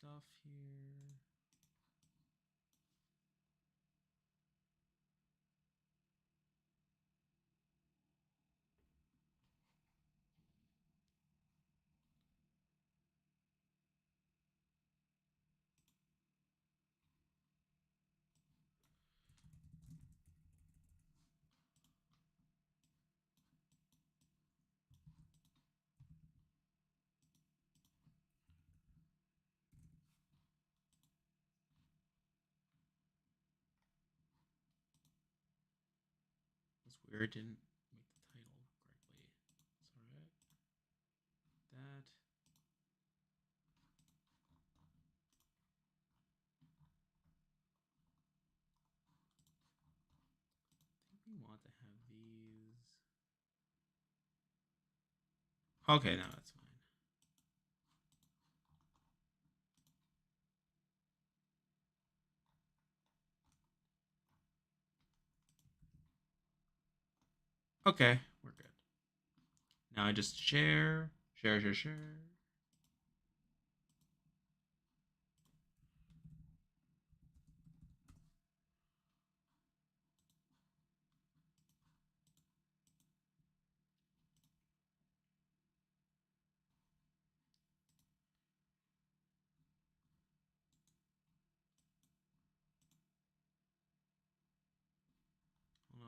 stuff here. That's weird. Didn't make the title correctly. It's alright. That. I think we want to have these. Okay, now that's fine. Okay, we're good. Now I just share.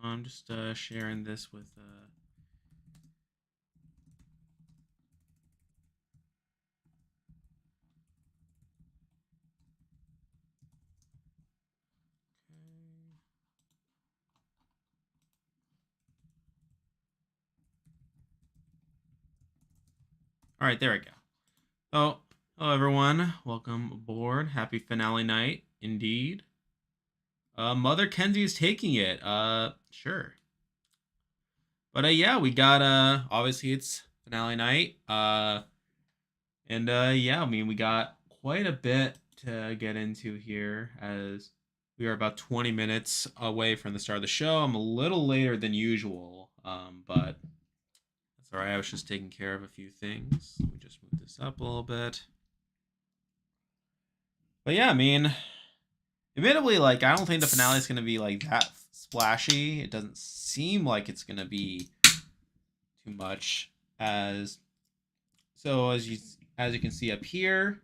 I'm just sharing this with. Okay. All right, there we go. Oh, hello everyone. Welcome aboard. Happy finale night, indeed. Mother Kenzie is taking it. Sure. But yeah, we got obviously it's finale night. And yeah, I mean we got quite a bit to get into here as we are about 20 minutes away from the start of the show. I'm a little later than usual. But that's all right. I was just taking care of a few things. Let me just move this up a little bit. But yeah, I mean, admittedly, like I don't think the finale is gonna be like that splashy. It doesn't seem like it's gonna be too much as so as you can see up here,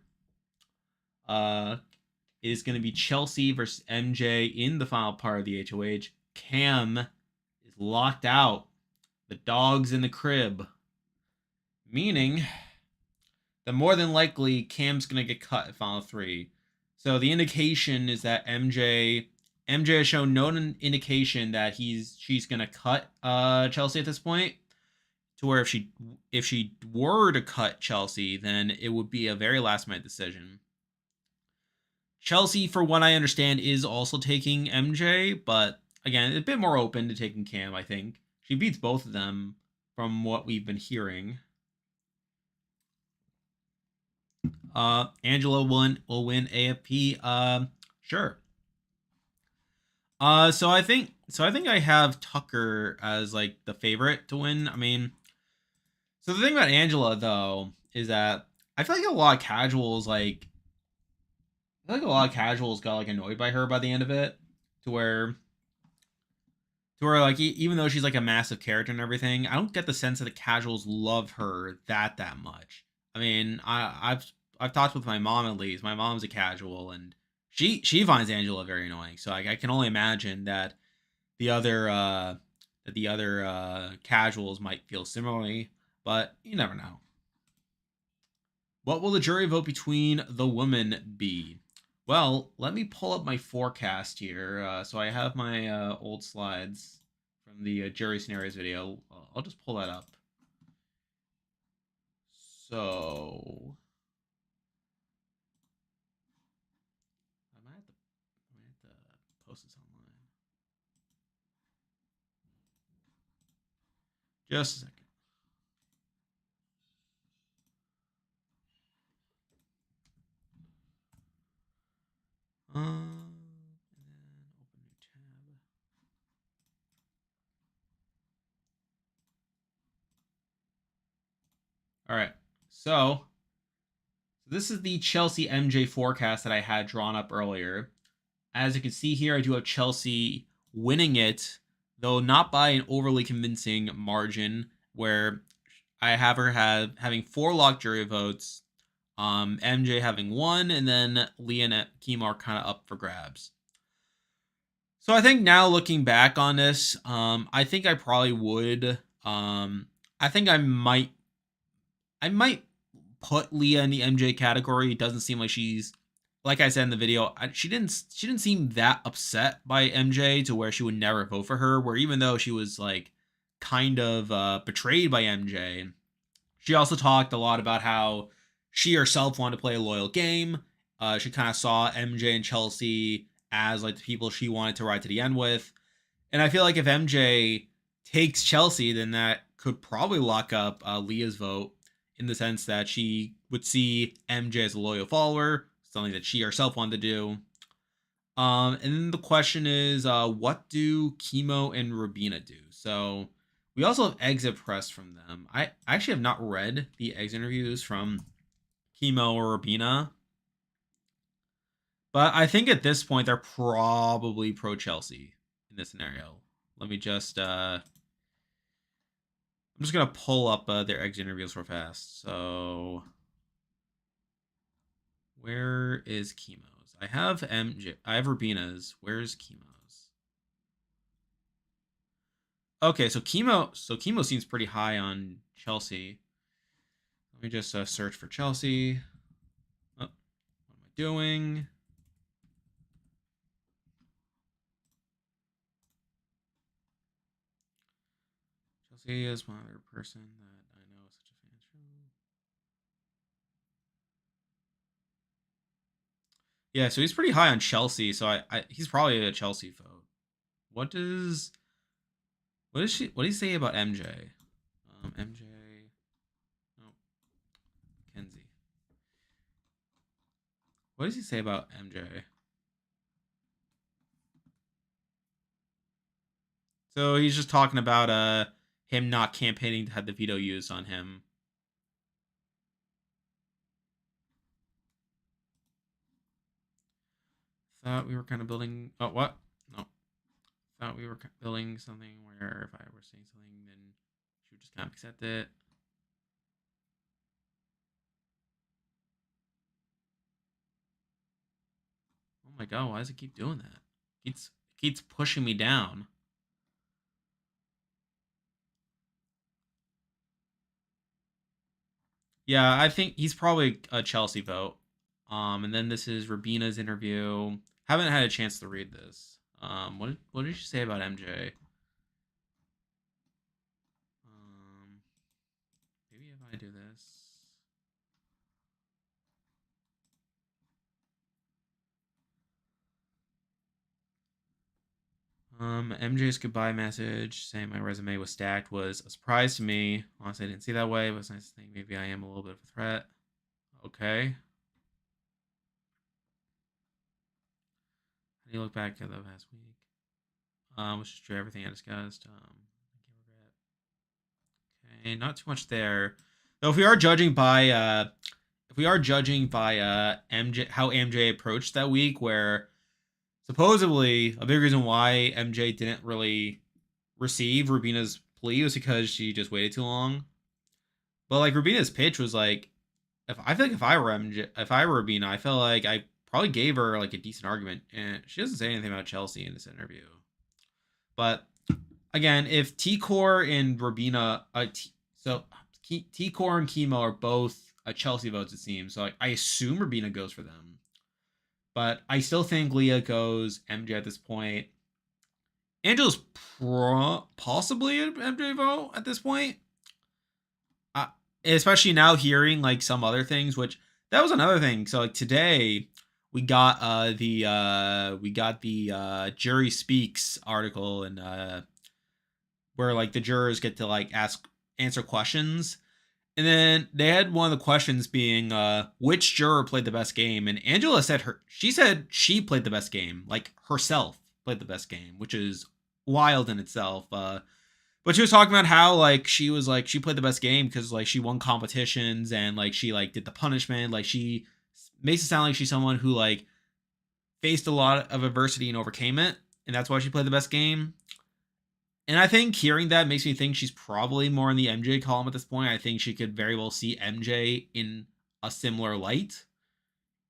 it is going to be Chelsea versus MJ in the final part of the HOH. Cam is locked out. The dog's in the crib, meaning that more than likely Cam's going to get cut at final three. So the indication is that MJ has shown no indication that she's going to cut Chelsea at this point. To where if she were to cut Chelsea, then it would be a very last minute decision. Chelsea, for what I understand, is also taking MJ, but again, a bit more open to taking Cam, I think. She beats both of them from what we've been hearing. Angela will win AFP. Sure. So I think I have Tucker as like the favorite to win. I mean, so the thing about Angela though is that I feel like a lot of casuals got like annoyed by her by the end of it, to where like even though she's like a massive character and everything, I don't get the sense that the casuals love her that much. I mean, I've talked with my mom at least. My mom's a casual, and she finds Angela very annoying. So I can only imagine that the other casuals might feel similarly, but you never know. What will the jury vote between the women be? Well, let me pull up my forecast here. So I have my old slides from the jury scenarios video. I'll just pull that up. So I might have to post this online. Just a second. And then open a new tab. All right. So This is the Chelsea MJ forecast that I had drawn up earlier. As you can see here, I do have Chelsea winning it, though not by an overly convincing margin, where I have her having 4 locked jury votes, MJ having 1, and then Leah and Kimo are kind of up for grabs. So I think now looking back on this, I think I probably would. I think I might put Leah in the MJ category. It doesn't seem like she's, like I said in the video, she didn't seem that upset by MJ to where she would never vote for her. Where even though she was like kind of betrayed by MJ, she also talked a lot about how she herself wanted to play a loyal game. She kind of saw MJ and Chelsea as like the people she wanted to ride to the end with. And I feel like if MJ takes Chelsea, then that could probably lock up Leah's vote, in the sense that she would see MJ as a loyal follower, something that she herself wanted to do. And then the question is, what do Kimo and Rubina do? So we also have exit press from them. I actually have not read the exit interviews from Kimo or Rubina, but I think at this point they're probably pro Chelsea in this scenario. Let me just I'm just gonna pull up their exit interviews real fast. So where is Kimo's? I have MJ. I have Rubina's. Where's Kimo's? Okay, so Kimo seems pretty high on Chelsea. Let me just search for Chelsea. Oh, what am I doing? Chelsea is one other person that I know is such a fan show. Yeah, so he's pretty high on Chelsea, so he's probably a Chelsea vote. What does What do you say about MJ? MJ. Oh, Kenzie. What does he say about MJ? So he's just talking about him not campaigning to have the veto used on him. Thought we were kind of building. Oh, what? No. Thought we were building something where if I were saying something, then she would just kind of accept it. Oh my god, why does it keep doing that? It keeps pushing me down. Yeah, I think he's probably a Chelsea vote. And then this is Rubina's interview. Haven't had a chance to read this. What did she say about MJ? Maybe if I do this. MJ's goodbye message saying my resume was stacked was a surprise to me. Honestly, I didn't see that way. It was nice to think maybe I am a little bit of a threat. Okay. How do you look back at the past week? Let's just do everything I discussed. Okay, not too much there. Though if we are judging by MJ, how MJ approached that week, where supposedly a big reason why MJ didn't really receive Rubina's plea was because she just waited too long. But like Rubina's pitch was like, if I feel like if I were MJ, if I were Rubina, I feel like I probably gave her like a decent argument, and she doesn't say anything about Chelsea in this interview. But again, if T-Core and Rubina, T-Core and Kimo are both Chelsea votes, it seems. So I assume Rubina goes for them. But I still think Leah goes MJ at this point. Angela's possibly an MJ vote at this point. Especially now hearing like some other things, which that was another thing. So like today we got the jury speaks article, and where like the jurors get to like answer questions. And then they had one of the questions being which juror played the best game, and Angela said she played the best game, like herself played the best game, which is wild in itself. But she was talking about how like she was like she played the best game because like she won competitions and like she like did the punishment. Like she makes it sound like she's someone who like faced a lot of adversity and overcame it, and that's why she played the best game. And I think hearing that makes me think she's probably more in the MJ column at this point. I think she could very well see MJ in a similar light.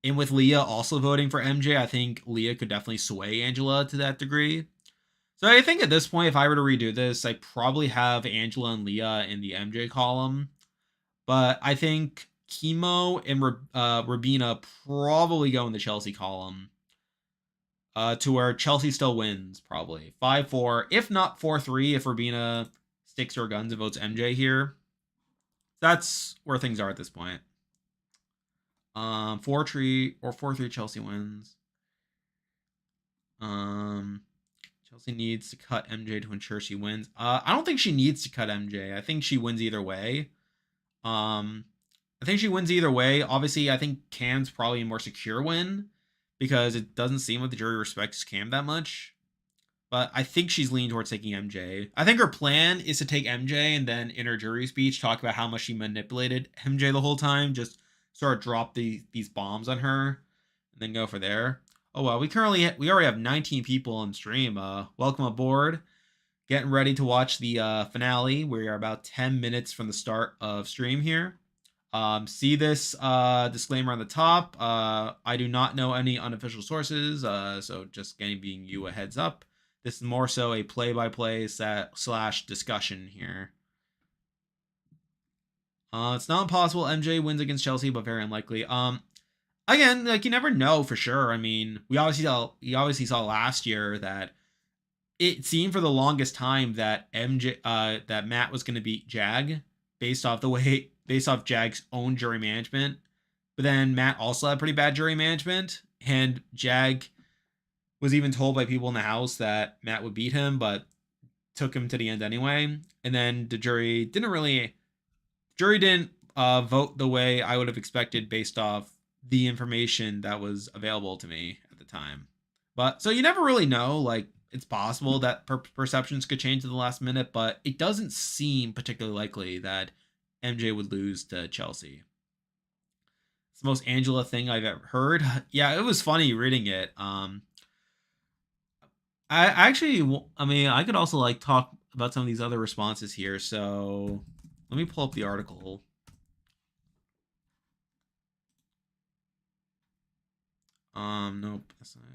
And with Leah also voting for MJ, I think Leah could definitely sway Angela to that degree. So I think at this point, if I were to redo this, I'd probably have Angela and Leah in the MJ column. But I think Chemo and Rabina probably go in the Chelsea column. To where Chelsea still wins, probably 5-4, if not 4-3, if Rabina sticks to her guns and votes MJ here. That's where things are at this point. 4-3 Chelsea wins. Chelsea needs to cut MJ to ensure she wins. I don't think she needs to cut MJ. I think she wins either way. I think she wins either way. Obviously, I think Cam's probably a more secure win because it doesn't seem like the jury respects Cam that much. But I think she's leaning towards taking MJ. I think her plan is to take MJ and then in her jury speech talk about how much she manipulated MJ the whole time. Just sort of drop these bombs on her and then go for there. Oh well, we already have 19 people on stream. Welcome aboard. Getting ready to watch the finale. We are about 10 minutes from the start of stream here. See this disclaimer on the top. I do not know any unofficial sources, so just giving you a heads up. This is more so a play-by-play / discussion here. It's not impossible MJ wins against Chelsea, but very unlikely. Again, like you never know for sure. I mean, we obviously saw last year that it seemed for the longest time that that Matt was going to beat Jag based off Jag's own jury management. But then Matt also had pretty bad jury management, and Jag was even told by people in the house that Matt would beat him, but took him to the end anyway. And then the jury didn't vote the way I would have expected based off the information that was available to me at the time. But so you never really know. Like it's possible that perceptions could change at the last minute, but it doesn't seem particularly likely that MJ would lose to Chelsea. It's the most Angela thing I've ever heard. Yeah, it was funny reading it. I could also like talk about some of these other responses here. So let me pull up the article. Nope, that's not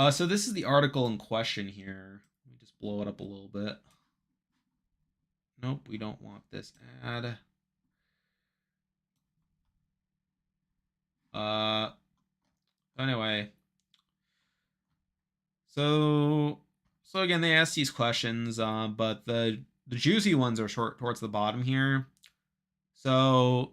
it. So this is the article in question here. Let me just blow it up a little bit. Nope, we don't want this ad. Anyway. So again, they ask these questions, but the juicy ones are short towards the bottom here. So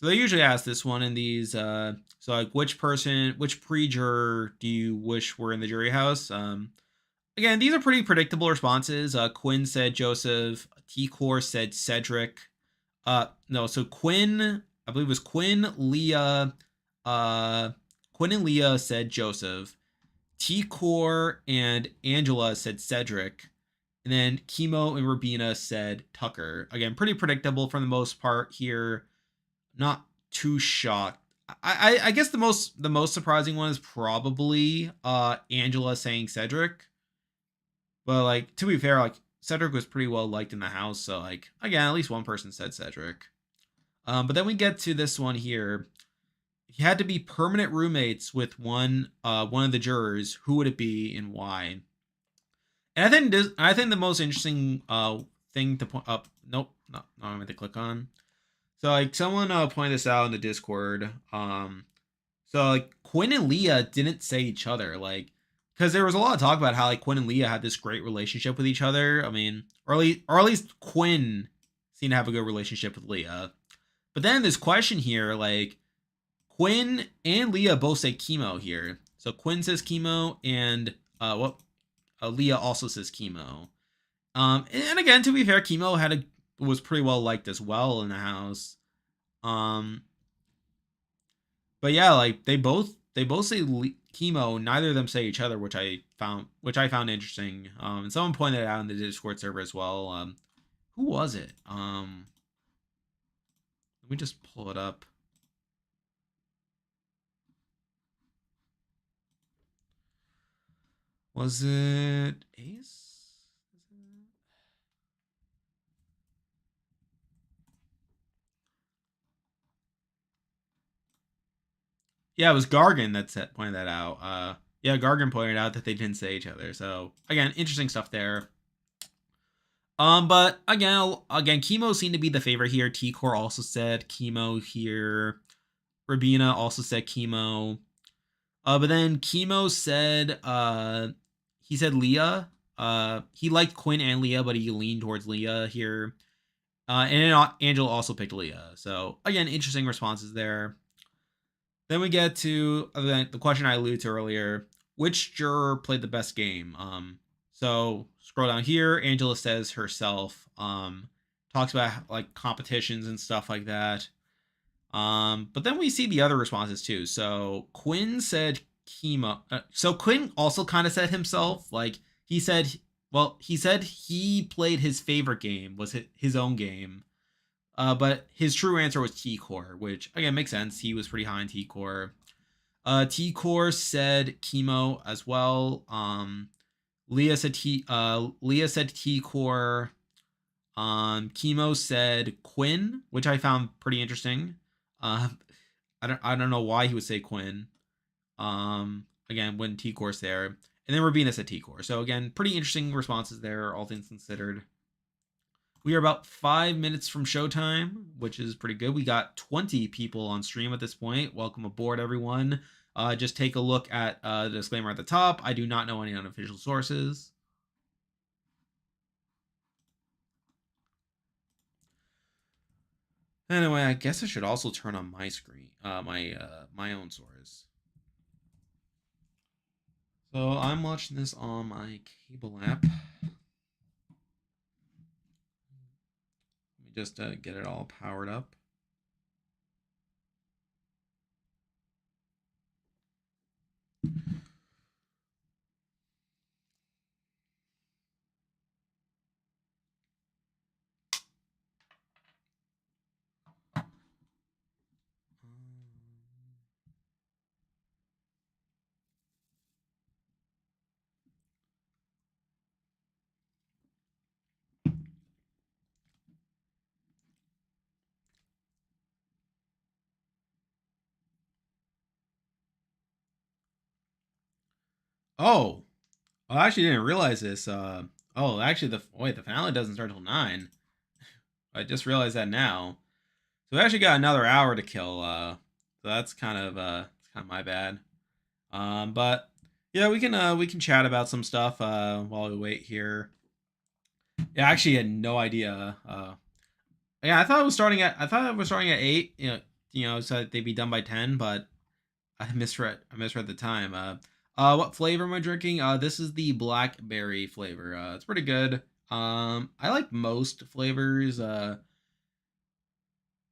they usually ask this one in these. So like, which pre-juror do you wish were in the jury house? Again, these are pretty predictable responses. Quinn said Joseph. T-Core said Cedric. So Quinn, I believe it was Quinn, Leah. Quinn and Leah said Joseph. T-Core and Angela said Cedric. And then Chemo and Rabina said Tucker. Again, pretty predictable for the most part here. Not too shocked. I guess the most surprising one is probably Angela saying Cedric. But like to be fair, like Cedric was pretty well liked in the house, so like again, at least one person said Cedric. But then we get to this one here. If you had to be permanent roommates with one of the jurors, who would it be and why? And I think the most interesting thing to point up. Nope, no, I'm going to click on. So like someone pointed this out in the Discord. So like Quinn and Leah didn't say each other, like because there was a lot of talk about how like Quinn and Leah had this great relationship with each other. I mean, or at least Quinn seemed to have a good relationship with Leah. But then this question here, like Quinn and Leah both say Chemo here. So Quinn says Chemo, and Leah also says Chemo. And again, to be fair, Chemo was pretty well liked as well in the house. But yeah, like they both both say chemo. Neither of them say each other, which I found interesting. And someone pointed it out in the Discord server as well. Who was it? Let me just pull it up. Was it Ace? Yeah, it was Gargan that pointed that out. Yeah, Gargan pointed out that they didn't say each other. So again, interesting stuff there. But again, chemo seemed to be the favorite here. T-Core also said chemo here. Rabina also said chemo. But then chemo said he said Leah. He liked Quinn and Leah, but he leaned towards Leah here. And Angela also picked Leah. So again, interesting responses there. Then we get to the question I alluded to earlier. Which juror played the best game? So scroll down here. Angela says herself. Talks about like competitions and stuff like that. But then we see the other responses too. So Quinn said chemo. So Quinn also kind of said himself. Like he said he played his favorite game was his own game. But his true answer was T-Core, which again makes sense. He was pretty high in T-Core. T-Core said chemo as well. Leah said T-Core. Chemo said Quinn, which I found pretty interesting. I don't know why he would say Quinn. Again, when T-Core's there. And then Rabina said T-Core. So again, pretty interesting responses there, all things considered. We are about 5 minutes from showtime, which is pretty good. We got 20 people on stream at this point. Welcome aboard, everyone. Just take a look at the disclaimer at the top. I do not know any unofficial sources. Anyway, I guess I should also turn on my screen, my own source. So I'm watching this on my cable app. Let me just get it all powered up. Oh, I actually didn't realize this. Actually, the finale doesn't start till 9. I just realized that now. So we actually got another hour to kill. So that's kind of my bad. But yeah, we can chat about some stuff while we wait here. Yeah, I actually had no idea. Yeah, I thought it was starting at 8. So they'd be done by 10, but I misread the time. What flavor am I drinking? This is the blackberry flavor. It's pretty good. I like most flavors. Yeah,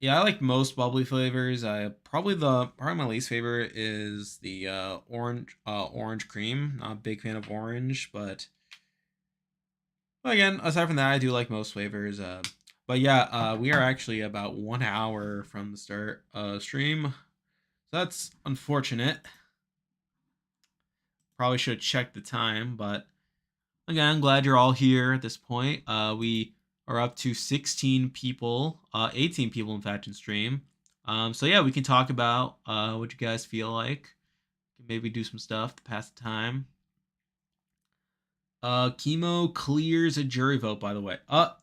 I like most bubbly flavors. Probably my least favorite is the orange cream. Not a big fan of orange, but again, aside from that, I do like most flavors. But yeah, we are actually about 1 hour from the start stream. So that's unfortunate. Probably should have checked the time, but again, I'm glad you're all here at this point. We are up to 16 people, 18 people in fact in stream. So yeah, we can talk about what you guys feel like. Maybe do some stuff to pass the time. Chemo clears a jury vote, by the way.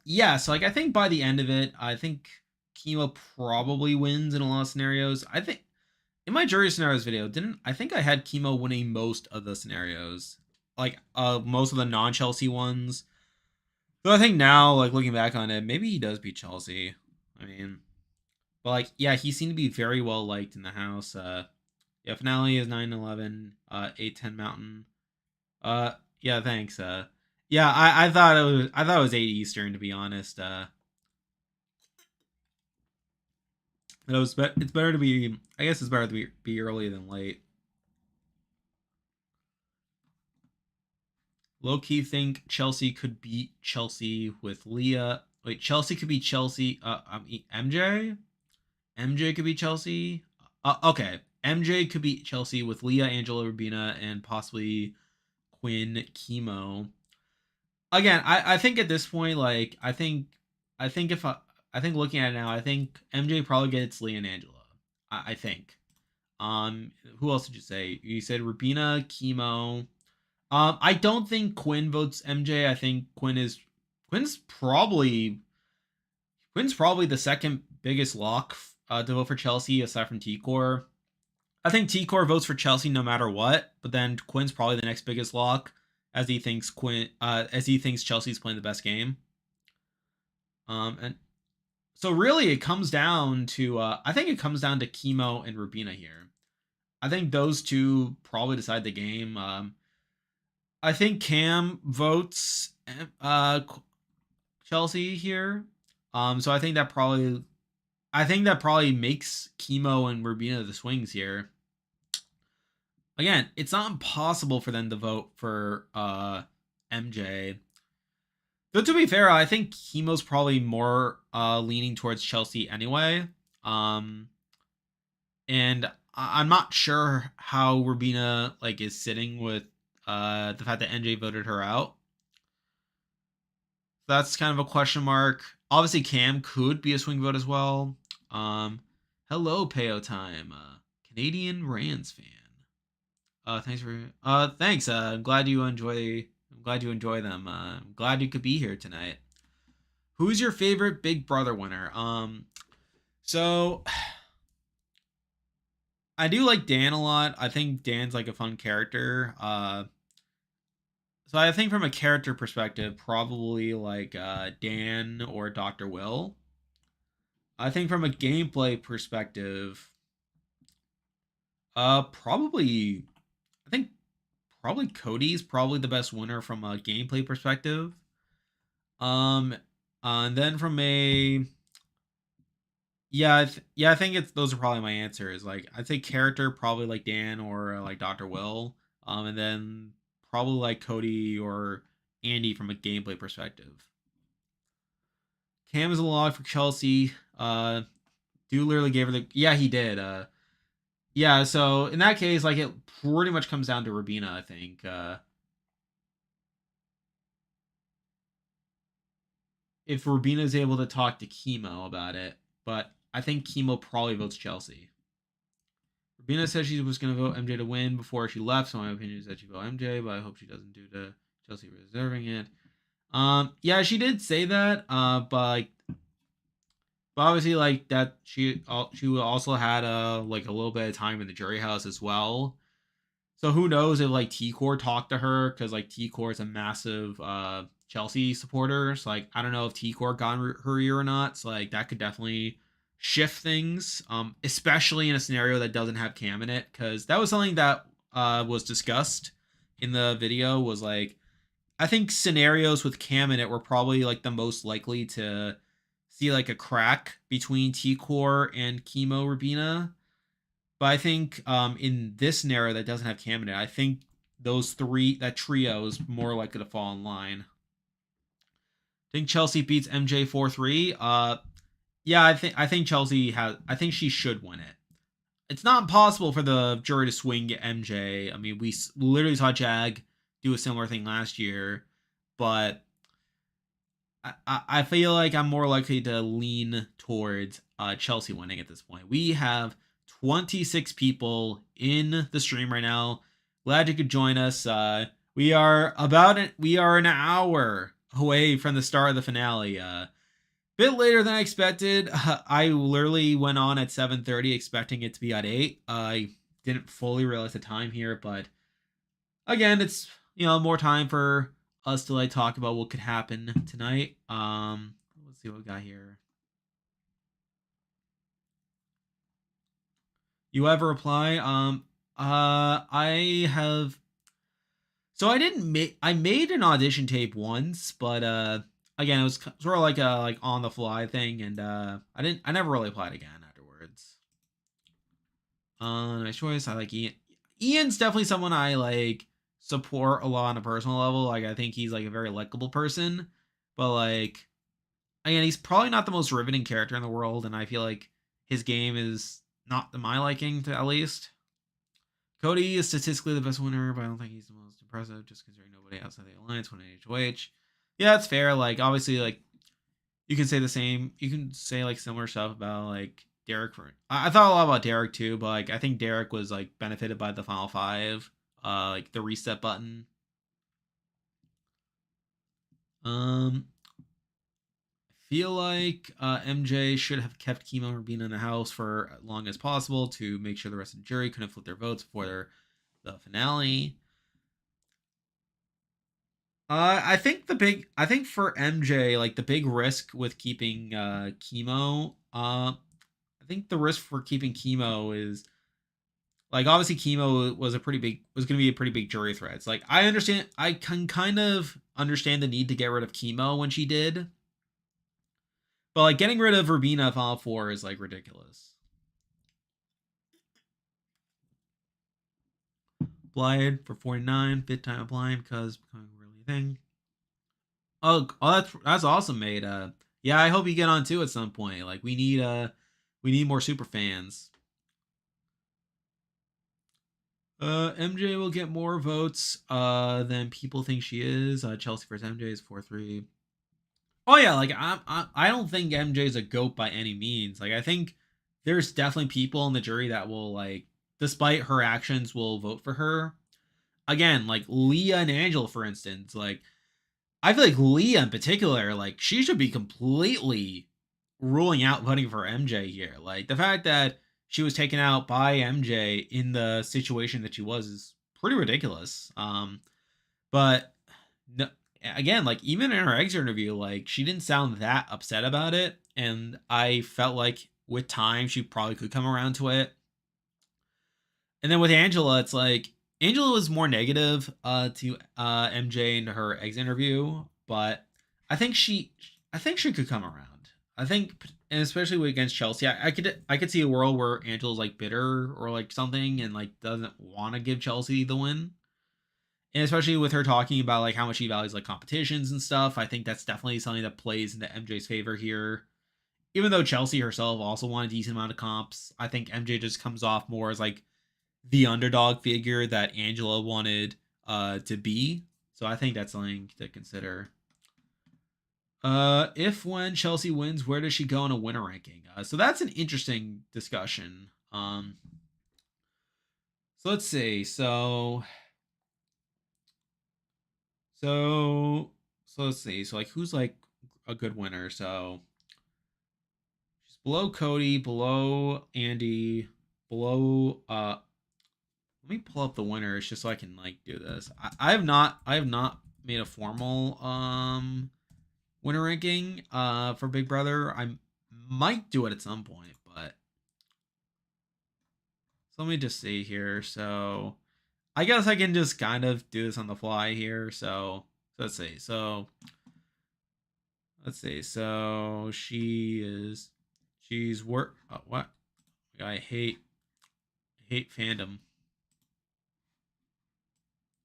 Yeah, so like I think by the end of it, I think Chemo probably wins in a lot of scenarios. I think in my jury scenarios video, I think I had Chemo winning most of the scenarios, like most of the non-Chelsea ones. So I think now, like looking back on it, maybe he does beat Chelsea. I mean, but like yeah, he seemed to be very well liked in the house. Yeah, finale is 9/11, 8/10 Mountain. Yeah, thanks. Yeah, I thought it was 8 Eastern to be honest. It's better to be. I guess it's better to be early than late. low-key think Chelsea could beat Chelsea with Leah. Wait, Chelsea could beat Chelsea. MJ? MJ could beat Chelsea. Okay. MJ could beat Chelsea with Leah, Angela, Rubina, and possibly Quinn, Chemo. Again, I think at this point, like, I think if I think looking at it now, I think MJ probably gets Leah and Angela. I think. Who else did you say? You said Rubina, Chemo. I don't think Quinn votes MJ. I think Quinn's probably the second biggest lock to vote for Chelsea aside from T-Core. I think T-Core votes for Chelsea no matter what, but then Quinn's probably the next biggest lock as he thinks Chelsea's playing the best game. And so really it comes down to I think it comes down to Chemo and Rubina here. I think those two probably decide the game. I think Cam votes Chelsea here. So I think that probably makes Chemo and Rubina the swings here. Again, it's not impossible for them to vote for MJ. Though to be fair, I think Chemo's probably more leaning towards Chelsea anyway. And I'm not sure how Rubina like is sitting with the fact that MJ voted her out. That's kind of a question mark. Obviously, Cam could be a swing vote as well. Hello, Payo Time, Canadian Rams fan. Thanks. I'm glad you enjoy them. I'm glad you could be here tonight. Who's your favorite Big Brother winner? So I do like Dan a lot. I think Dan's like a fun character. So I think from a character perspective, probably like Dan or Dr. Will. I think from a gameplay perspective, probably Cody's probably the best winner from a gameplay perspective. And then from a I think those are probably my answers. Like I'd say character probably like Dan or like Dr. Will. And then probably like Cody or Andy from a gameplay perspective. Cam is a log for Chelsea. Dude literally gave her he did. So in that case, like it pretty much comes down to Rubina, I think. If Rubina is able to talk to Chemo about it, but I think Chemo probably votes Chelsea. Rubina said she was going to vote MJ to win before she left, so my opinion is that she vote MJ, but I hope she doesn't do to Chelsea reserving it. She did say that, but obviously, like that, she also had like a little bit of time in the jury house as well. So who knows if like T-Core talked to her, because like T-Core is a massive Chelsea supporter. So like I don't know if T-Core got her ear or not. So like that could definitely shift things, especially in a scenario that doesn't have Cam in it, because that was something that was discussed in the video. Was like I think scenarios with Cam in it were probably like the most likely to see like a crack between T-Core and Chemo Rubina. But I think in this scenario that doesn't have Cam in it, I think that trio is more likely to fall in line. I think Chelsea beats MJ 4-3. I think Chelsea I think she should win it. It's not impossible for the jury to swing MJ. I mean, we literally saw Jag do a similar thing last year, but I feel like I'm more likely to lean towards Chelsea winning at this point. We have 26 people in the stream right now. Glad you could join us. We are an hour away from the start of the finale. Bit later than I expected. I literally went on at 7:30 expecting it to be at 8. I didn't fully realize the time here, but again, it's more time for us to like talk about what could happen tonight. Let's see what we got here. You have a reply? I have. So I made an audition tape once, but again, it was sort of like a on the fly thing, and I never really applied again afterwards. Nice choice. I like Ian. Ian's definitely someone I like support a lot on a personal level. Like I think he's like a very likable person, but like again, he's probably not the most riveting character in the world, and I feel like his game is not to my liking, to at least. Cody is statistically the best winner, but I don't think he's the most impressive, just considering nobody outside the alliance won an HOH. Yeah, that's fair. Like obviously, like you can say the same. You can say like similar stuff about like Derek. I thought a lot about Derek too, but like I think Derek was like benefited by the Final Five, like the reset button. Feel like MJ should have kept Chemo from being in the house for as long as possible to make sure the rest of the jury couldn't flip their votes before the finale. I think for MJ, like the big risk with keeping Chemo, I think the risk for keeping Chemo is like obviously Chemo was going to be a pretty big jury threat. It's like I can kind of understand the need to get rid of Chemo when she did, but like getting rid of Rubina Final Four is like ridiculous. Blind for 49, fifth time applying because becoming really a thing. That's awesome, mate. Yeah, I hope you get on too at some point. Like we need more super fans. MJ will get more votes than people think she is. Chelsea versus MJ is 4-3. Oh yeah, like I don't think MJ is a goat by any means. Like I think there's definitely people in the jury that will like, despite her actions, will vote for her. Again, like Leah and Angela, for instance, like I feel like Leah in particular, like she should be completely ruling out voting for MJ here. Like the fact that she was taken out by MJ in the situation that she was is pretty ridiculous. But no, again, like even in her exit interview, like she didn't sound that upset about it, and I felt like with time she probably could come around to it. And then with Angela, it's like Angela was more negative to MJ in her exit interview, but I think she I think she could come around. I think, and especially against Chelsea, I could see a world where Angela's like bitter or like something and like doesn't want to give Chelsea the win. And especially with her talking about like how much she values like competitions and stuff, I think that's definitely something that plays into MJ's favor here. Even though Chelsea herself also won a decent amount of comps, I think MJ just comes off more as like the underdog figure that Angela wanted to be. So I think that's something to consider. If when Chelsea wins, where does she go in a winner ranking? So that's an interesting discussion. So let's see. So let's see. So like who's like a good winner? So she's below Cody, below Andy, below let me pull up the winners just so I can like do this. I have not made a formal winner ranking for Big Brother. I might do it at some point, but so let me just see here. So I guess I can just kind of do this on the fly here. So let's see. So let's see. So she's work. Oh, what? I hate fandom.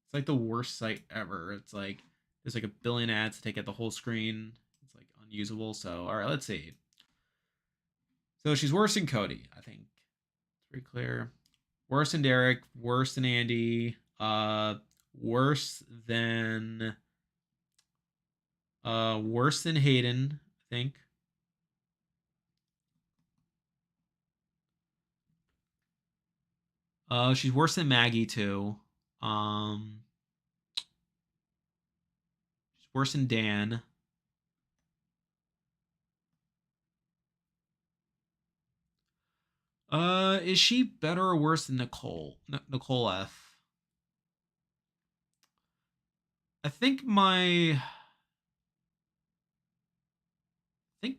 It's like the worst site ever. It's like there's like a billion ads to take up the whole screen. It's like unusable. So all right, let's see. So she's worse than Cody, I think. It's pretty clear. Worse than Derek. Worse than Andy. Worse than worse than Hayden, I think. She's worse than Maggie too. Um, she's worse than Dan. Is she better or worse than Nicole? Nicole F. I think my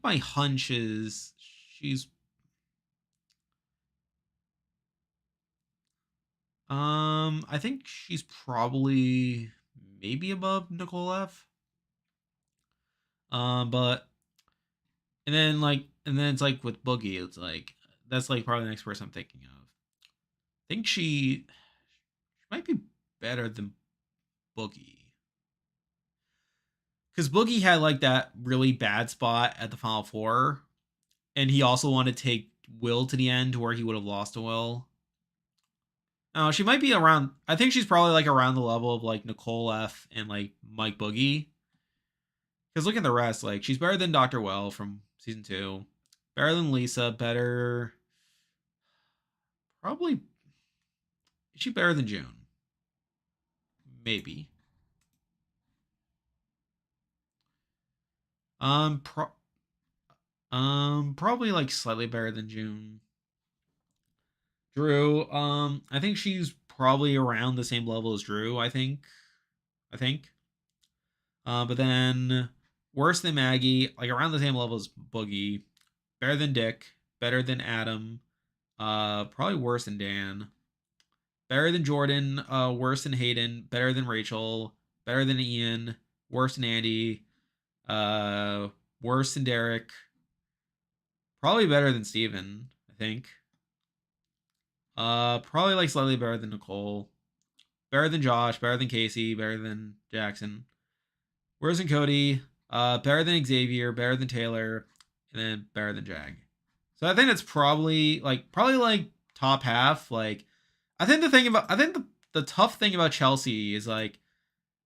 hunch is she's I think she's probably maybe above Nicole F. But and then it's like with Boogie, it's like that's like probably the next person I'm thinking of. I think she might be better than Boogie. Because Boogie had like that really bad spot at the Final Four, and he also wanted to take Will to the end where he would have lost to Will. Oh, she might be around. I think she's probably like around the level of like Nicole F and like Mike Boogie. Because look at the rest. Like she's better than Dr. Well from season 2, better than Lisa, better. Probably. Is she better than June? Maybe. Um, pro- probably like slightly better than June. Drew, I think she's probably around the same level as Drew. I think. But then worse than Maggie, like around the same level as Boogie. Better than Dick. Better than Adam. Probably worse than Dan. Better than Jordan. Worse than Hayden. Better than Rachel. Better than Ian. Worse than Andy. Uh, Worse than Derek. Probably better than Steven, I think. Probably like slightly better than Nicole. Better than Josh. Better than Casey. Better than Jackson. Worse than Cody. Better than Xavier. Better than Taylor. And then better than Jag. So I think that's probably top half. Like I think the tough thing about Chelsea is like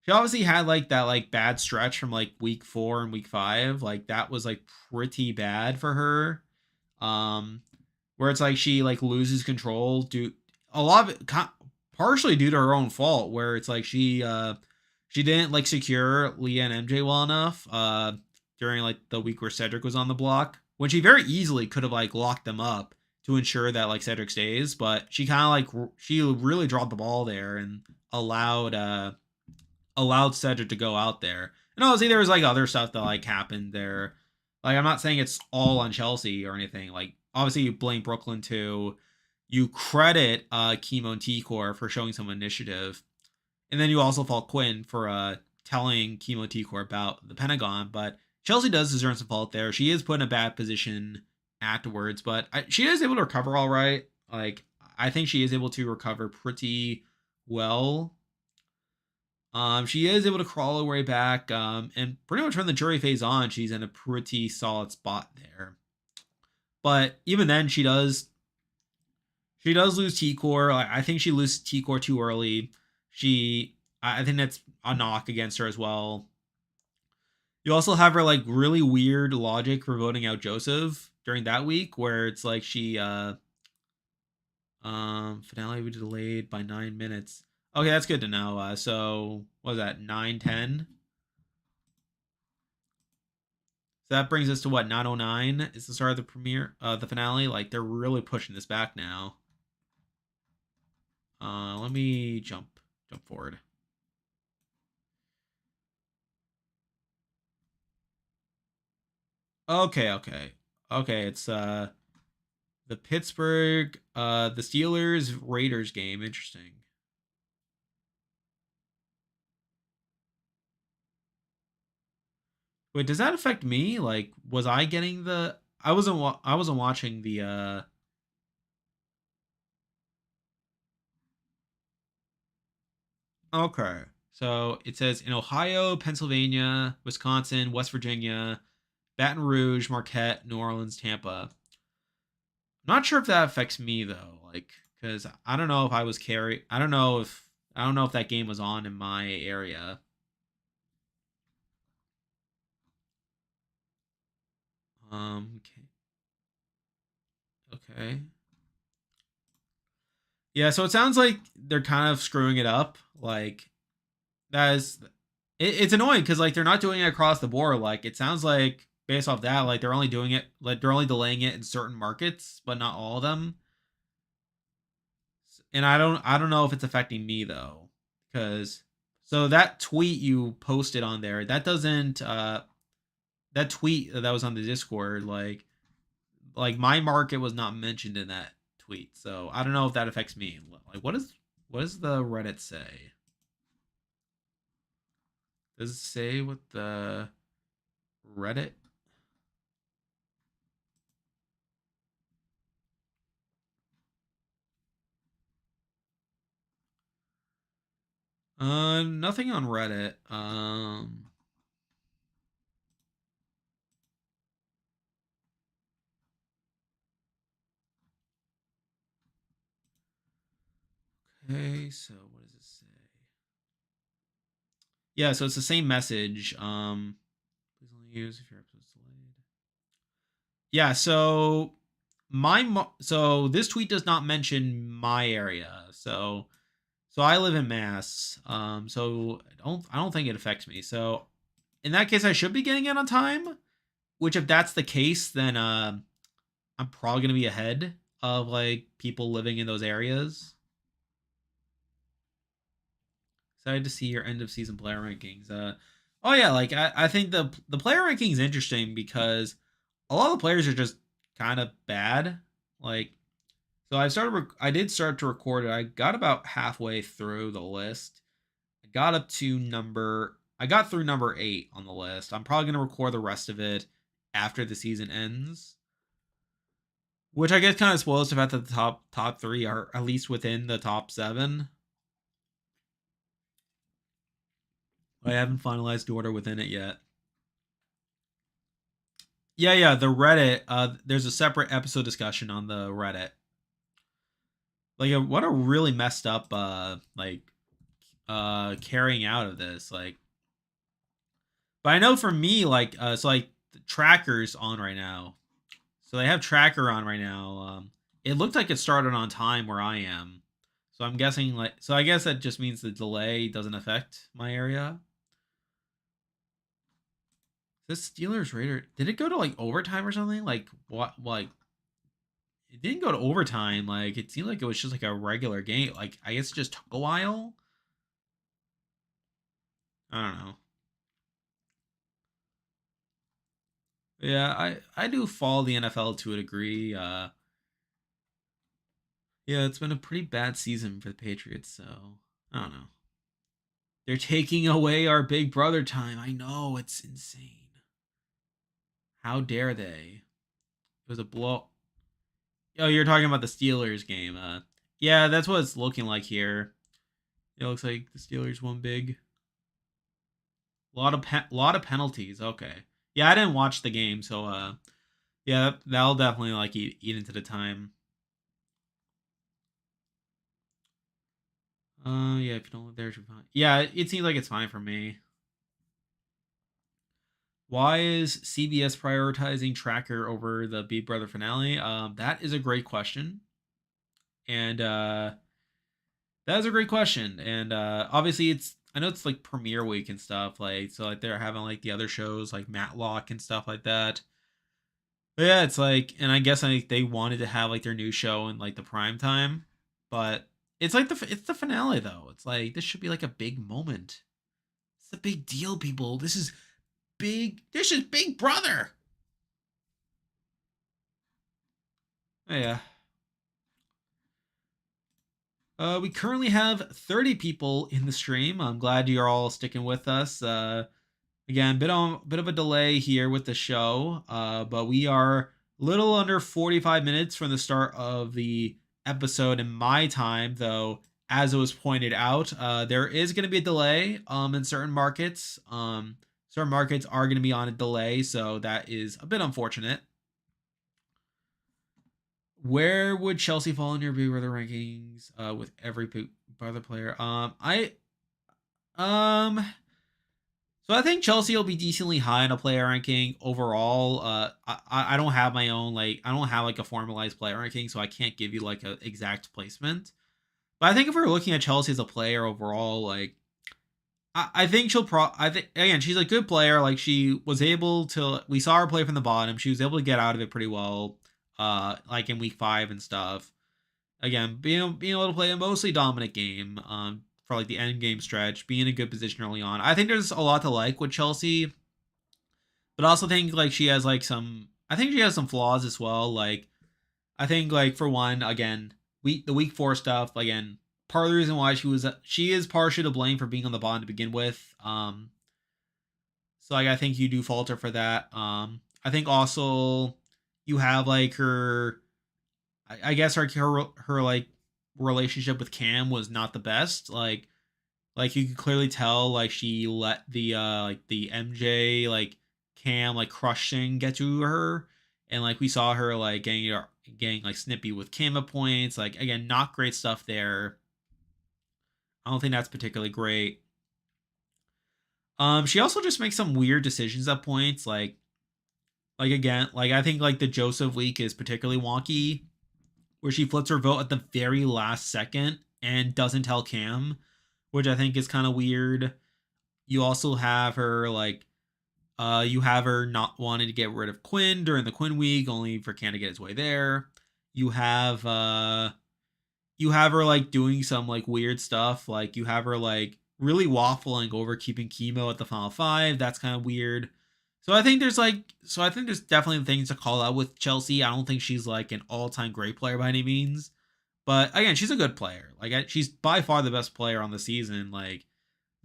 she obviously had like that like bad stretch from like week 4 and week 5. Like that was like pretty bad for her. Um, where it's like she like loses control due a lot of it partially due to her own fault. Where it's like she didn't like secure Leah and MJ well enough during like the week where Cedric was on the block when she very easily could have like locked them up to ensure that like Cedric stays, but she kind of like she really dropped the ball there and allowed Cedric to go out there. And obviously there was like other stuff that like happened there. Like I'm not saying it's all on Chelsea or anything. Like obviously you blame Brooklyn too. You credit Chemo and T-Core for showing some initiative. And then you also fault Quinn for telling Chemo and T-Core about the Pentagon. But Chelsea does deserve some fault there. She is put in a bad position afterwards, but she is able to recover all right. Like I think she is able to recover pretty well. She is able to crawl her way back, and pretty much from the jury phase on, she's in a pretty solid spot there. But even then, she does lose T core. I think she loses T core too early. I think that's a knock against her as well. You also have her like really weird logic for voting out Joseph during that week, where it's like she finale will be delayed by 9 minutes. Okay, that's good to know. So what was that 9:10? So that brings us to what 9:09 is the start of the premiere, the finale. Like they're really pushing this back now. Let me jump forward. Okay. It's the Pittsburgh the Steelers Raiders game. Interesting. Wait, does that affect me? Like, was I getting the? I wasn't watching the. Okay, so it says in Ohio, Pennsylvania, Wisconsin, West Virginia, Baton Rouge, Marquette, New Orleans, Tampa. I'm not sure if that affects me though, like because I don't know if I was carry. I don't know if that game was on in my area. Okay. Okay. Yeah, so it sounds like they're kind of screwing it up. Like that is it's annoying because like they're not doing it across the board. Like it sounds like based off that, like they're only delaying it in certain markets, but not all of them. And I don't know if it's affecting me though, because so that tweet you posted on there that doesn't that tweet that was on the Discord like my market was not mentioned in that tweet, so I don't know if that affects me. Like what does the Reddit say? Does it say what the Reddit? Nothing on Reddit. Okay, so what does it say? Yeah, so it's the same message. Please only use if your episode's delayed. Yeah, so so this tweet does not mention my area. So I live in Mass. So I don't think it affects me. So in that case, I should be getting it on time. Which, if that's the case, then I'm probably gonna be ahead of like people living in those areas. Excited to see your end of season player rankings. Oh yeah, like I think the player ranking is interesting because a lot of the players are just kind of bad. Like, so I did start to record it. I got about halfway through the list. I got through number 8 on the list. I'm probably gonna record the rest of it after the season ends. Which I guess kind of spoils the fact that the top 3 are at least within the top 7. I haven't finalized the order within it yet. Yeah, the Reddit. There's a separate episode discussion on the Reddit. Like, what a really messed up, carrying out of this. Like, but I know for me, so like the tracker's on right now. So they have tracker on right now. It looked like it started on time where I am. So I'm guessing so I guess that just means the delay doesn't affect my area. This Steelers Raider, did it go to like overtime or something? Like what? Like it didn't go to overtime. Like it seemed like it was just like a regular game. Like I guess it just took a while. I don't know. Yeah, I do follow the NFL to a degree. Yeah, it's been a pretty bad season for the Patriots. So I don't know. They're taking away our Big Brother time. I know, it's insane. How dare they? It was a blow. Oh, you're talking about the Steelers game. Yeah, that's what it's looking like here. It looks like the Steelers won big. Lot of penalties. Okay. Yeah, I didn't watch the game, so yeah, that'll definitely like eat into the time. Yeah, if you don't live there, you're fine. Yeah, it seems like it's fine for me. Why is CBS prioritizing Tracker over the Big Brother finale? That is a great question, and that is a great question. And obviously, I know it's like premiere week and stuff, like so like they're having like the other shows like Matlock and stuff like that. But yeah, it's like, and I guess like they wanted to have like their new show in like the prime time, but it's like it's the finale though. It's like this should be like a big moment. It's a big deal, people. This is big. This is Big Brother. Yeah. We currently have 30 people in the stream. I'm glad you're all sticking with us. Again, bit of a delay here with the show, but we are little under 45 minutes from the start of the episode in my time. Though, as it was pointed out, there is going to be a delay in certain markets. Certain markets are going to be on a delay, so that is a bit unfortunate. Where would Chelsea fall in your Big Brother rankings with every Big Brother player? Um so I think Chelsea will be decently high in a player ranking overall. I don't have my own I don't have like a formalized player ranking, so I can't give you like an exact placement. But I think if we're looking at Chelsea as a player overall, like I think I think again she's a good player. Like she was able to, we saw her play from the bottom. She was able to get out of it pretty well. Like in week 5 and stuff. Again, being able to play a mostly dominant game. For like the end game stretch, being in a good position early on. I think there's a lot to like with Chelsea, but I also think like she has like some. I think she has some flaws as well. Like I think like for one, again, the week 4 stuff again. Part of the reason why she is partially to blame for being on the bottom to begin with. So like I think you do falter for that. I think also you have like her. I guess her like relationship with Cam was not the best. Like Like you could clearly tell like she let the MJ like Cam like crushing get to her, and like we saw her like getting like snippy with Kama points. Like again, not great stuff there. I don't think that's particularly great. She also just makes some weird decisions at points. Like again, like I think like the Joseph leak is particularly wonky, where she flips her vote at the very last second and doesn't tell Cam, which I think is kind of weird. You also have her like you have her not wanting to get rid of Quinn during the Quinn week, only for Cam to get his way there. You have uh you have her like doing some like weird stuff. Like you have her like really waffling over keeping chemo at the final five. That's kind of weird. So I think there's definitely things to call out with Chelsea. I don't think she's like an all-time great player by any means. But again, she's a good player. Like she's by far the best player on the season. Like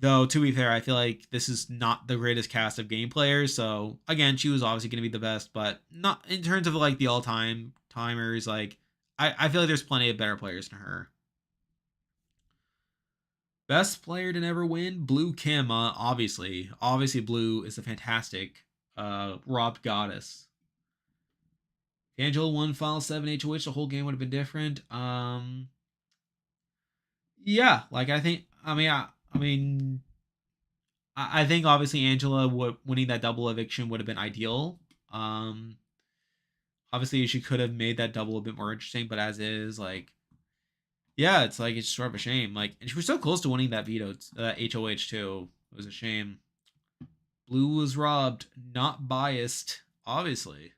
though to be fair, I feel like this is not the greatest cast of game players. So again, she was obviously going to be the best, but not in terms of like the all-time timers. Like I feel like there's plenty of better players than her. Best player to never win, Blue Kim. Obviously, Blue is a fantastic robbed goddess. If Angela won Final Seven HOH, the whole game would have been different. Yeah, like I think. I think obviously Angela winning that double eviction would have been ideal. Um, Obviously she could have made that double a bit more interesting, but as is, like, yeah, it's like it's sort of a shame. Like, and she was so close to winning that veto HOH too. It was a shame. Blue was robbed, not biased, obviously.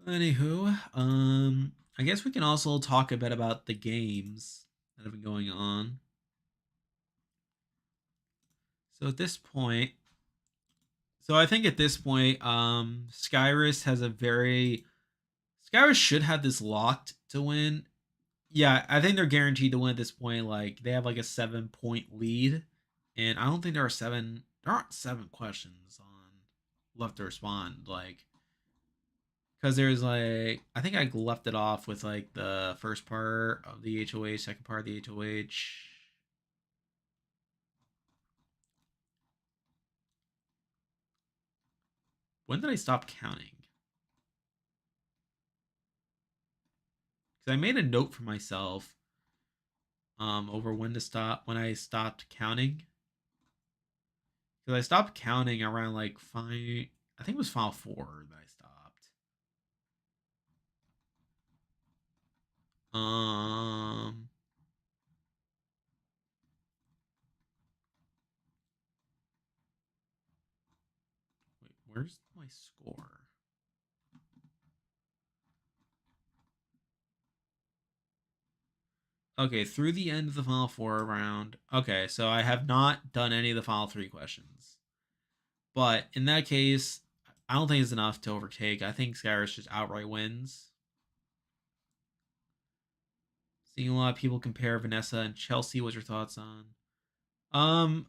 Anywho, I guess we can also talk a bit about the games that have been going on. So at this point, so I think at this point, Skyrus has a very Skyrus should have this locked to win. Yeah, I think they're guaranteed to win at this point. Like they have like a 7 point lead, and I don't think there aren't 7 questions on left to respond. Like because there's like I think I left it off with like the first part of the HOH, second part of the HOH. When did I stop counting? Because I made a note for myself over when I stopped counting. Because I stopped counting around like five. I think it was file 4 that I stopped. Um, Wait, where's my score? Okay, through the end of the final 4 round. Okay, so I have not done any of the final 3 questions. But in that case, I don't think it's enough to overtake. I think Skyrus just outright wins. Seeing a lot of people compare Vanessa and Chelsea. What's your thoughts on? Um,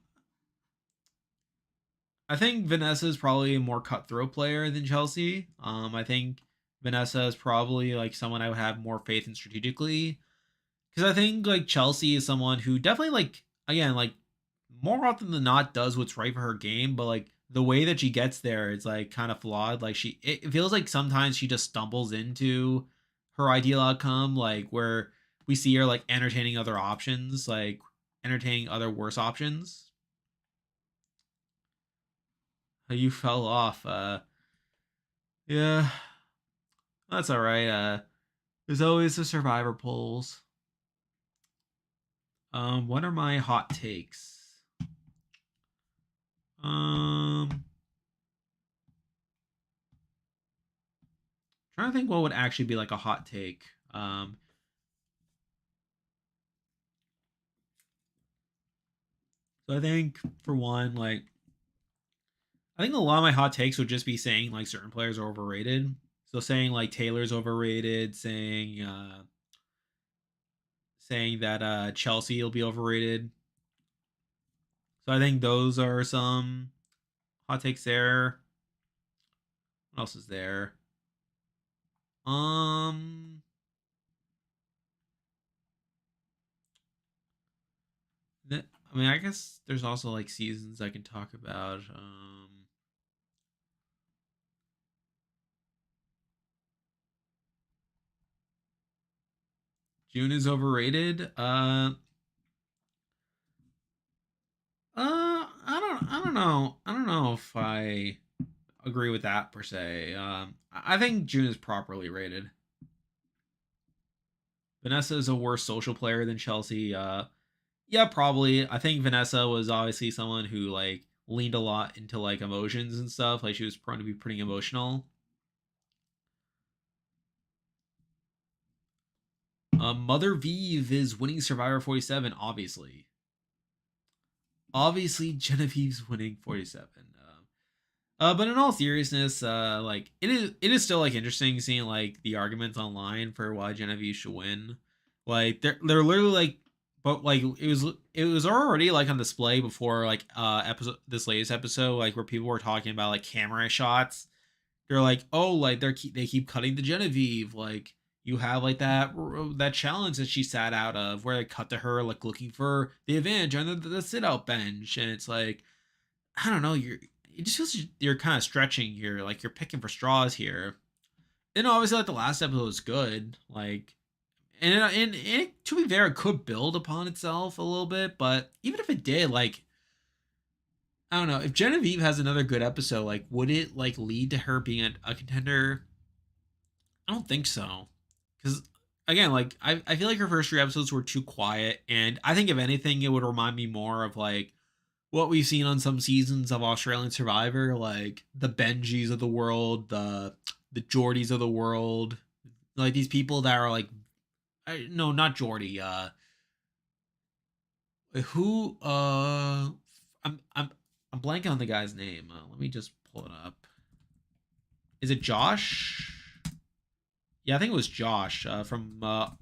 I think Vanessa is probably a more cutthroat player than Chelsea. I think Vanessa is probably like someone I would have more faith in strategically. Because I think like Chelsea is someone who definitely like again like more often than not does what's right for her game, but like the way that she gets there is like kind of flawed. Like it feels like sometimes she just stumbles into her ideal outcome, like where we see her like entertaining other options, like entertaining other worse options. You fell off. Yeah, that's all right. There's always the survivor polls. What are my hot takes? Um, Trying to think what would actually be like a hot take. So I think for one, like I think a lot of my hot takes would just be saying like certain players are overrated. So saying like Taylor's overrated, saying that Chelsea will be overrated. So I think those are some hot takes there. What else is there? Um, I mean, I guess there's also like seasons I can talk about. June is overrated. I don't know. I don't know if I agree with that per se. I think June is properly rated. Vanessa is a worse social player than Chelsea. Yeah, probably. I think Vanessa was obviously someone who like leaned a lot into like emotions and stuff. Like she was prone to be pretty emotional. Mother Vive is winning Survivor 47. Obviously Genevieve's winning 47. But in all seriousness, like it is still like interesting seeing like the arguments online for why Genevieve should win. Like they're literally like, but like it was already like on display before like episode this latest episode like where people were talking about like camera shots. They're like, oh, like they keep cutting to Genevieve. Like you have like that challenge that she sat out of where they cut to her like looking for the advantage on the sit out bench, and it's like I don't know, it just feels you're kind of stretching here, like you're picking for straws here. And obviously, like the last episode was good, like, and to be fair, it could build upon itself a little bit, but even if it did, like, I don't know, if Genevieve has another good episode, like, would it like lead to her being a contender? I don't think so, because again, like I feel like her first three episodes were too quiet, and I think if anything, it would remind me more of like what we've seen on some seasons of Australian Survivor, like the Benjis of the world, the Geordies of the world, like these people that are like, no, not Geordie. Who? I'm blanking on the guy's name. Let me just pull it up. Is it Josh? Yeah, I think it was Josh from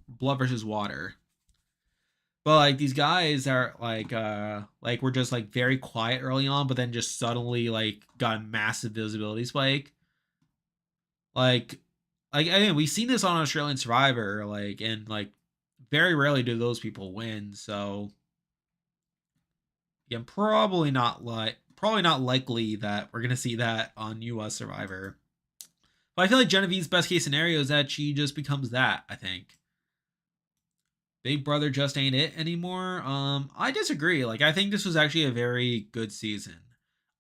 Blood versus Water. But like these guys are like we're just like very quiet early on, but then just suddenly like got a massive visibility spike. Like I mean we've seen this on Australian Survivor, like and like very rarely do those people win. So yeah, probably not likely that we're gonna see that on US Survivor. But I feel like Genevieve's best case scenario is that she just becomes that, I think. Big Brother just ain't it anymore. I disagree. Like I think this was actually a very good season.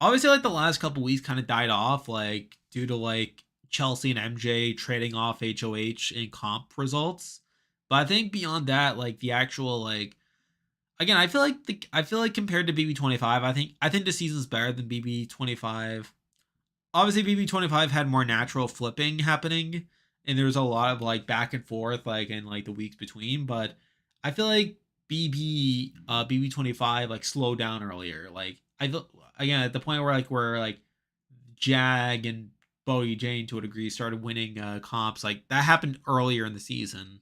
Obviously, like the last couple weeks kind of died off, like due to like Chelsea and MJ trading off HOH in comp results. But I think beyond that, like the actual like again, I feel like compared to BB25, I think the season's better than BB25. Obviously, BB25 had more natural flipping happening, and there was a lot of like back and forth, like in like the weeks between. But I feel like BB25 like slowed down earlier. Like I feel again at the point where like Jag and Bodie Jane to a degree started winning comps. Like that happened earlier in the season.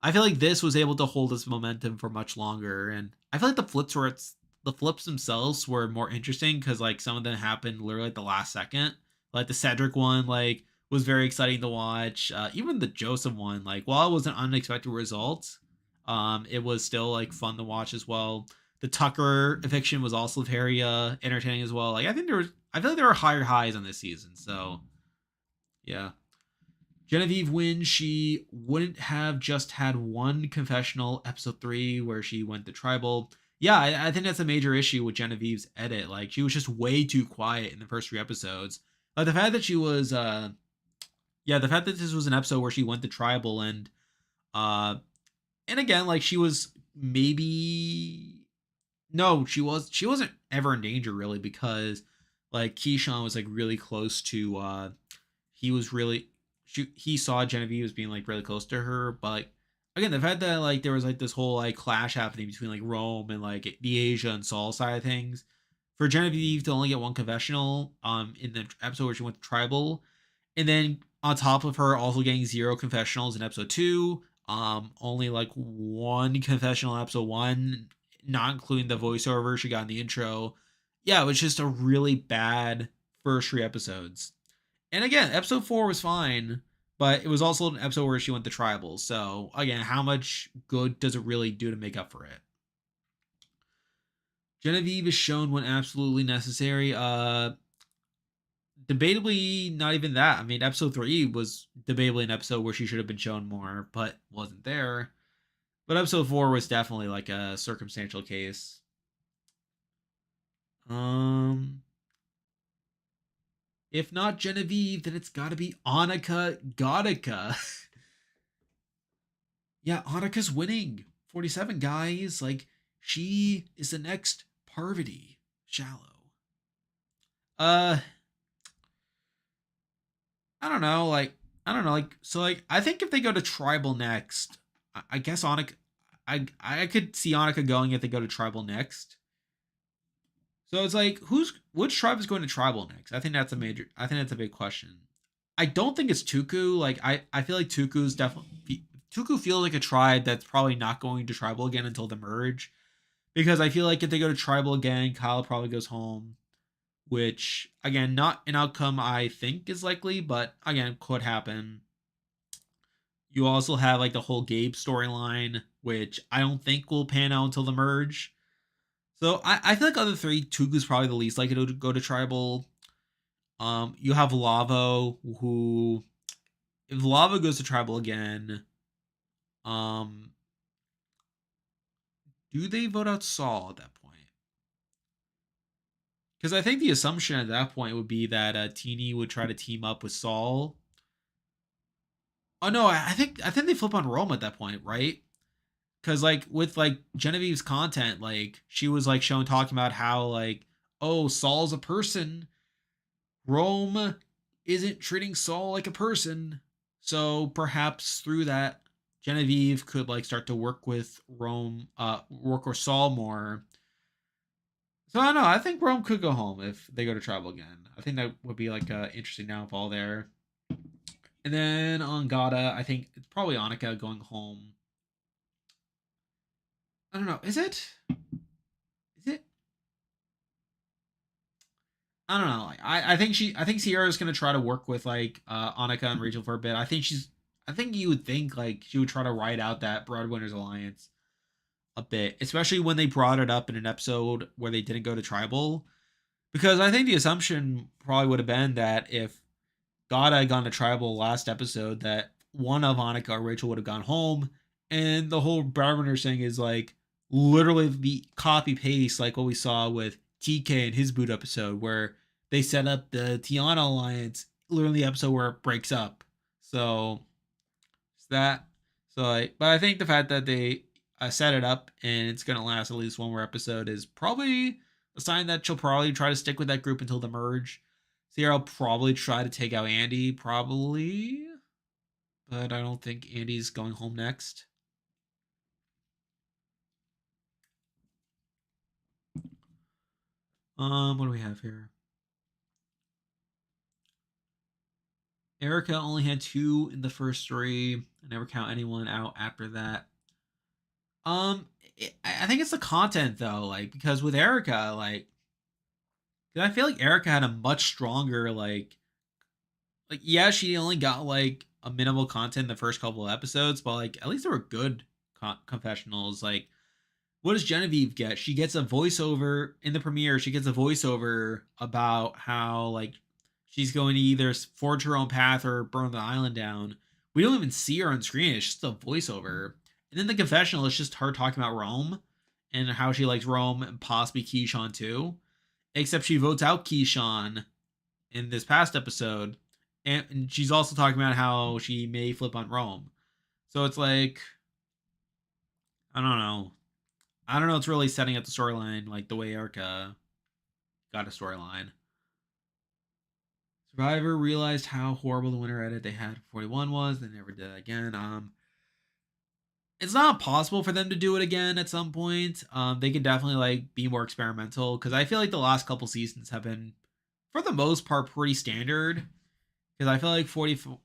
I feel like this was able to hold this momentum for much longer, and I feel like the flips themselves were more interesting because like some of them happened literally at the last second. Like the Cedric one, like was very exciting to watch. Even the Joseph one, like while it was an unexpected result, it was still like fun to watch as well. The Tucker eviction was also very entertaining as well. Like I feel like there were higher highs on this season. So yeah. Genevieve wins. She wouldn't have just had one confessional episode 3 where she went to tribal. Yeah, I think that's a major issue with Genevieve's edit. Like she was just way too quiet in the first 3 episodes. Like the fact that she was yeah, the fact that this was an episode where she went to tribal uh and again like she was maybe no, she wasn't ever in danger really because like Keyshawn was like really close to he was really he saw Genevieve as being like really close to her, but like, again, the fact that like there was like this whole like clash happening between like Rome and like the Asia and Saul side of things, for Genevieve to only get one confessional in the episode where she went to tribal, and then on top of her also getting 0 confessionals in episode 2, only like one confessional in episode 1, not including the voiceover she got in the intro. Yeah, it was just a really bad first 3 episodes. And again, episode 4 was fine, but it was also an episode where she went to tribal. So again, how much good does it really do to make up for it? Genevieve is shown when absolutely necessary. Debatably, not even that. I mean, episode 3 was debatably an episode where she should have been shown more, but wasn't there. But episode 4 was definitely like a circumstantial case. If not Genevieve, then it's gotta be Annika Gaudica. Yeah, Annika's winning. 47, guys. Like, she is the next Parvati. Shallow. Uh, I don't know. I think if they go to tribal next, I guess Annika. I could see Annika going if they go to tribal next. So it's like, which tribe is going to tribal next? I think that's a big question. I don't think it's Tuku. Like, I feel like Tuku's definitely Tuku feels like a tribe that's probably not going to tribal again until the merge. Because I feel like if they go to tribal again, Kyle probably goes home. Which, again, not an outcome I think is likely, but again, could happen. You also have like the whole Gabe storyline, which I don't think will pan out until the merge. So I feel like other three, Tuku's probably the least likely to go to tribal. You have Lavo, who, if Lavo goes to tribal again, um, do they vote out Saul at that point? Because I think the assumption at that point would be that Teeny would try to team up with Saul. Oh no, I think they flip on Rome at that point, right? Because like with like Genevieve's content, like she was like showing talking about how like, oh, Saul's a person. Rome isn't treating Saul like a person. So perhaps through that, Genevieve could like start to work with work with Saul more. So I don't know. I think Rome could go home if they go to tribal again. I think that would be like a interesting downfall there. And then on Gata, I think it's probably Annika going home. I don't know. Is it? Is it? I don't know. I think Sierra's gonna try to work with like Annika and Rachel for a bit. I think you would think like she would try to ride out that Broadwinners alliance a bit, especially when they brought it up in an episode where they didn't go to tribal. Because I think the assumption probably would have been that if God had gone to tribal last episode, that one of Annika or Rachel would have gone home, and the whole Broadwinners thing is like literally the copy paste like what we saw with TK in his boot episode, where they set up the Tiana alliance literally the episode where it breaks up. So it's that. So like, but I think the fact that they set it up and it's gonna last at least one more episode is probably a sign that she'll probably try to stick with that group until the merge. Sierra will probably try to take out Andy, probably, but I don't think Andy's going home next. What do we have here? Erica only had 2 in the first 3. I never count anyone out after that. I think it's the content though, like because with Erica, like, I feel like Erica had a much stronger like yeah, she only got like a minimal content in the first couple of episodes, but like at least there were good confessionals. Like, what does Genevieve get? She gets a voiceover in the premiere. She gets a voiceover about how like she's going to either forge her own path or burn the island down. We don't even see her on screen. It's just a voiceover. And then the confessional is just her talking about Rome and how she likes Rome and possibly Keyshawn too. Except she votes out Keyshawn in this past episode. And she's also talking about how she may flip on Rome. So it's like, I don't know. I don't know. It's really setting up the storyline like the way Erica got a storyline. Survivor realized how horrible the winter edit they had for 41 was. They never did it again. It's not possible for them to do it again at some point. They could definitely like be more experimental because I feel like the last couple seasons have been, for the most part, pretty standard. Because I feel like 44,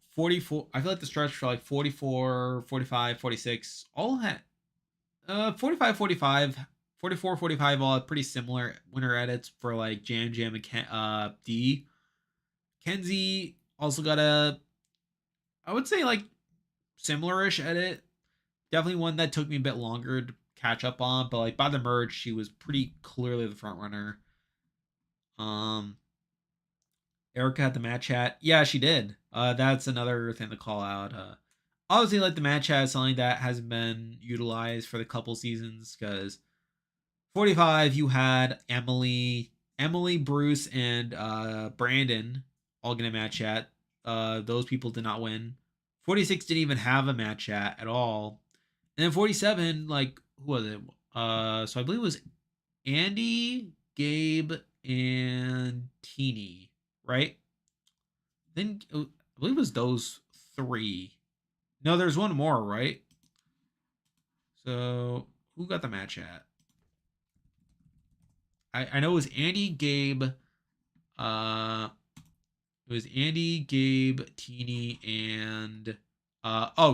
I feel like the stretch for like 44, 45, 46 all had 45, 45, 44, 45 all had pretty similar winter edits for like Jam Jam and D. Kenzie Also got a, I would say like similar-ish edit. Definitely one that took me a bit longer to catch up on, but like by the merge, she was pretty clearly the front runner. Um, Erica had the match hat. Yeah, she did. That's another thing to call out. Obviously, like the match hat is something that hasn't been utilized for the couple seasons because 45, you had Emily, Bruce, and Brandon all get a match chat. Those people did not win. 46 didn't even have a match chat at all. And then 47, like, who was it? So I believe it was Andy, Gabe, and Teeny, right? Then I believe it was those three. No, there's one more, right? So who got the match chat? I know it was Andy, Gabe, it was Andy, Gabe, Teeny, and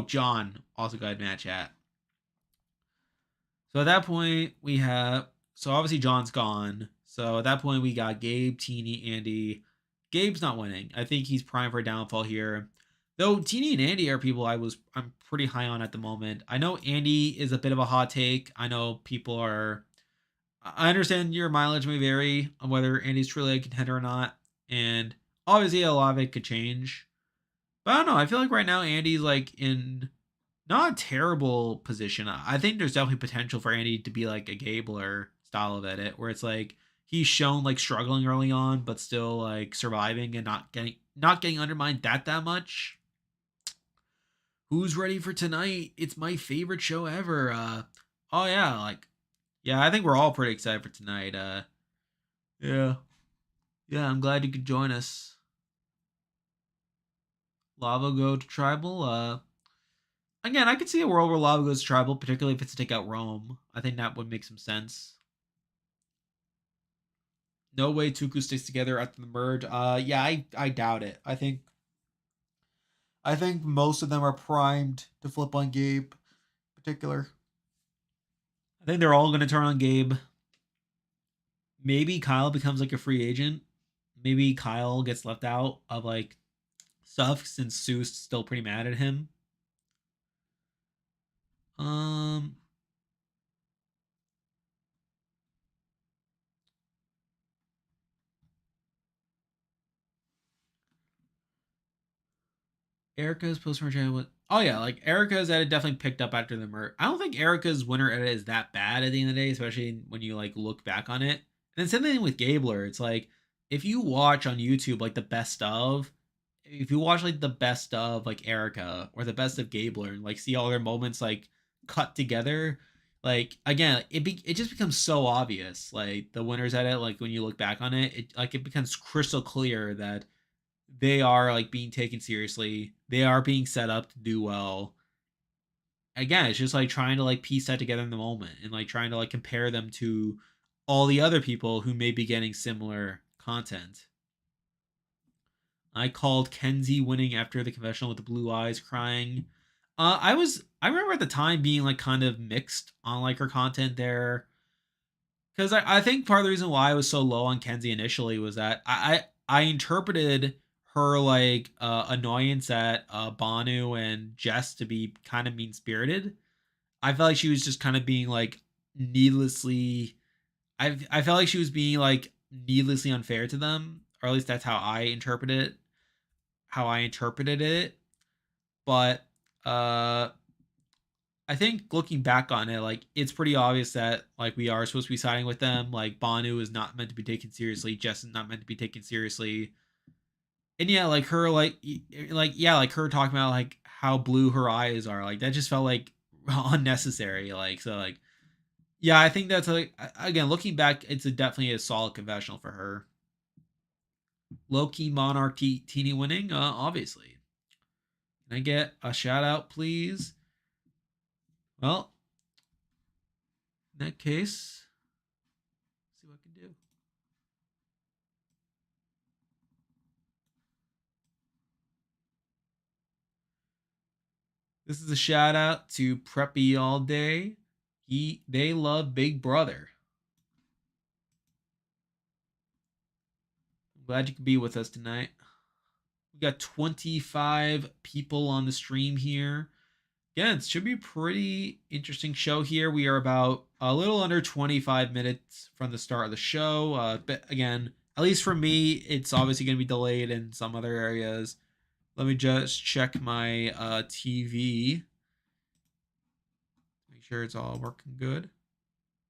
John also got a match chat. So at that point we have obviously John's gone. So at that point we got Gabe, Teeny, Andy. Gabe's not winning. I think he's primed for a downfall here. Though Teeny and Andy are people I'm pretty high on at the moment. I know Andy is a bit of a hot take. I know people are, I understand your mileage may vary on whether Andy's truly a contender or not, and obviously a lot of it could change. But I don't know. I feel like right now Andy's like in not a terrible position. I think there's definitely potential for Andy to be like a Gabler style of edit, where it's like he's shown like struggling early on, but still like surviving and not getting undermined that much. Who's ready for tonight? It's my favorite show ever. Oh yeah, like yeah, I think we're all pretty excited for tonight. Yeah. Yeah, I'm glad you could join us. Lava go to tribal. Again, I could see a world where Lava goes to tribal, particularly if it's to take out Rome. I think that would make some sense. No way Tuku sticks together after the merge. Yeah, I doubt it. I think most of them are primed to flip on Gabe, in particular. I think they're all going to turn on Gabe. Maybe Kyle becomes like a free agent. Maybe Kyle gets left out of like stuff since Sue's still pretty mad at him. Um, Erica's post merge edit was. Oh yeah, like Erica's edit definitely picked up after the merge. I don't think Erica's winner edit is that bad at the end of the day, especially when you like look back on it. And then same thing with Gabler. It's like if you watch on YouTube like the best of, if you watch like the best of like Erica or the best of Gabler and like see all their moments like cut together, like again, it just becomes so obvious. Like the winners edit, like when you look back on it, it becomes crystal clear that they are like being taken seriously. They are being set up to do well. Again, it's just like trying to like piece that together in the moment and like trying to like compare them to all the other people who may be getting similar content. I called Kenzie winning after the confessional with the blue eyes crying. I remember at the time being like kind of mixed on like her content there. Because I think part of the reason why I was so low on Kenzie initially was that I interpreted her like annoyance at Banu and Jess to be kind of mean spirited. I felt like she was just kind of being like needlessly. I felt like she was being like needlessly unfair to them, or at least that's how I interpreted it. How I interpreted it, but uh I think looking back on it, like it's pretty obvious that like we are supposed to be siding with them. Like Banu is not meant to be taken seriously. Jess is not meant to be taken seriously. And yeah, like her, like yeah, like her talking about like how blue her eyes are. Like that just felt like unnecessary. Like so, like yeah, I think that's like again looking back, it's definitely a solid confessional for her. Low key Monarch Teeny winning, obviously. Can I get a shout out, please? Well, in that case, see what I can do. This is a shout out to Preppy All Day. They love Big Brother. I'm glad you could be with us tonight. We got 25 people on the stream here. Yeah, it should be a pretty interesting show here. We are about a little under 25 minutes from the start of the show. But again, at least for me, it's obviously going to be delayed in some other areas. Let me just check my TV. Make sure it's all working good.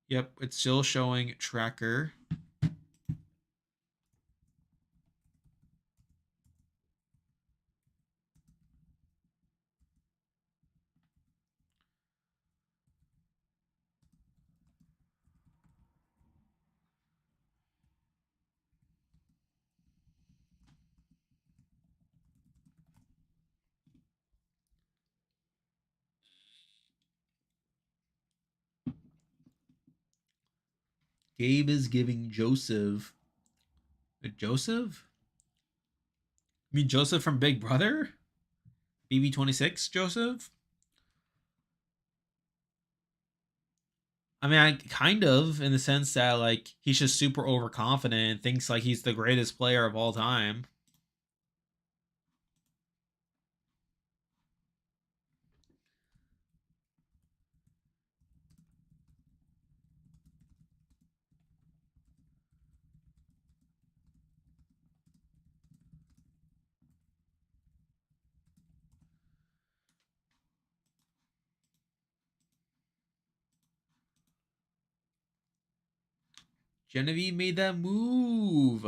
Yep, it's still showing tracker. Gabe is giving Joseph. Joseph? You mean Joseph from Big Brother? BB26 Joseph? I mean, I kind of in the sense that like he's just super overconfident, thinks like he's the greatest player of all time. Genevieve made that move.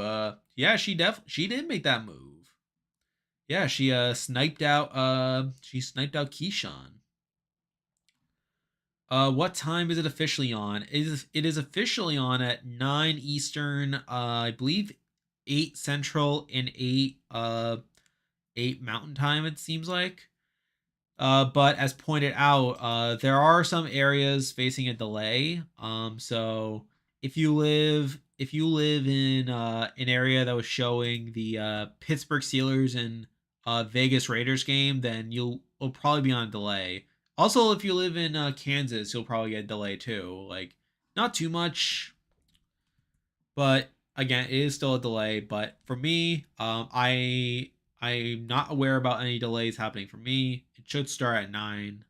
Yeah, she did make that move. Yeah, she sniped out Keyshawn. What time is it officially on? It is officially on at 9 Eastern, I believe 8 Central and 8 Mountain Time, it seems like. But as pointed out, there are some areas facing a delay. So if you live in an area that was showing the Pittsburgh Steelers and Vegas Raiders game, then will probably be on a delay. Also, if you live in Kansas, you'll probably get a delay too. Like not too much, but again, it is still a delay. But for me, I'm not aware about any delays happening for me. It should start at 9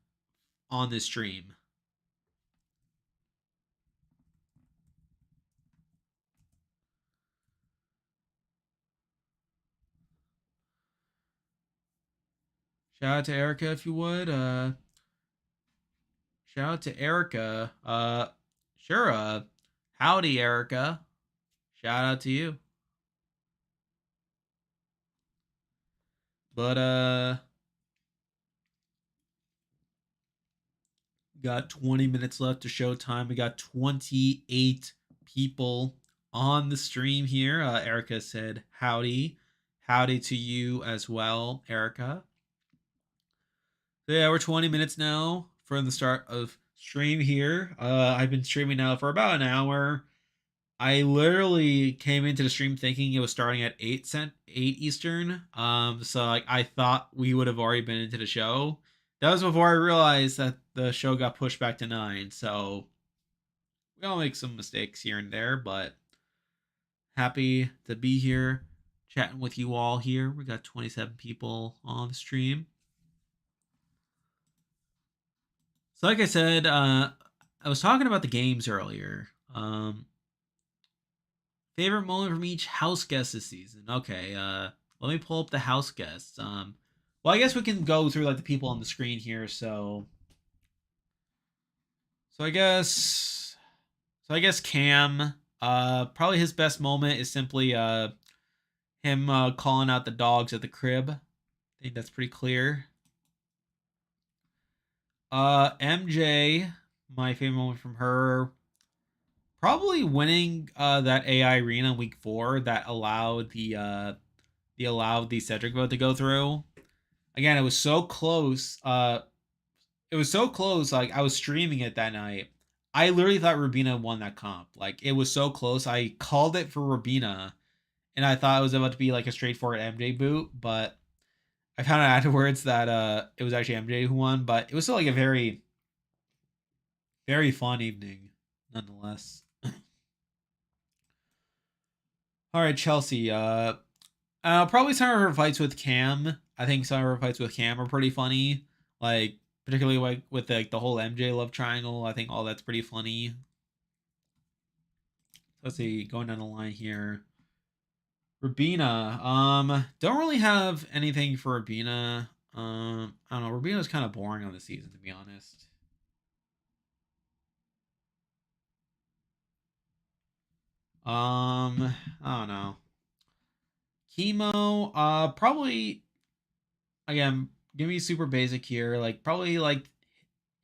on this stream. Shout out to Erica if you would. Shout out to Erica. Sure. Howdy, Erica. Shout out to you. But got 20 minutes left to showtime. We got 28 people on the stream here. Erica said howdy. Howdy to you as well, Erica. So yeah, we're 20 minutes now from the start of stream here. I've been streaming now for about an hour. I literally came into the stream thinking it was starting at 8 Eastern. So like I thought we would have already been into the show. That was before I realized that the show got pushed back to 9. So we all make some mistakes here and there, but happy to be here chatting with you all here. We got 27 people on the stream. So like I said, I was talking about the games earlier. Favorite moment from each house guest this season. Okay, let me pull up the house guests. Well, I guess we can go through like the people on the screen here. So I guess Cam. Probably his best moment is simply him calling out the dogs at the crib. I think that's pretty clear. MJ, my favorite moment from her, probably winning that AI arena in week 4 that allowed the Cedric vote to go through. Again, it was so close. It was so close. Like I was streaming it that night. I literally thought Rubina won that comp. Like it was so close. I called it for Rubina, and I thought it was about to be like a straightforward MJ boot, but I found out afterwards that it was actually MJ who won. But it was still like a very, very fun evening, nonetheless. All right, Chelsea. Probably some of her fights with Cam. I think some of her fights with Cam are pretty funny. Like particularly like with like the whole MJ love triangle. I think all that's pretty funny. Let's see, going down the line here. Rubina. Don't really have anything for Rubina. I don't know. Rubina's kind of boring on the season, to be honest. I don't know. Chemo. Probably again. Give me super basic here. Like probably like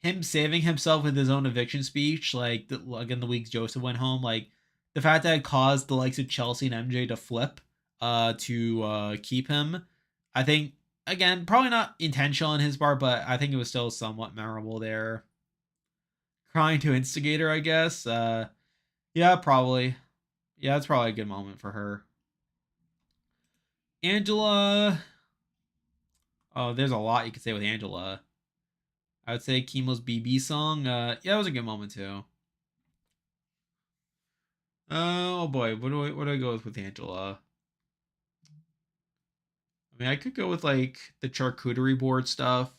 him saving himself with his own eviction speech. Like again, the weeks Joseph went home. Like the fact that it caused the likes of Chelsea and MJ to flip. To keep him. I think again probably not intentional on his part, but I think it was still somewhat memorable there. Crying to instigator, I guess. Yeah, probably. Yeah, it's probably a good moment for her. Angela. Oh, there's a lot you could say with Angela. I would say Chemo's BB song. Yeah, that was a good moment too. Oh boy, what do I go with Angela? I mean, I could go with like the charcuterie board stuff.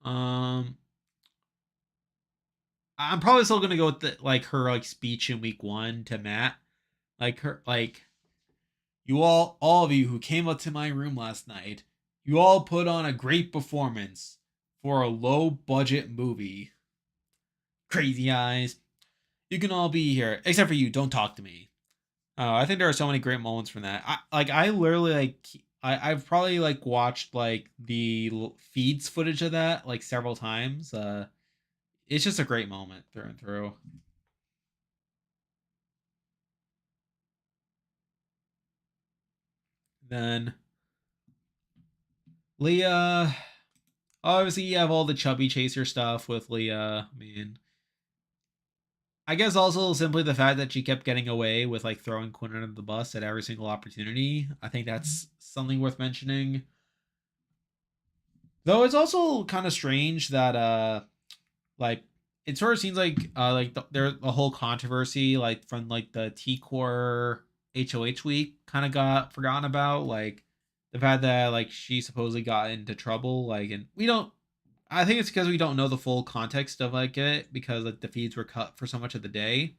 Um, I'm probably still gonna go with the, like her like speech in week 1 to Matt. Like her like you all of you who came up to my room last night, you all put on a great performance for a low budget movie. Crazy eyes. You can all be here except for you. Don't talk to me. I think there are so many great moments from that. I literally like I've probably like watched like the feeds footage of that like several times. It's just a great moment through and through. Then Leah, obviously you have all the chubby chaser stuff with Leah. I mean, I guess also simply the fact that she kept getting away with like throwing Quinn under the bus at every single opportunity. I think that's something worth mentioning. Though it's also kind of strange that like it sort of seems like there's a whole controversy like from like the T Core HOH week kind of got forgotten about, like the fact that like she supposedly got into trouble, like, and we don't, I think it's because we don't know the full context of like it because like the feeds were cut for so much of the day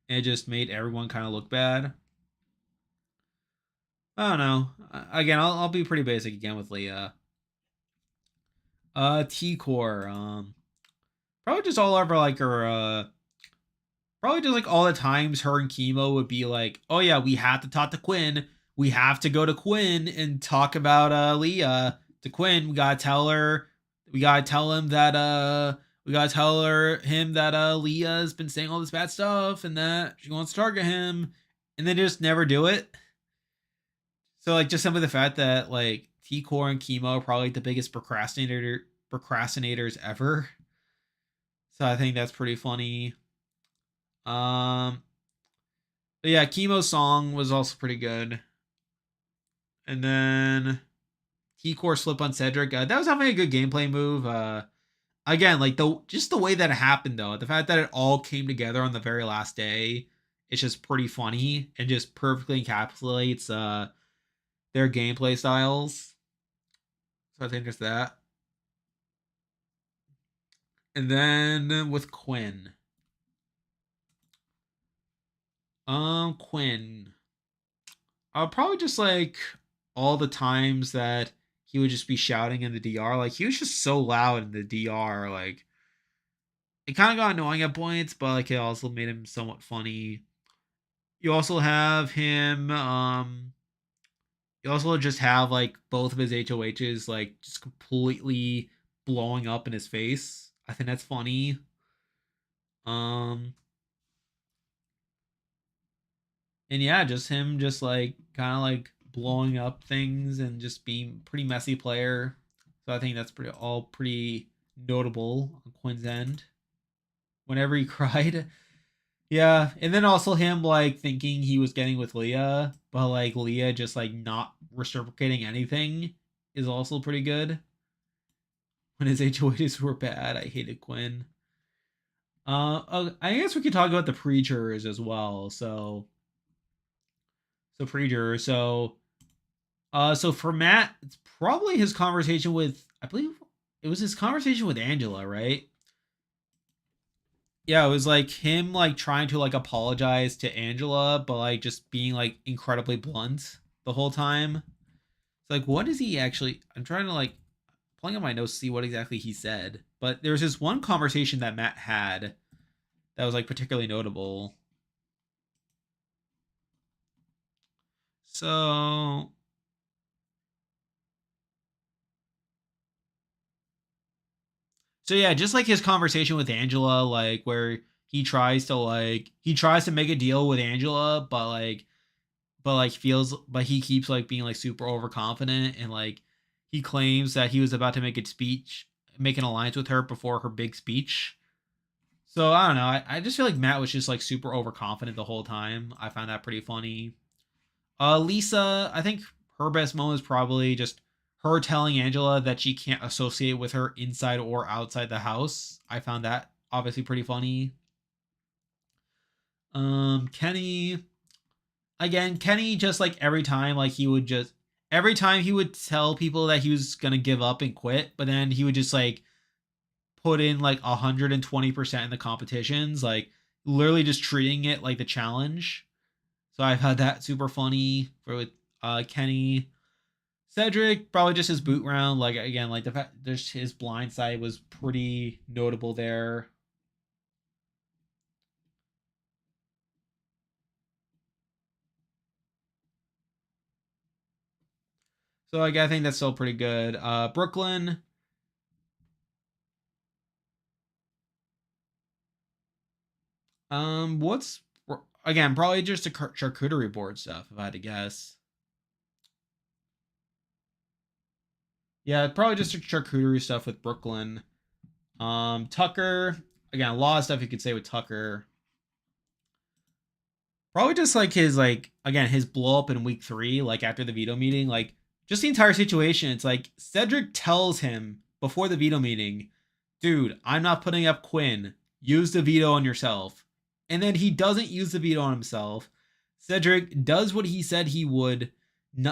and it just made everyone kind of look bad. I don't know. Again, I'll be pretty basic again with Leah. T Core. Probably just all over like her probably just like all the times her and Chemo would be like, oh yeah, we have to talk to Quinn. We have to go to Quinn and talk about Leah to Quinn. We gotta tell her. We gotta tell him that we gotta tell him that Leah's been saying all this bad stuff and that she wants to target him, and they just never do it. So like just simply the fact that like T Core and Chemo are probably like, the biggest procrastinators ever. So I think that's pretty funny. Um, but yeah, Chemo's song was also pretty good. And then T Core slip on Cedric. That was having a good gameplay move. Again, like the way that it happened though, the fact that it all came together on the very last day, it's just pretty funny and just perfectly encapsulates their gameplay styles. So I think it's that. And then with Quinn. Quinn. Probably just like all the times that he would just be shouting in the DR. Like he was just so loud in the DR. Like it kind of got annoying at points, but like it also made him somewhat funny. You also have him. You also just have like both of his HOHs like just completely blowing up in his face. I think that's funny. Um, and yeah, just him just like kind of like blowing up things and just being pretty messy player. So I think that's pretty notable on Quinn's end. Whenever he cried. Yeah, and then also him like thinking he was getting with Leah, but like Leah just like not reciprocating anything is also pretty good. When his HOHs were bad, I hated Quinn. I guess we could talk about the preachers as well. So So pre-juror. So for Matt, it's probably his conversation with, I believe it was his conversation with Angela, right? Yeah, it was like him like trying to like apologize to Angela, but like just being like incredibly blunt the whole time. It's like, what is he actually? I'm trying to like pulling up my notes to see what exactly he said. But there was this one conversation that Matt had that was like particularly notable. So so yeah, just like his conversation with Angela, like where he tries to make a deal with Angela, but he keeps like being like super overconfident, and like he claims that he was about to make an alliance with her before her big speech. So I don't know. I just feel like Matt was just like super overconfident the whole time. I found that pretty funny. Lisa, I think her best moment is probably just her telling Angela that she can't associate with her inside or outside the house. I found that obviously pretty funny. Kenny, again, Kenny just like every time he would tell people that he was gonna give up and quit, but then he would just like put in like 120% in the competitions, like literally just treating it like the challenge. So I've had that super funny for with Kenny. Cedric, probably just his boot round. Like again, like the fact just his blind side was pretty notable there. So like I think that's still pretty good. Brooklyn. What's again probably just the charcuterie board stuff if I had to guess. Yeah, probably just the charcuterie stuff with Brooklyn. Tucker. Again, a lot of stuff you could say with Tucker. Probably just like his like again his blow up in week 3, like after the veto meeting, like just the entire situation. It's like Cedric tells him before the veto meeting, dude, I'm not putting up Quinn. Use the veto on yourself. And then he doesn't use the veto on himself. Cedric does what he said he would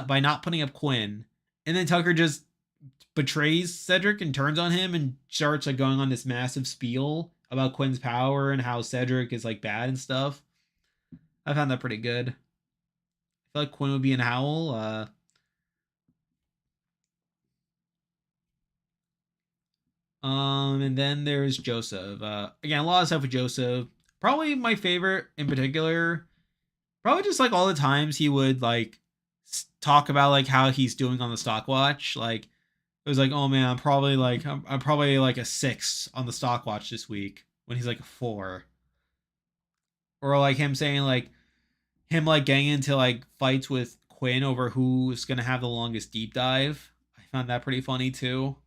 by not putting up Quinn. And then Tucker just betrays Cedric and turns on him and starts like going on this massive spiel about Quinn's power and how Cedric is like bad and stuff. I found that pretty good. I feel like Quinn would be an Howl. And then there's Joseph. Again, a lot of stuff with Joseph. Probably my favorite in particular. Probably just like all the times he would like talk about like how he's doing on the stock watch. Like it was like, oh man, I'm probably like a 6 on the stock watch this week when he's like a 4. Or like him saying like him like getting into like fights with Quinn over who's gonna have the longest deep dive. I found that pretty funny too.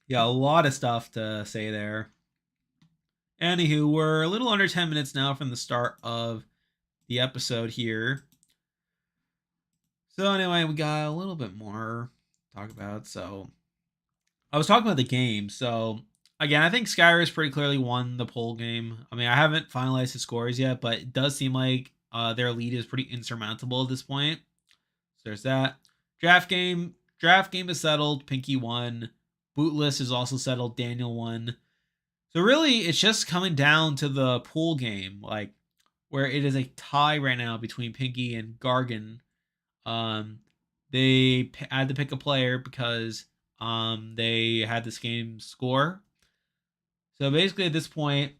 Yeah, a lot of stuff to say there. Anywho, we're a little under 10 minutes now from the start of the episode here. So anyway, we got a little bit more to talk about. So I was talking about the game. So again, I think Skyris pretty clearly won the poll game. I mean, I haven't finalized the scores yet, but it does seem like their lead is pretty insurmountable at this point. So there's that. Draft game is settled. Pinky won. Bootless is also settled. Daniel won. So really, it's just coming down to the pool game, like where it is a tie right now between Pinky and Gargan. Um, they had to pick a player because they had this game score. So basically, at this point,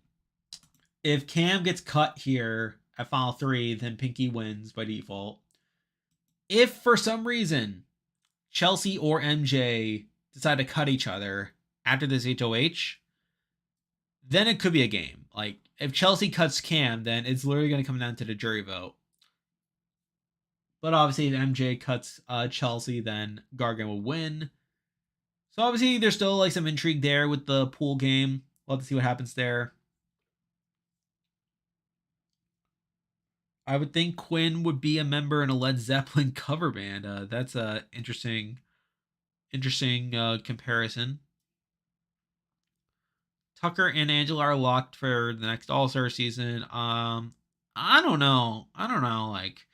if Cam gets cut here at final 3, then Pinky wins by default. If for some reason Chelsea or MJ decide to cut each other after this HOH, then it could be a game. Like if Chelsea cuts Cam, then it's literally going to come down to the jury vote. But obviously, if MJ cuts Chelsea, then Gargan will win. So obviously, there's still like some intrigue there with the pool game. We'll have to see what happens there. I would think Quinn would be a member in a Led Zeppelin cover band. That's a interesting comparison. Tucker and Angela are locked for the next All Star season. I don't know. I don't know. Like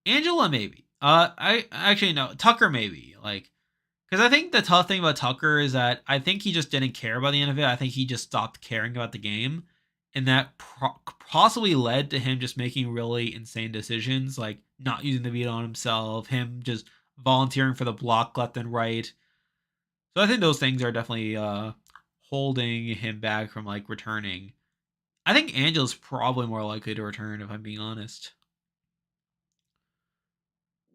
Angela, maybe. I actually no Tucker, maybe. Like, because I think the tough thing about Tucker is that I think he just didn't care about the end of it. I think he just stopped caring about the game, and that possibly led to him just making really insane decisions, like not using the veto on himself, him just volunteering for the block left and right. So I think those things are definitely holding him back from like returning. I think Angela's probably more likely to return, if I'm being honest.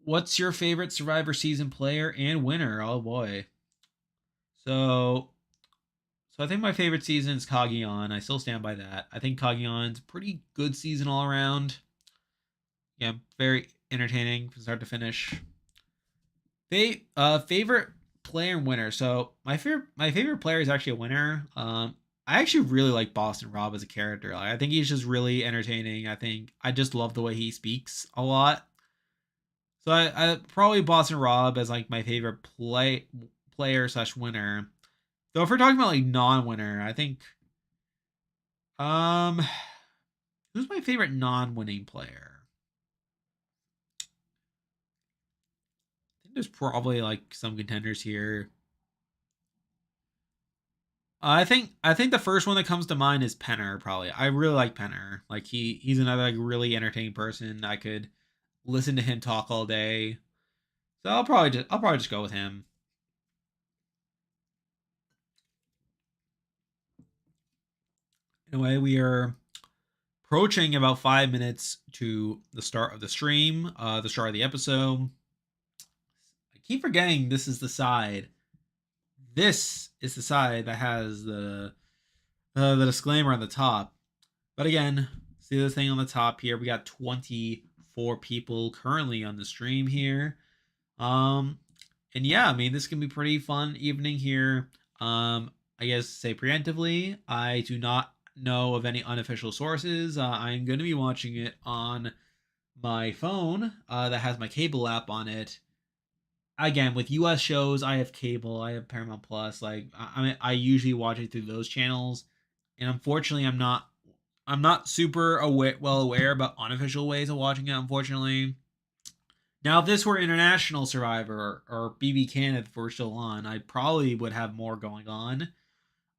What's your favorite Survivor season player and winner? Oh boy. So so I think my favorite season is Kagion. I still stand by that. I think Kagion's a pretty good season all around. Yeah, very entertaining from start to finish. Favorite player and winner. So my favorite player is actually a winner. I actually really like Boston Rob as a character. Like, I think he's just really entertaining. I think I just love the way he speaks a lot. So I probably Boston Rob as like my favorite player slash winner. Though if we're talking about like non-winner, I think um who's my favorite non-winning player? I think there's probably like some contenders here. I think the first one that comes to mind is Penner. Probably, I really like Penner. Like he's another like really entertaining person. I could listen to him talk all day. So I'll probably just go with him. Anyway, we are approaching about 5 minutes to the start of the stream, the start of the episode. I keep forgetting this is the side. This is the side that has the disclaimer on the top. But again, see this thing on the top here. We got 24 people currently on the stream here. Um, and yeah, I mean this can be pretty fun evening here. I guess say preemptively, I do not know of any unofficial sources. I'm going to be watching it on my phone that has my cable app on it. Again, with US shows, I have cable, I have Paramount Plus. Like I usually watch it through those channels, and unfortunately, I'm not super well aware about unofficial ways of watching it. Unfortunately, now if this were International Survivor or BB Canada, if we're still on, I probably would have more going on.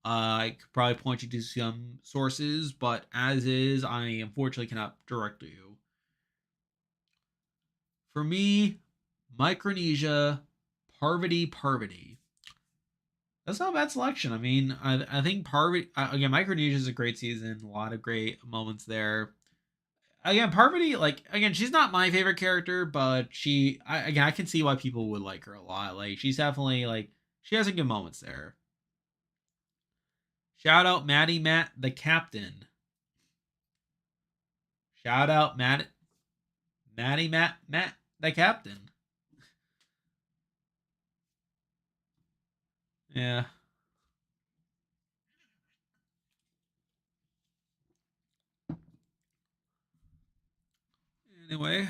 I could probably point you to some sources, but as is, I unfortunately cannot direct you. For me, Micronesia, Parvati. That's not a bad selection. I mean, I think Parvati again. Micronesia is a great season. A lot of great moments there. Again, Parvati, like again, she's not my favorite character, but again, I can see why people would like her a lot. Like she's definitely like she has some good moments there. Shout out Maddie Matt the captain. Shout out Maddie Matt the captain. Yeah. Anyway,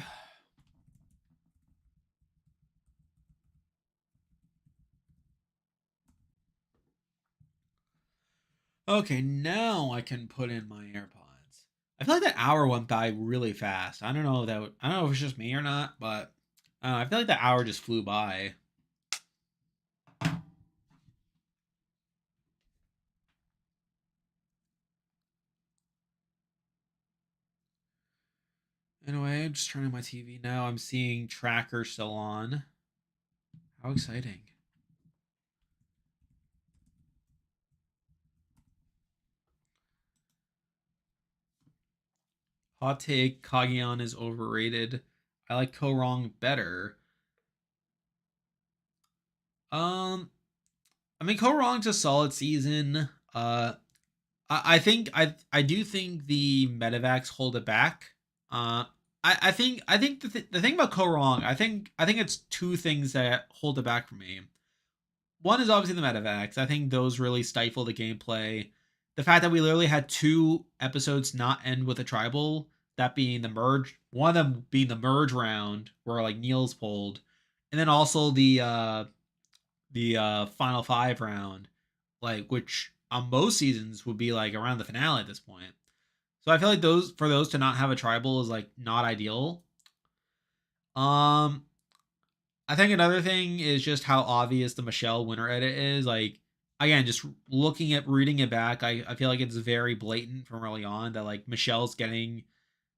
okay, now I can put in my AirPods. I feel like that hour went by really fast. I don't know if it's just me or not, but I feel like the hour just flew by. Anyway, I'm just turning my TV now. I'm seeing Tracker still on. How exciting. Hot take, Kagion is overrated. I like Korong better. Um, I mean Korong's a solid season. I think I do think the medevacs hold it back. I think the thing about Korong, I think it's two things that hold it back for me. One is obviously the medevacs. I think those really stifle the gameplay. The fact that we literally had two episodes not end with a tribal, that being the merge, one of them being the merge round where like Neil's pulled, and then also the final five round, like which on most seasons would be like around the finale at this point. So I feel like those to not have a tribal is like not ideal. Um, I think another thing is just how obvious the Michelle winner edit is. Like, again, just looking at reading it back, I feel like it's very blatant from early on that like Michelle's getting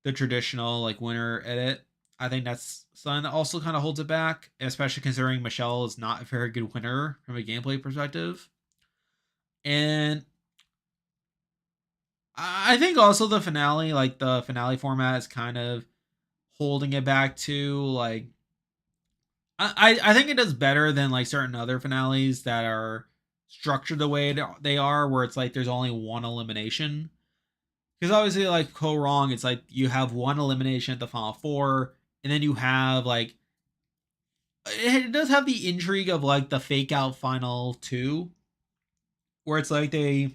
the traditional like winner edit. I think that's something that also kind of holds it back, especially considering Michelle is not a very good winner from a gameplay perspective. And I think also the finale, like the finale format, is kind of holding it back too. Like I think it does better than like certain other finales that are structured the way they are, where it's like there's only one elimination. Because obviously, like Go Wrong, it's like you have one elimination at the final four, and then you have like it does have the intrigue of like the fake out final two, where it's like they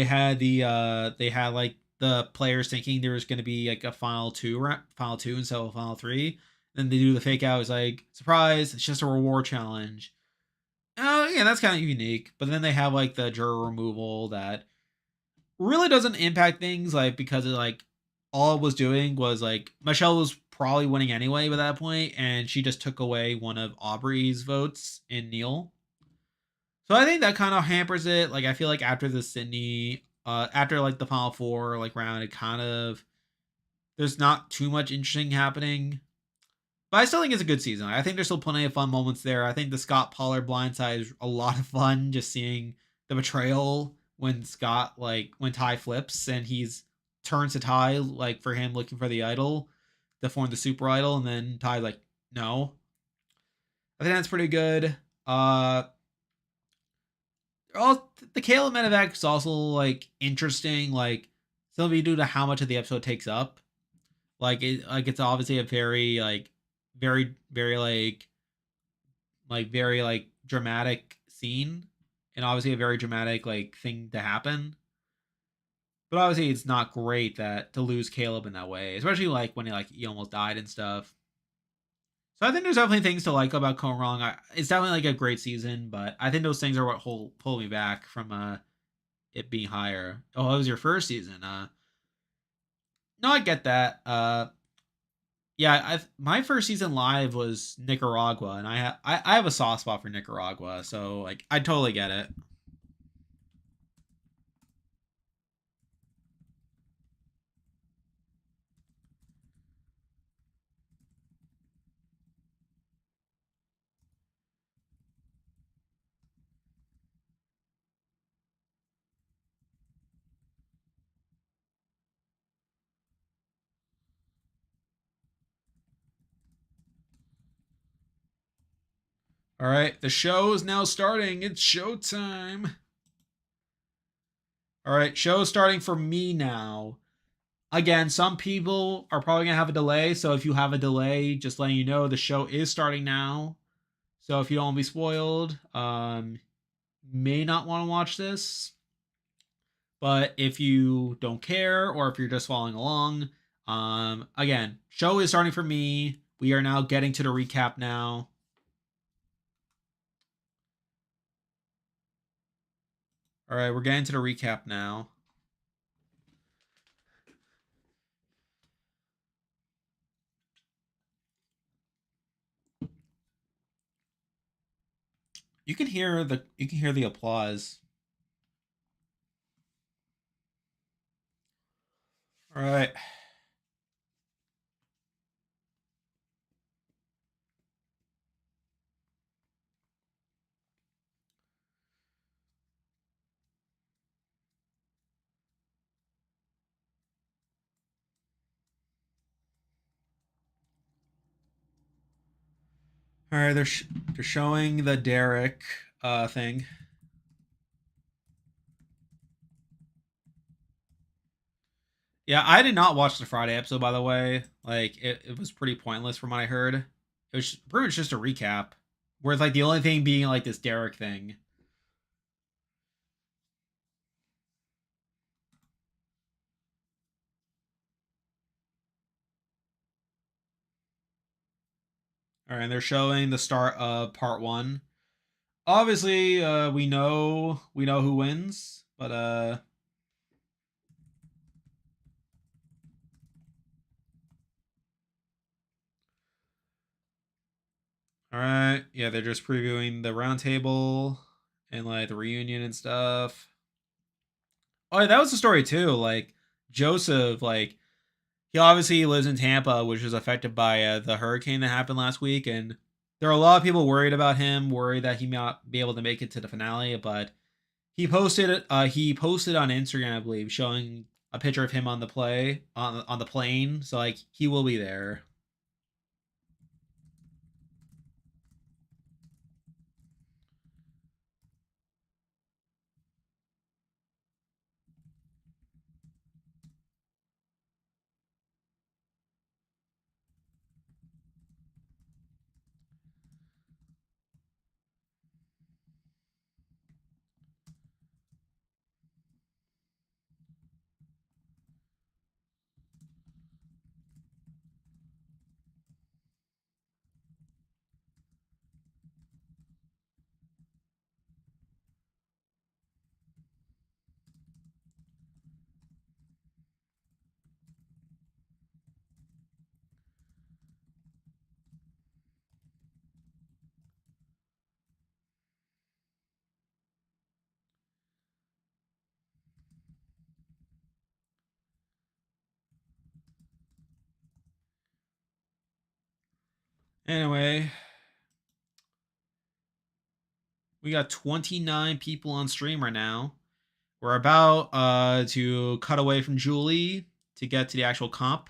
had like the players thinking there was going to be like a final two instead of a final three. Then they do the fake out. It's like surprise, it's just a reward challenge. Oh yeah, that's kind of unique. But then they have like the juror removal that really doesn't impact things, like because it like all it was doing was like Michelle was probably winning anyway by that point, and she just took away one of Aubrey's votes in Neil. So I think that kind of hampers it. Like I feel like after the Sydney, after like the final four like round, it kind of there's not too much interesting happening. But I still think it's a good season. I think there's still plenty of fun moments there. I think the Scott Pollard blindside is a lot of fun. Just seeing the betrayal when Scott like when Ty flips and he's turns to Ty like for him looking for the idol to form the super idol, and then Ty like no. I think that's pretty good. Uh, all the Caleb medevac is also like interesting. Like simply due to how much of the episode takes up. Like it's obviously a very like very very like dramatic scene, and obviously a very dramatic like thing to happen. But obviously it's not great that to lose Caleb in that way, especially like when he almost died and stuff. So I think there's definitely things to like about Kong Wrong. It's definitely like a great season, but I think those things are what pull me back from it being higher. Oh, it was your first season. No, I get that. Yeah, my first season live was Nicaragua, and I have a soft spot for Nicaragua, so like I totally get it. All right, the show is now starting. It's showtime. All right, show starting for me now. Again, some people are probably gonna have a delay, so if you have a delay, just letting you know the show is starting now. So if you don't want to be spoiled, may not want to watch this. But if you don't care, or if you're just following along, again, show is starting for me. We are now getting to the recap now. All right, we're getting to the recap now. You can hear the applause. All right. All right, they're showing the Derek thing. Yeah, I did not watch the Friday episode, by the way. Like, it was pretty pointless from what I heard. It was pretty much just a recap, where it's like the only thing being like this Derek thing. All right, and they're showing the start of part one. Obviously, we know who wins, but All right. Yeah, they're just previewing the roundtable and like the reunion and stuff. Oh, yeah, that was the story too. Like Joseph, like he obviously lives in Tampa, which was affected by the hurricane that happened last week, and there are a lot of people worried about him, worried that he may not be able to make it to the finale. But he posted on Instagram, I believe, showing a picture of him on the on the plane. So like he will be there. Anyway, we got 29 people on stream right now. We're about to cut away from Julie to get to the actual comp.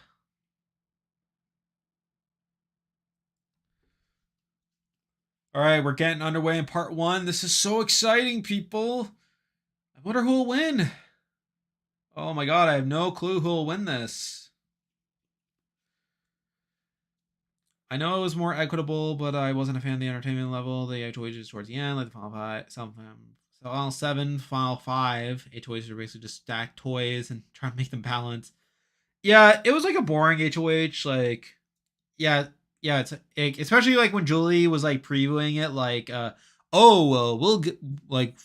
All right, we're getting underway in part one. This is so exciting, people. I wonder who will win. Oh my god, I have no clue who will win this. I know it was more equitable, but I wasn't a fan of the entertainment level. The HOHs towards the end, like the Final Five, Final 7, Final 5. HOHs are basically just stacked toys and trying to make them balance. Yeah, it was like a boring HOH. Like, yeah, yeah, especially like when Julie was like previewing it, like,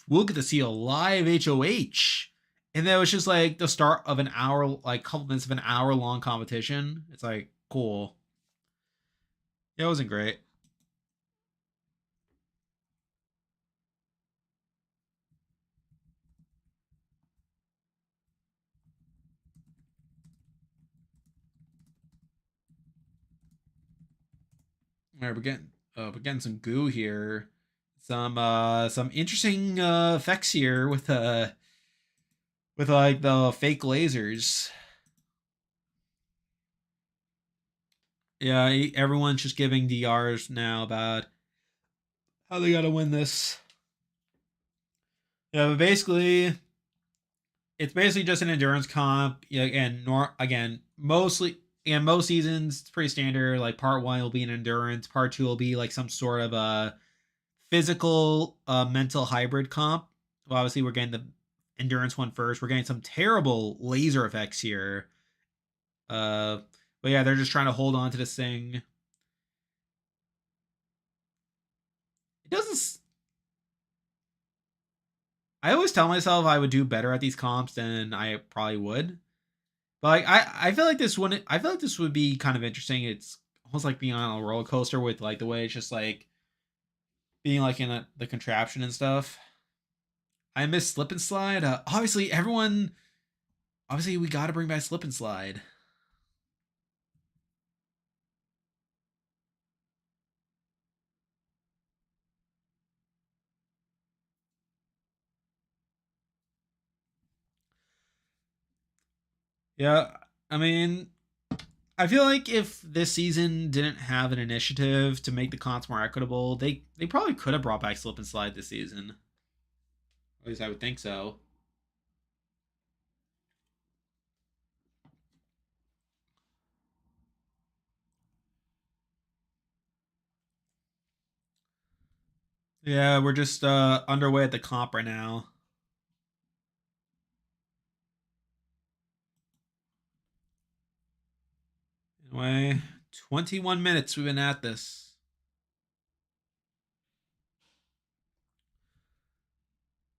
we'll get to see a live HOH, and then it was just like the start of an hour, like couple minutes of an hour long competition. It's like cool. Yeah, it wasn't great. All right, we're getting some goo here, some interesting effects here with like the fake lasers. Yeah, everyone's just giving DRs now about how they gotta win this. Yeah, but basically, it's basically just an endurance comp. Yeah, again, mostly, most seasons it's pretty standard. Like part one will be an endurance, part two will be like some sort of a physical, mental hybrid comp. Well, obviously, we're getting the endurance one first. We're getting some terrible laser effects here. Uh, but yeah, they're just trying to hold on to this thing. It doesn't. I always tell myself I would do better at these comps than I probably would. But like I feel like this one I feel like this would be kind of interesting. It's almost like being on a roller coaster with like the way it's just like being like in the contraption and stuff. I miss slip and slide. Obviously we got to bring back slip and slide. Yeah, I mean, I feel like if this season didn't have an initiative to make the cons more equitable, they probably could have brought back slip and slide this season. At least I would think so. Yeah, we're just underway at the comp right now. Anyway, 21 minutes we've been at this.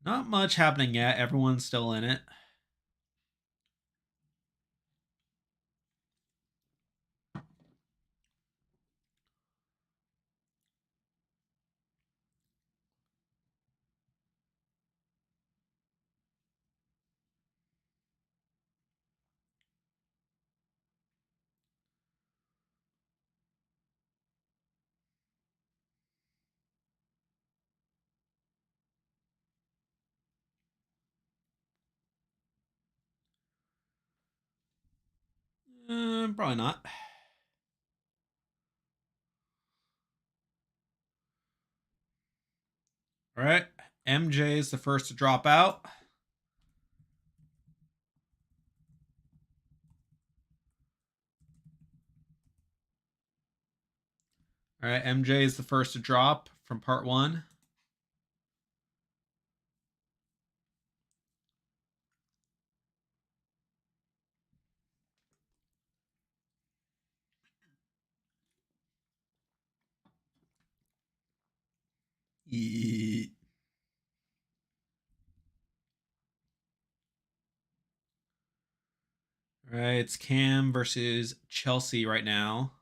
Not much happening yet. Everyone's still in it. Probably not. All right. MJ is the first to drop out. All right. MJ is the first to drop from part one. All right. It's Cam versus Chelsea right now.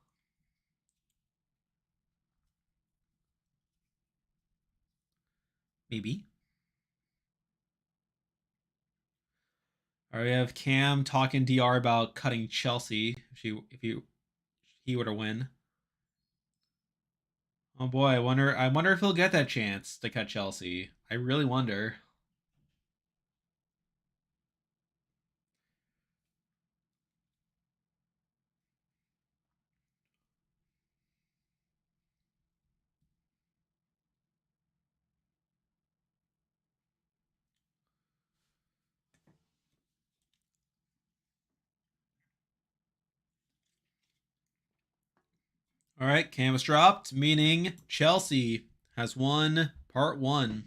Maybe. All right. We have Cam talking DR about cutting Chelsea if he were to win. Oh boy, I wonder if he'll get that chance to cut Chelsea. I really wonder. All right, canvas dropped, meaning Chelsea has won part one.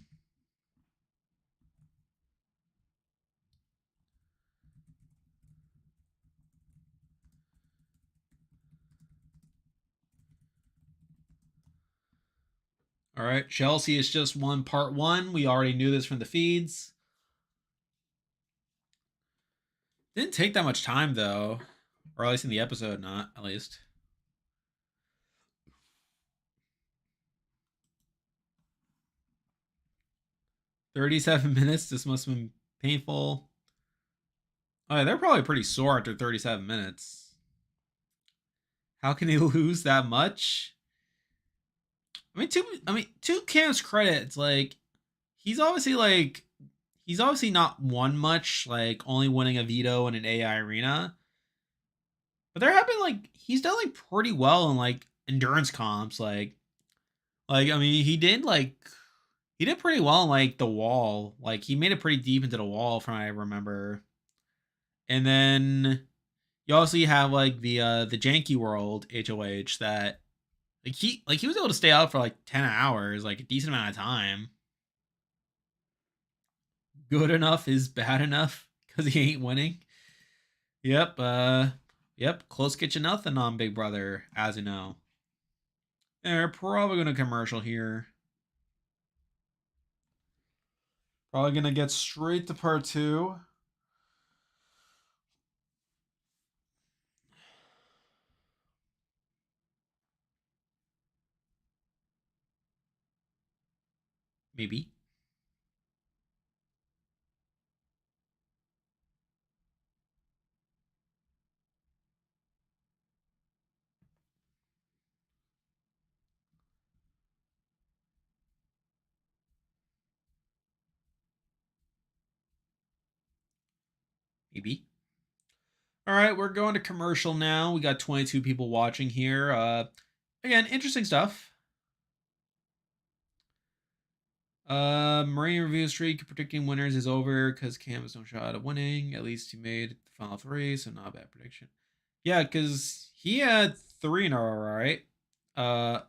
All right, Chelsea has just won part one. We already knew this from the feeds. Didn't take that much time though, or at least in the episode, not at least. 37 minutes. This must have been painful. Oh, yeah, they're probably pretty sore after 37 minutes. How can he lose that much? To Cam's credit, it's like he's obviously like he's obviously not won much, like only winning a veto in an AI arena. But there have been like he's done like pretty well in like endurance comps, like I mean he did pretty well in like the wall. Like he made it pretty deep into the wall from what I remember. And then you also have like the Janky World HOH that like he was able to stay out for like 10 hours, like a decent amount of time. Good enough is bad enough because he ain't winning. Yep, yep, close kitchen nothing on Big Brother, as you know. They're probably gonna commercial here. Probably gonna get straight to part two. Maybe. Maybe. All right, we're going to commercial now. We got 22 people watching here. Again, interesting stuff. Marine review streak predicting winners is over because Cam has no shot of winning. At least he made the final three, so not a bad prediction. Yeah, because he had three in a row, right? Uh,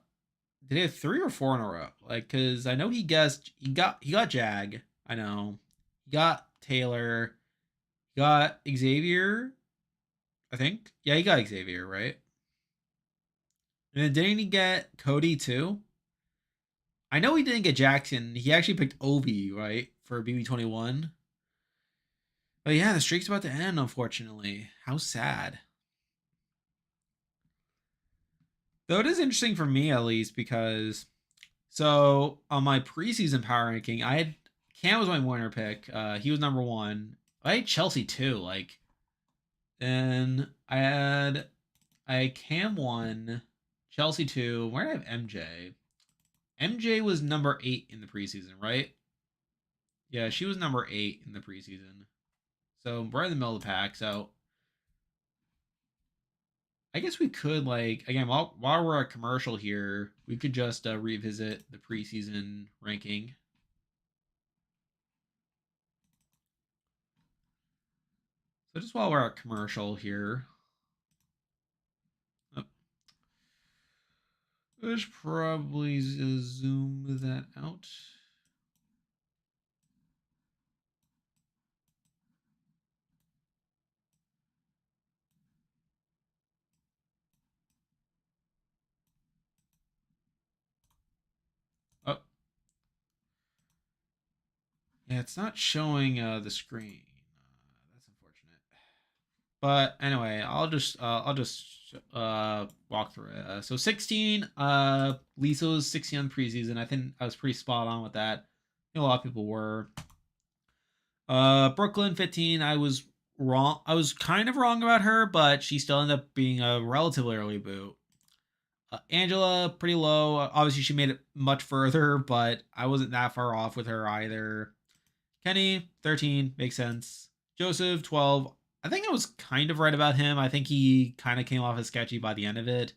did he have three or four in a row? Like, because I know he guessed he got Jag. I know he got Taylor. He got Xavier. I think. Yeah, he got Xavier, right? And then didn't he get Cody too? I know he didn't get Jackson. He actually picked Ovi, right, for BB21. But yeah, the streak's about to end, unfortunately. How sad. Though it is interesting for me, at least, because so on my preseason power ranking, I had Cam was my winner pick. He was number one. I had Chelsea too. Like, then I had Cam one, Chelsea two. Where did I have MJ? MJ was number 8 in the preseason, right? Yeah, she was number 8 in the preseason. So we're in the middle of the pack. So I guess we could like again while we're at commercial here, we could just revisit the preseason ranking. So just while we're at commercial here, oh, let's probably zoom that out. Oh, yeah, it's not showing the screen. That's unfortunate. But anyway, I'll just walk through it. So 16, Lisa was 16 on the preseason. I think I was pretty spot on with that. I think a lot of people were. Brooklyn 15, I was wrong. I was kind of wrong about her, but she still ended up being a relatively early boot. Angela, pretty low. Obviously, she made it much further, but I wasn't that far off with her either. Kenny, 13, makes sense. Joseph, 12. I think I was kind of right about him. I think he kind of came off as sketchy by the end of it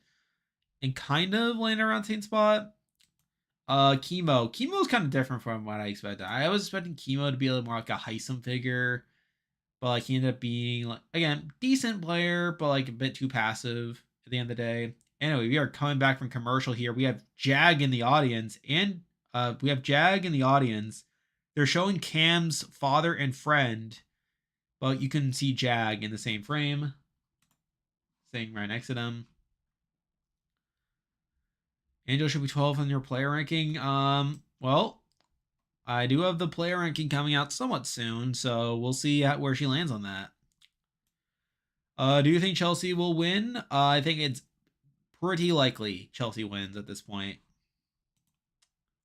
and kind of landed around same spot. Chemo's kind of different from what I expected. I was expecting Chemo to be a little more like a Heisem figure, but like he ended up being like again decent player, but like a bit too passive at the end of the day. Anyway, we are coming back from commercial here. We have Jag in the audience, and we have Jag in the audience. They're showing Cam's father and friend, but you can see Jag in the same frame, sitting right next to them. Angel should be 12 on your player ranking. Well, I do have the player ranking coming out somewhat soon, so we'll see where she lands on that. Do you think Chelsea will win? I think it's pretty likely Chelsea wins at this point.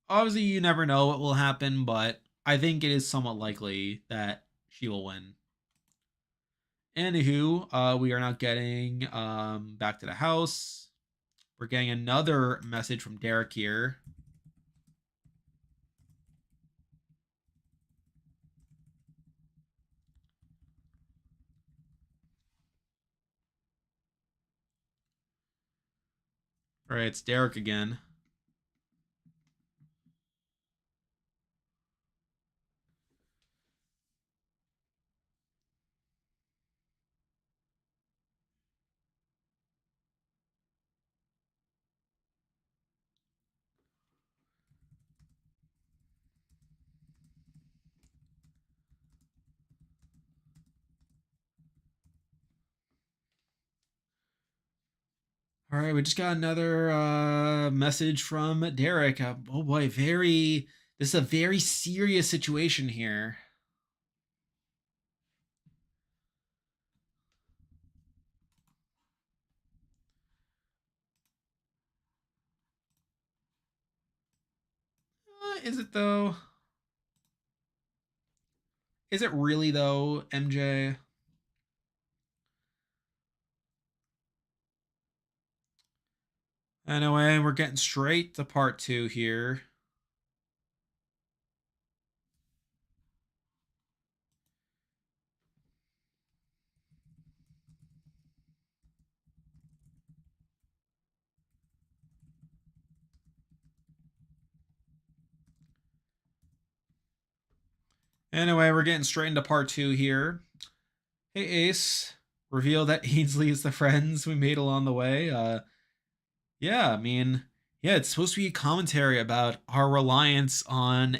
Obviously, you never know what will happen, but I think it is somewhat likely that she will win. Anywho, we are now getting back to the house. We're getting another message from Derek here. All right, it's Derek again. All right, we just got another message from Derek. Oh boy, this is a very serious situation here. Is it though? Is it really though, MJ? Anyway, we're getting straight to part 2 here. Anyway, we're getting straight into part 2 here. Hey Ace, reveal that Ainsley is the friends we made along the way. Yeah, I mean, yeah, it's supposed to be a commentary about our reliance on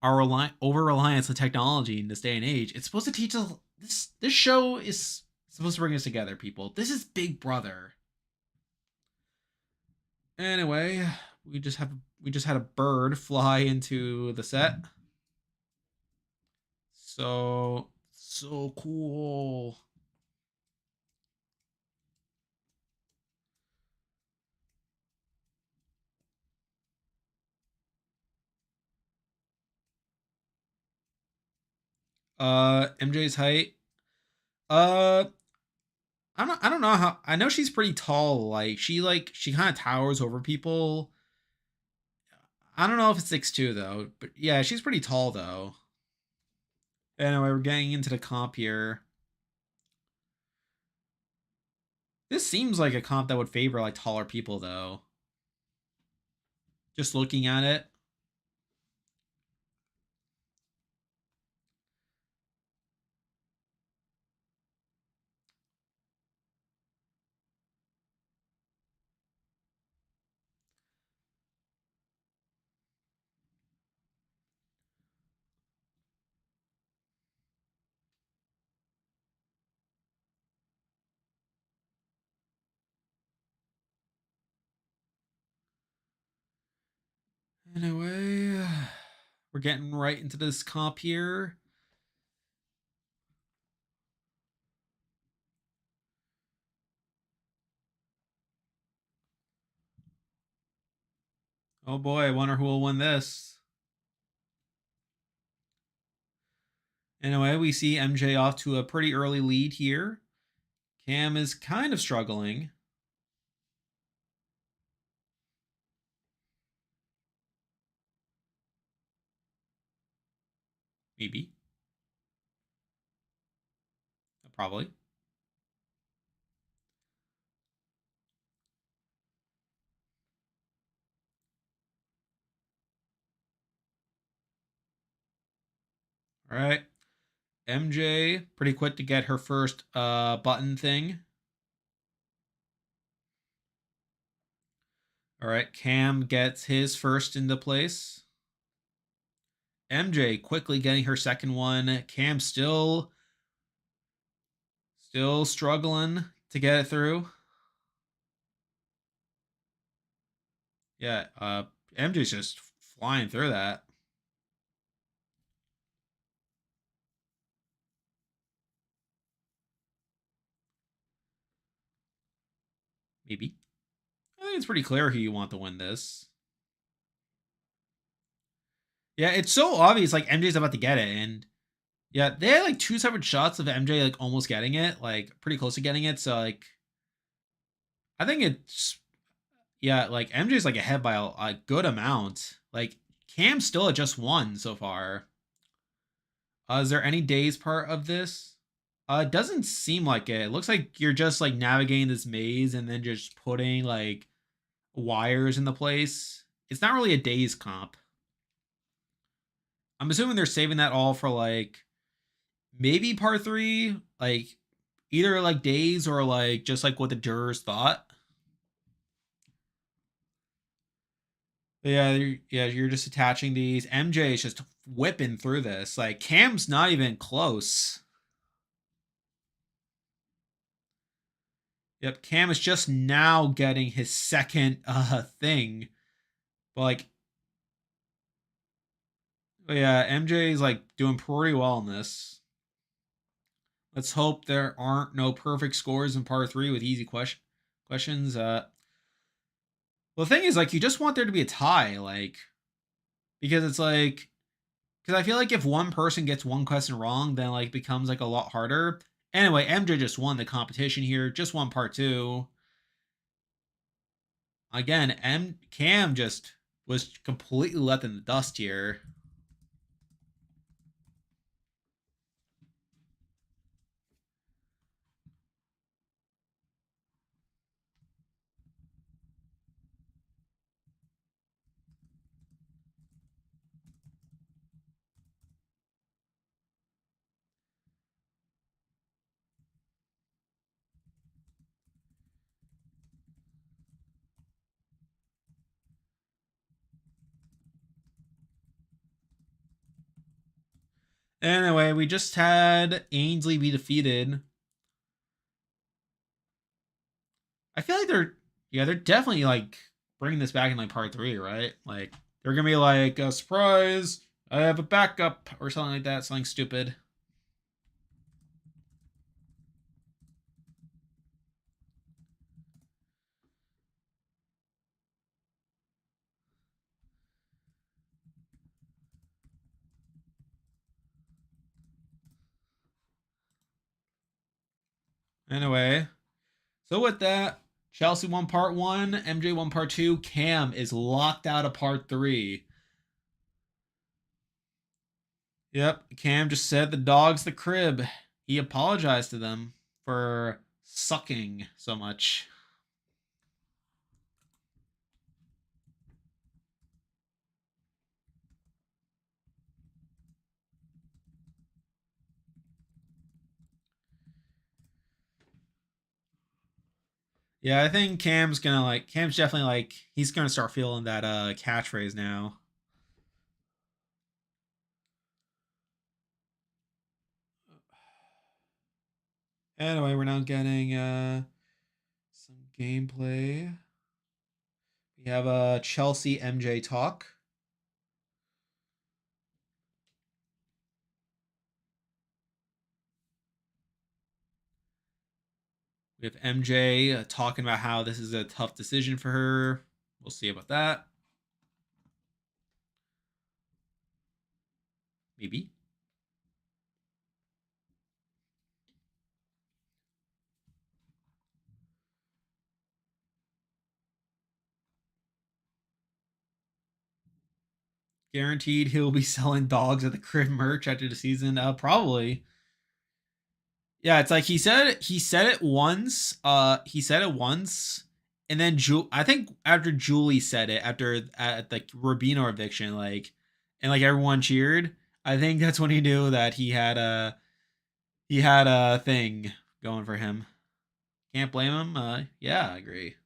over reliance on technology in this day and age. It's supposed to teach us this show is supposed to bring us together, people. This is Big Brother. Anyway, we just had a bird fly into the set. So cool. MJ's height. Uh I don't know how I know she's pretty tall. She kind of towers over people. I don't know if it's 6'2" though, but yeah, she's pretty tall though. Anyway, we're getting into the comp here. This seems like a comp that would favor like taller people though. Just looking at it. Anyway, we're getting right into this comp here. Oh boy, I wonder who will win this. Anyway, we see MJ off to a pretty early lead here. Cam is kind of struggling. Maybe. Probably. All right. MJ, pretty quick to get her first button thing. All right, Cam gets his first into place. MJ quickly getting her second one. Cam still struggling to get it through. Yeah, MJ's just flying through that. Maybe. I think it's pretty clear who you want to win this. Yeah, it's so obvious like MJ's about to get it, and yeah, they had like two separate shots of MJ like almost getting it, like pretty close to getting it. So like I think it's yeah, like MJ's like ahead by a good amount. Like Cam's still at just one so far. Is there any days part of this? It doesn't seem like it. It looks like you're just like navigating this maze and then just putting like wires in the place. It's not really a days comp. I'm assuming they're saving that all for like maybe part three, like either like days or like just like what the jurors thought. But yeah, you're just attaching these. MJ is just whipping through this. Like Cam's not even close. Yep, Cam is just now getting his second thing. But like but yeah, MJ is like doing pretty well in this. Let's hope there aren't no perfect scores in part 3 with easy questions. Well, the thing is like you just want there to be a tie like because it's like because I feel like if one person gets one question wrong, then like it becomes like a lot harder. Anyway, MJ just won the competition here, just won part 2. Again, Cam just was completely left in the dust here. Anyway, we just had Ainsley be defeated. I feel like they're definitely like bringing this back in like part 3, right? Like they're gonna be like a surprise. I have a backup or something like that, something stupid. Anyway, so with that, Chelsea won part 1, MJ won part 2, Cam is locked out of part 3. Yep, Cam just said the dog's the crib. He apologized to them for sucking so much. Yeah, I think Cam's definitely like he's gonna start feeling that catchphrase now. Anyway, we're now getting some gameplay. We have a Chelsea MJ talk. We have MJ talking about how this is a tough decision for her. We'll see about that. Maybe. Guaranteed he'll be selling dogs at the crib merch after the season. Probably. Yeah, it's like he said it once. He said it once, and then I think after Julie said it after at the Rubino eviction, like, and like everyone cheered. I think that's when he knew that he had a thing going for him. Can't blame him. Yeah, I agree.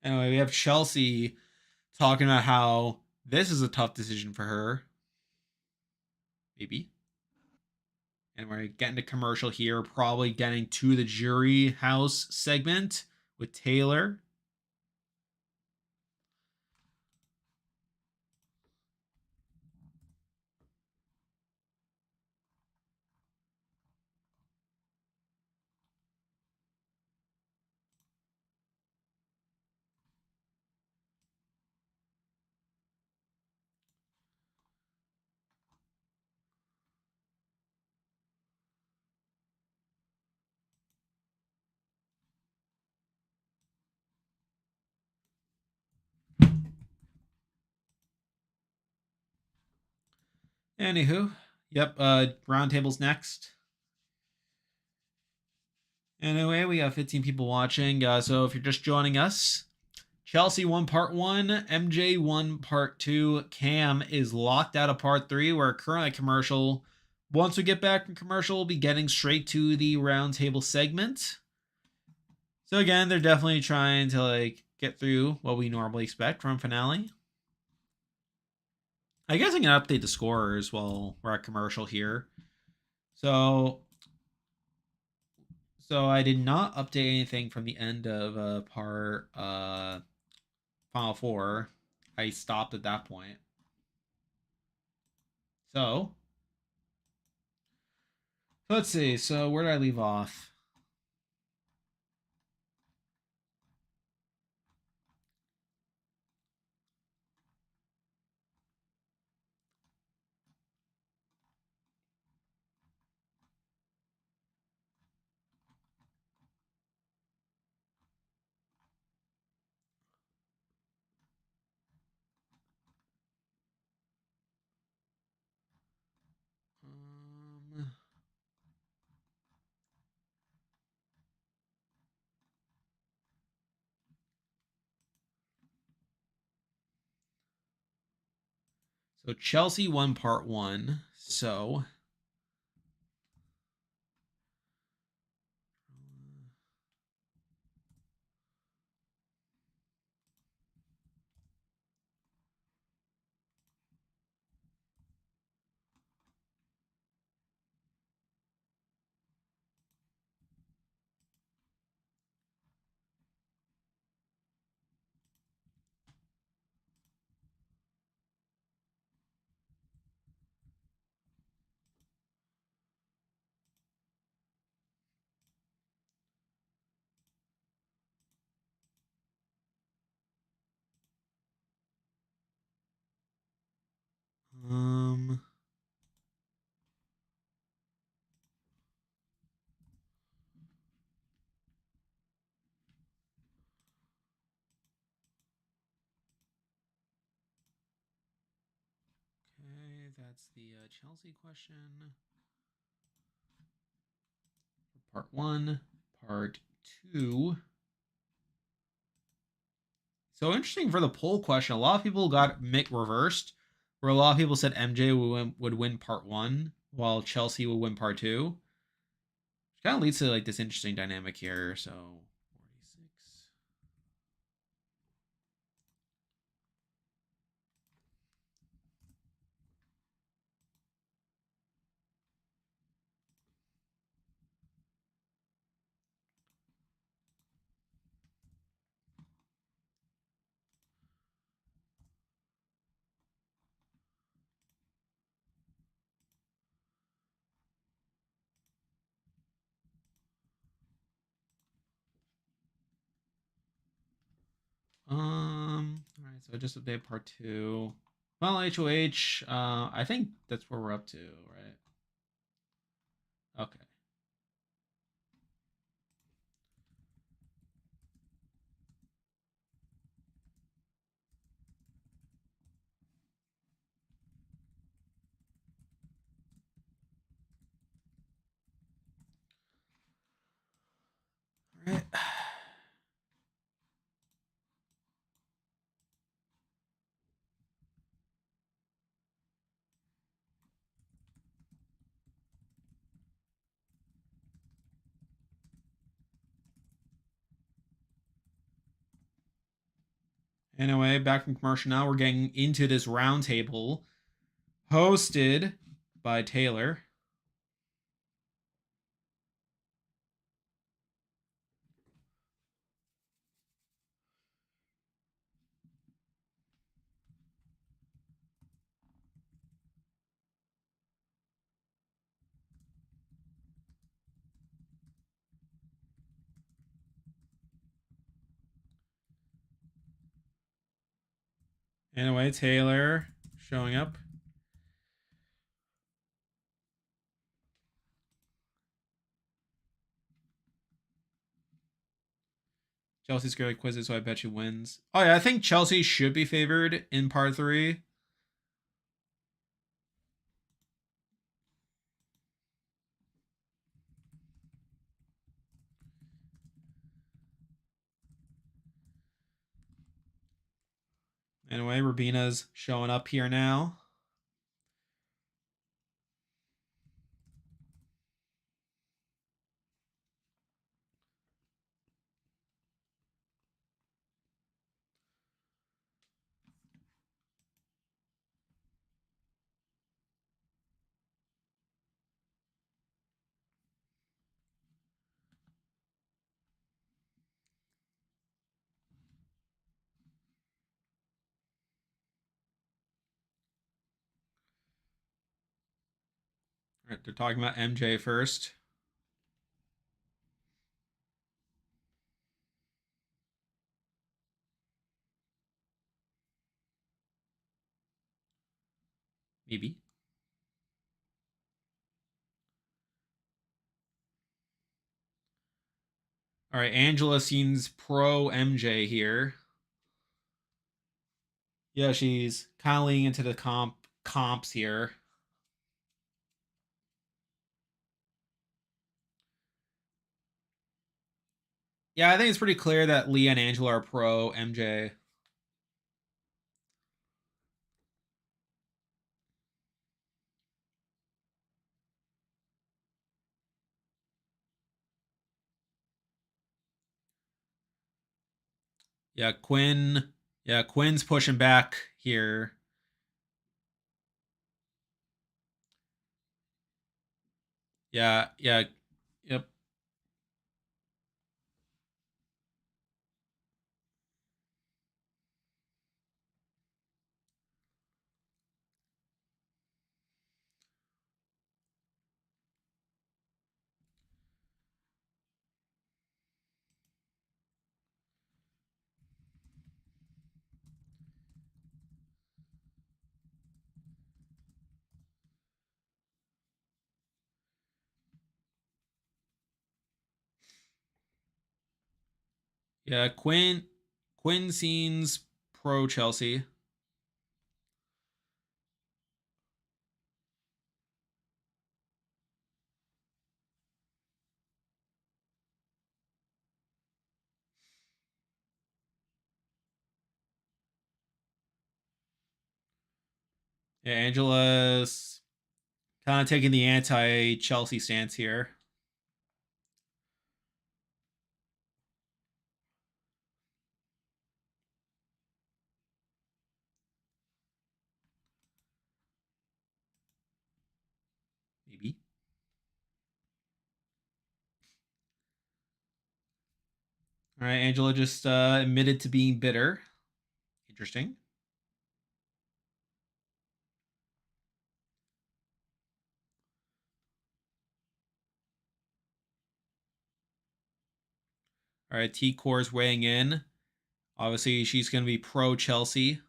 Anyway, we have Chelsea talking about how this is a tough decision for her. Maybe. And we're getting to commercial here, probably getting to the jury house segment with Taylor. Anywho, yep, roundtable's next. Anyway, we have 15 people watching, so if you're just joining us, Chelsea won part 1, MJ won part 2, Cam is locked out of part 3. We're currently at commercial. Once we get back from commercial, we'll be getting straight to the roundtable segment. So again, they're definitely trying to like get through what we normally expect from finale. I guess I can update the scorers while we're at commercial here. So I did not update anything from the end of part Final Four. I stopped at that point. So let's see. So where did I leave off? Um, so Chelsea won part 1. that's the Chelsea question. Part 1. Part 2. So interesting for the poll question. A lot of people got Mick reversed, where a lot of people said MJ would win part 1, while Chelsea would win part 2. Which kind of leads to like this interesting dynamic here. So 46. All right, so I just updated part 2. Well, HOH, I think that's where we're up to, right? Okay. All right. Anyway, back from commercial now. We're getting into this roundtable hosted by Taylor. Anyway, Taylor showing up. Chelsea's girly quizzes, so I bet she wins. Oh yeah, I think Chelsea should be favored in part 3. Anyway, Rubina's showing up here now. All right, they're talking about MJ first. Maybe. All right, Angela seems pro MJ here. Yeah, she's kind of leaning into the comps here. Yeah, I think it's pretty clear that Leah and Angela are pro MJ. Yeah, Quinn. Yeah, Quinn's pushing back here. Yeah, yeah, yep. Yeah, Quinn seems pro Chelsea. Yeah, Angela's kind of taking the anti-Chelsea stance here. Maybe. All right, Angela just admitted to being bitter. Interesting. All right, T Core's weighing in. Obviously, she's going to be pro Chelsea.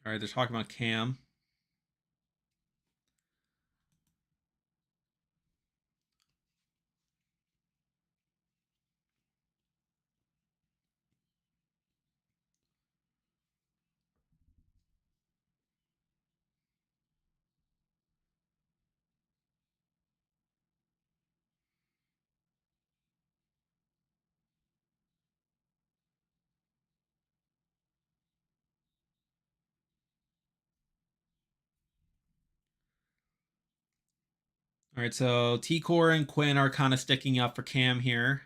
All right, they're talking about Cam. All right, so T Core and Quinn are kind of sticking up for Cam here.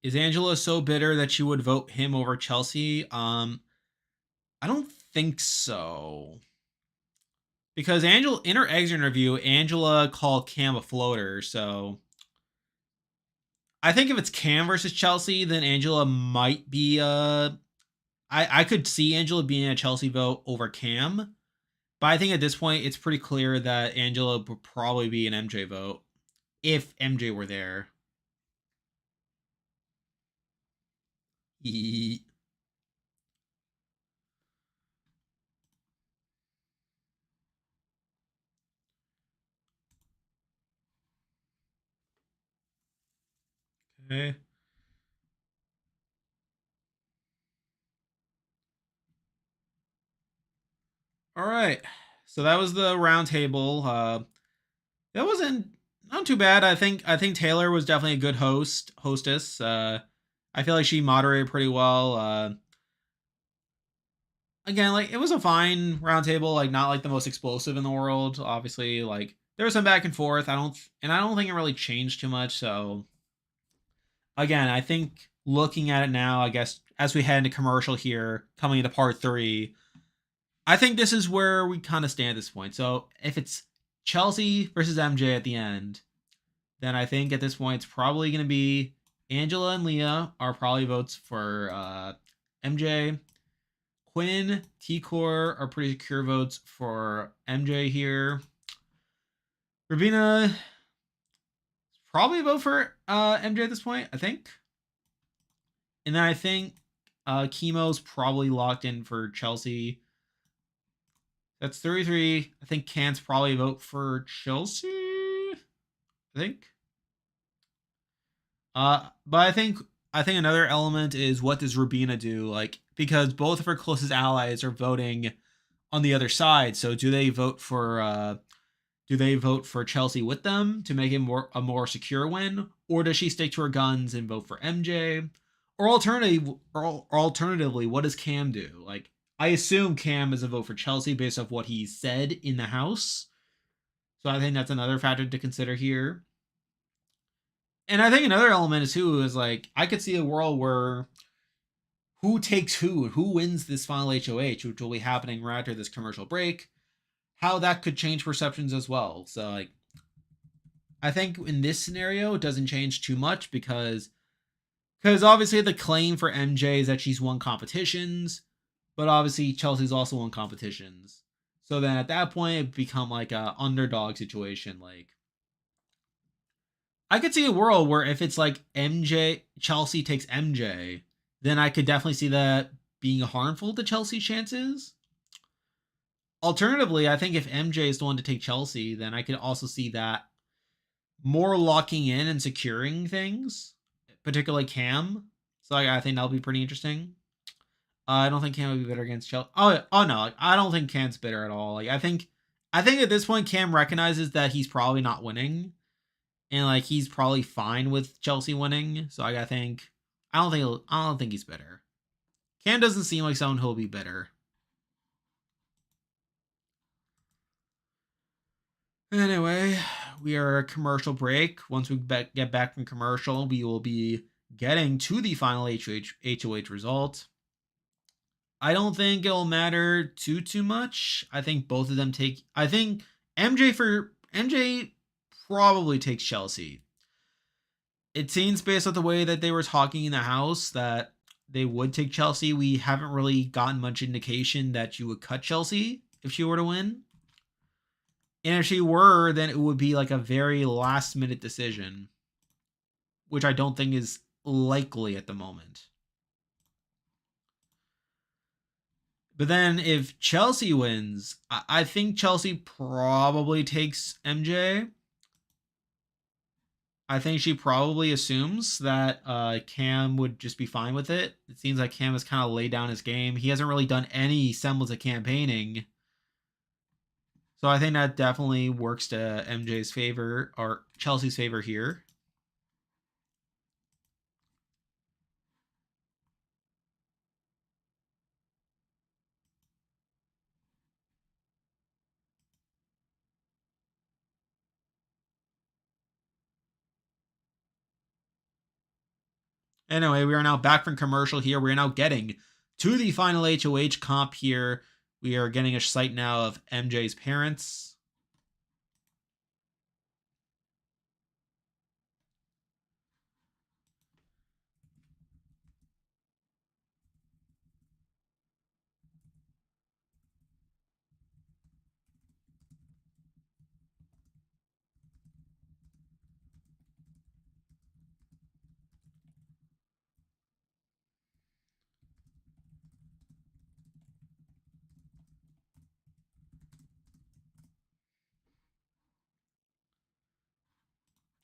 Is Angela so bitter that she would vote him over Chelsea? I don't think so. Because Angela, in her exit interview, Angela called Cam a floater. So I think if it's Cam versus Chelsea, then Angela might be. I could see Angela being a Chelsea vote over Cam, but I think at this point it's pretty clear that Angela would probably be an MJ vote if MJ were there. Okay. All right. So that was the roundtable. That wasn't not too bad. I think Taylor was definitely a good hostess. I feel like she moderated pretty well. Again, like it was a fine roundtable, like not like the most explosive in the world. Obviously, like there was some back and forth. I don't think it really changed too much. So again, I think looking at it now, I guess as we head into commercial here, coming into part three, I think this is where we kind of stand at this point. So if it's Chelsea versus MJ at the end, then I think at this point it's probably going to be Angela and Leah are probably votes for MJ. Quinn, T Core are pretty secure votes for MJ here. Ravina probably vote for MJ at this point, I think. And then I think Chemo's probably locked in for Chelsea. That's 33. I think Can's probably vote for Chelsea. I think. But I think another element is what does Rubina do? Like because both of her closest allies are voting on the other side. So do they vote for Do they vote for Chelsea with them to make it a more secure win, or does she stick to her guns and vote for MJ? Alternatively, what does Cam do? Like, I assume Cam is a vote for Chelsea based off what he said in the house. So I think that's another factor to consider here. And I think another element too is like I could see a world where who takes who wins this final HOH, which will be happening right after this commercial break, how that could change perceptions as well. So like I think in this scenario it doesn't change too much because obviously the claim for MJ is that she's won competitions, but obviously Chelsea's also won competitions. So then at that point it become like a underdog situation. Like I could see a world where if it's like Chelsea takes MJ, then I could definitely see that being harmful to Chelsea's chances. Alternatively, I think if MJ is the one to take Chelsea, then I could also see that more locking in and securing things, particularly Cam. So I think that'll be pretty interesting. I don't think Cam would be bitter against Chelsea. Oh no, I don't think Cam's bitter at all. Like I think at this point Cam recognizes that he's probably not winning, and like he's probably fine with Chelsea winning. So I think I don't think he's bitter. Cam doesn't seem like someone who'll be bitter. Anyway, we are a commercial break. Once we get back from commercial, we will be getting to the final HOH result. I don't think it'll matter too much. I think both of them take. I think MJ probably takes Chelsea. It seems based on the way that they were talking in the house that they would take Chelsea. We haven't really gotten much indication that you would cut Chelsea if she were to win. And if she were, then it would be like a very last minute decision, which I don't think is likely at the moment. But then if Chelsea wins, I think Chelsea probably takes MJ. I think she probably assumes that Cam would just be fine with it. It seems like Cam has kind of laid down his game. He hasn't really done any semblance of campaigning. So I think that definitely works to MJ's favor or Chelsea's favor here. Anyway, we are now back from commercial here. We are now getting to the final HOH comp here. We are getting a sight now of MJ's parents.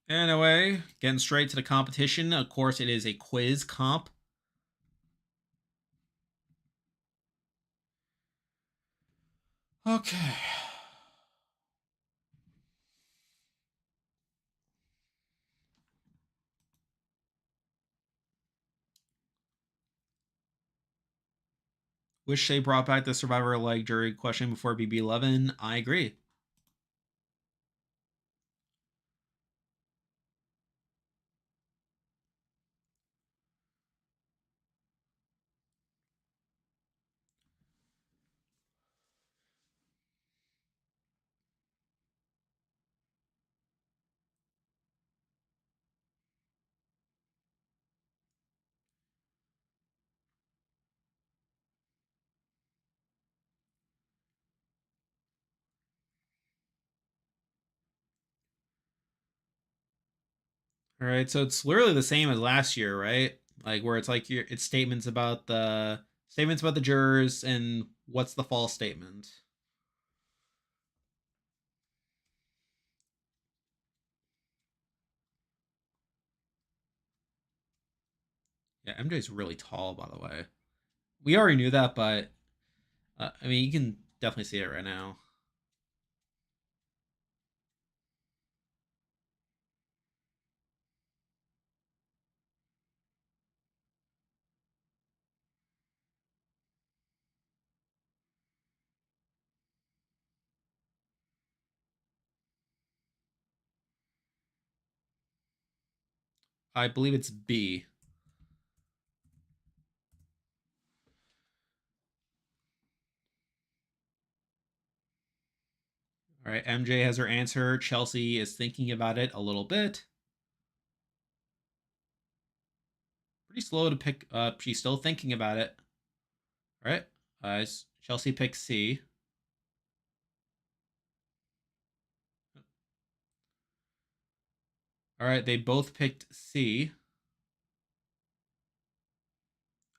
Anyway, getting straight to the competition. Of course, it is a quiz comp. Okay. Wish they brought back the Survivor leg jury question before BB11. I agree. All right, so it's literally the same as last year, right? Like where it's like it's statements about the jurors and what's the false statement. Yeah, MJ's really tall, by the way. We already knew that, but I mean, you can definitely see it right now. I believe it's B. All right, MJ has her answer. Chelsea is thinking about it a little bit. Pretty slow to pick up. She's still thinking about it. All right. Chelsea picks C. All right, they both picked C.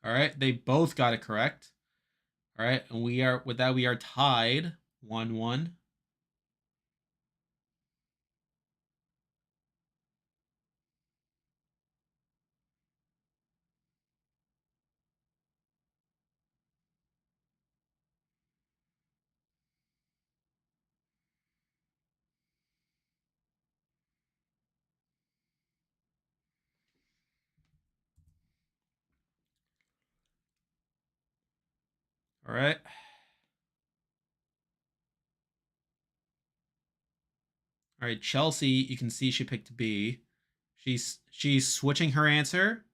All right, they both got it correct. All right, and we are tied 1-1. All right. All right, Chelsea, you can see she picked B. She's switching her answer.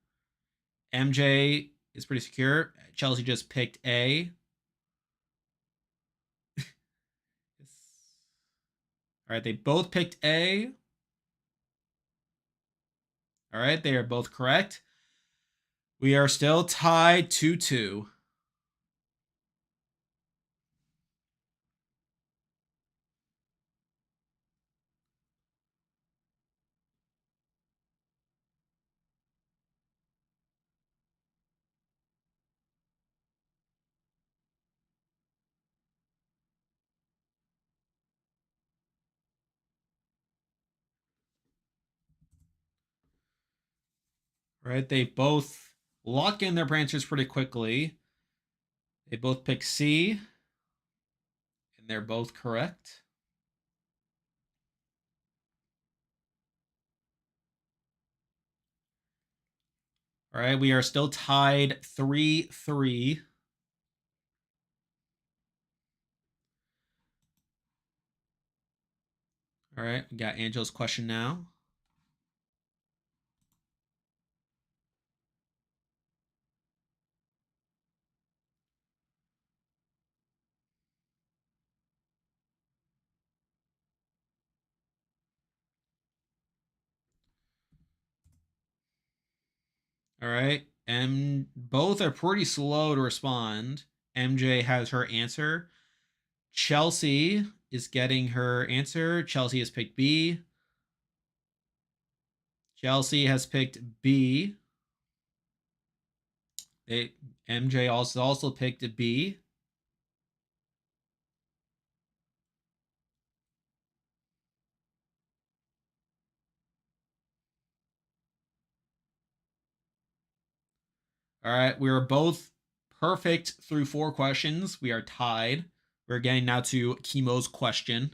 MJ is pretty secure. Chelsea just picked A. All right, they both picked A. All right, they are both correct. We are still tied 2-2. All right, they both lock in their answers pretty quickly. They both pick C, and they're both correct. All right, we are still tied 3-3. All right, we got Angel's question now. All right, and both are pretty slow to respond. MJ has her answer. Chelsea is getting her answer. Chelsea has picked B. Chelsea has picked B. They MJ also picked a B. All right, we are both perfect through 4 questions. We are tied. We're getting now to Chemo's question.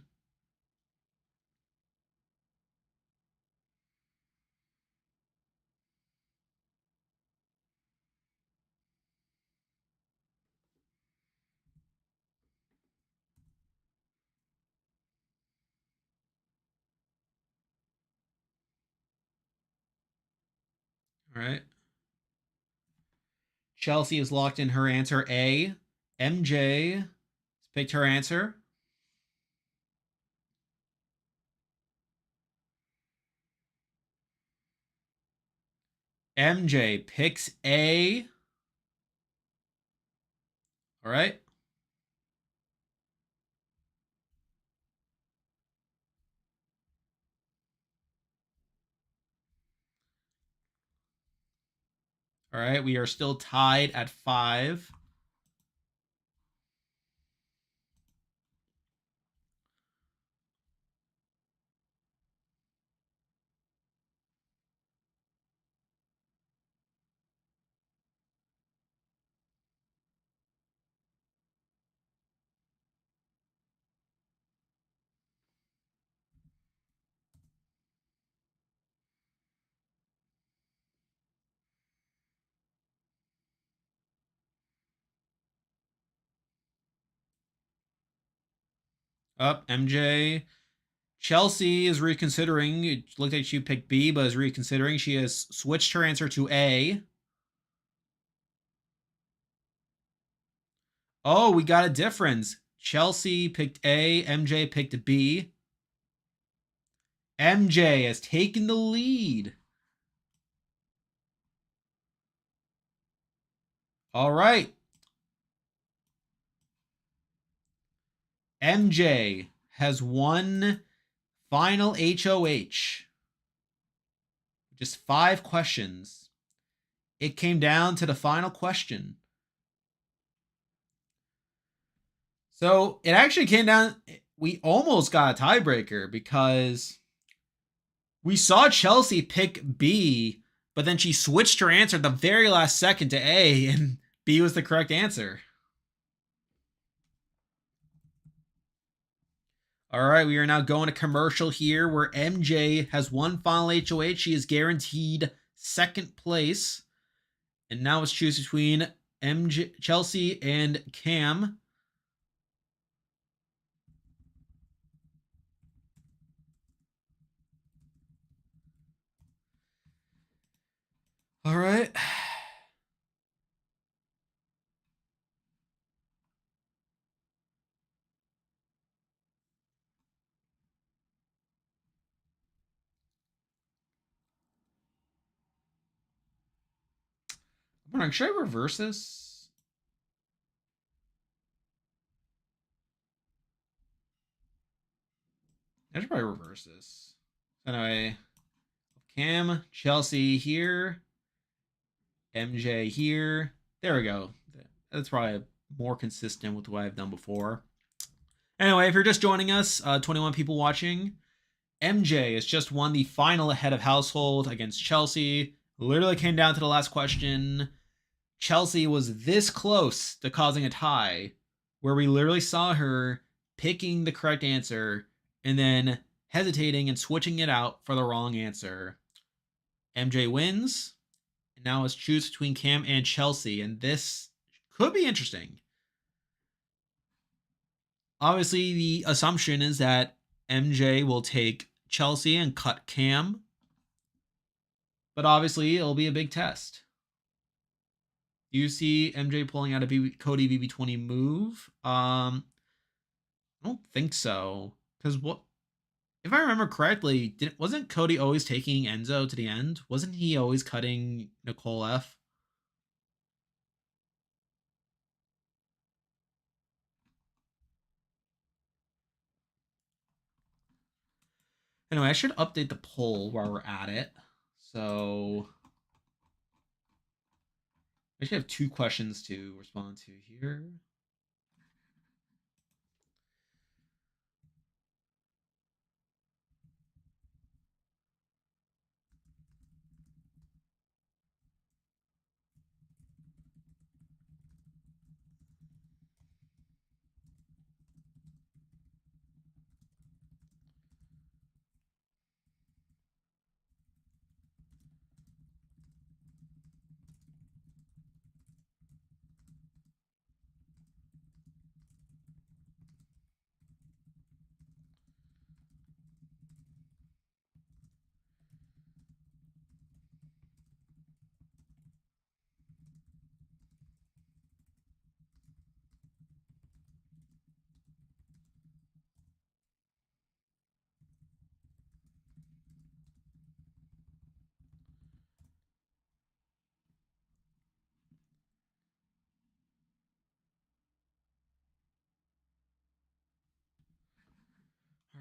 All right. Chelsea has locked in her answer A. MJ has picked her answer. MJ picks A. All right. All right. We are still tied at 5. Up, MJ Chelsea is reconsidering. It looked like she picked B, but is reconsidering. She has switched her answer to A. Oh, we got a difference. Chelsea picked A, MJ picked B. MJ has taken the lead. All right. MJ has won final HOH. Just 5 questions. It came down to the final question. So it actually came down. We almost got a tiebreaker because we saw Chelsea pick B, but then she switched her answer at the very last second to A, and B was the correct answer. All right, we are now going to commercial here where MJ has won final HOH. She is guaranteed second place. And now let's choose between MJ, Chelsea and Cam. All right. I'm wondering, should I reverse this? I should probably reverse this. Anyway, Cam, Chelsea here, MJ here. There we go. That's probably more consistent with what I've done before. Anyway, if you're just joining us, 21 people watching, MJ has just won the final head of household against Chelsea. Literally came down to the last question. Chelsea was this close to causing a tie, where we literally saw her picking the correct answer and then hesitating and switching it out for the wrong answer. MJ wins. And now let's choose between Cam and Chelsea, and this could be interesting. Obviously, the assumption is that MJ will take Chelsea and cut Cam, but obviously it'll be a big test. Do you see MJ pulling out a Cody BB20 move? I don't think so. Because what if I remember correctly, wasn't Cody always taking Enzo to the end? Wasn't he always cutting Nicole F? Anyway, I should update the poll while we're at it. So I should have 2 questions to respond to here.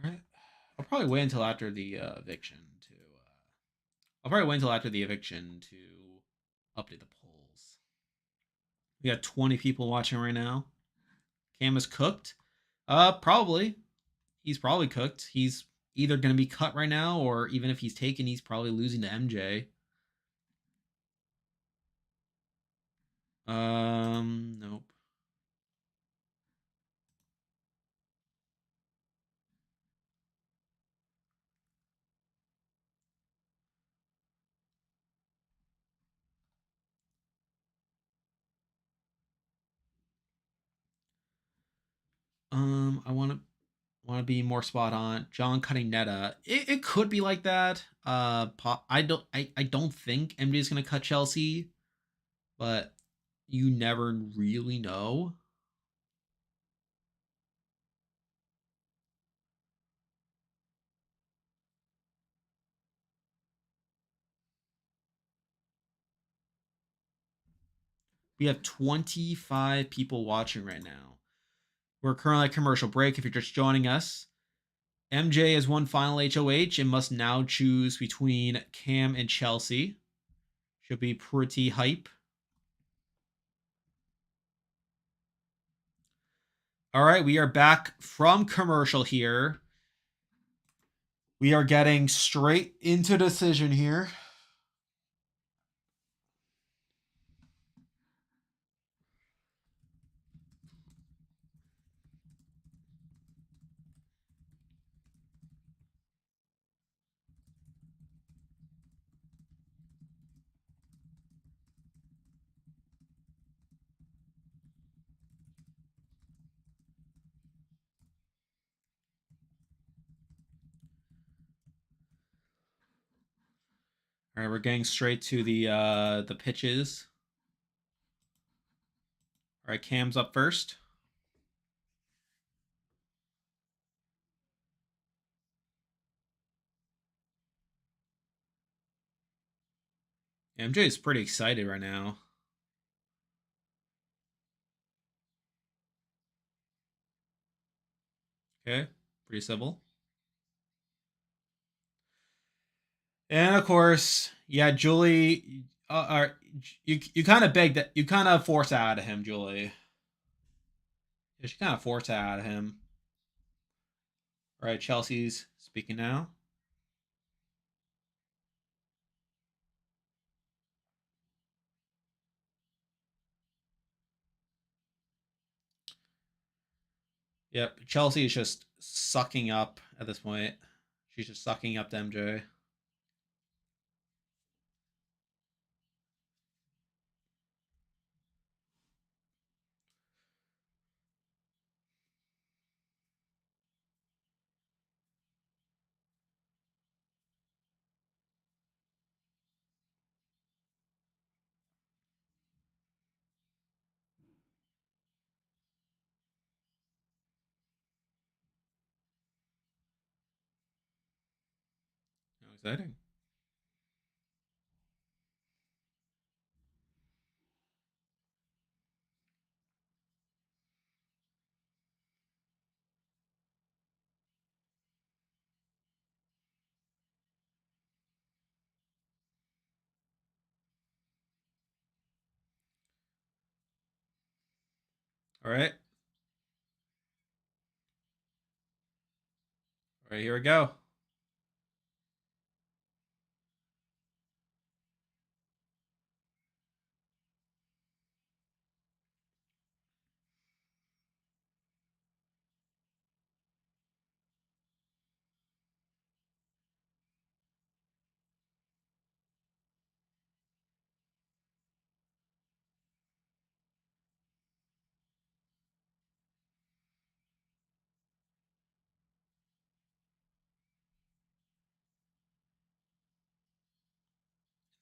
All right. I'll probably wait until after the eviction to. I'll probably wait until after the eviction to update the polls. We got 20 people watching right now. Cam is cooked. Probably. He's probably cooked. He's either going to be cut right now, or even if he's taken, he's probably losing to MJ. Nope. I want to want to be more spot on. John cutting Netta. It could be like that. I don't think MJ is gonna cut Chelsea, but you never really know. We have 25 people watching right now. We're currently at commercial break. If you're just joining us, MJ has won final HOH and must now choose between Cam and Chelsea. Should be pretty hype. All right, we are back from commercial here. We are getting straight into decision here. All right, we're getting straight to the pitches. All right, Cam's up first. MJ is pretty excited right now. Okay, pretty civil. And of course, yeah, Julie. You kind of begged that. You kind of forced that out of him, Julie. Yeah, she kind of forced that out of him. All right, Chelsea's speaking now. Yep, Chelsea is just sucking up at this point. She's just sucking up to MJ. How exciting! All right, all right, here we go.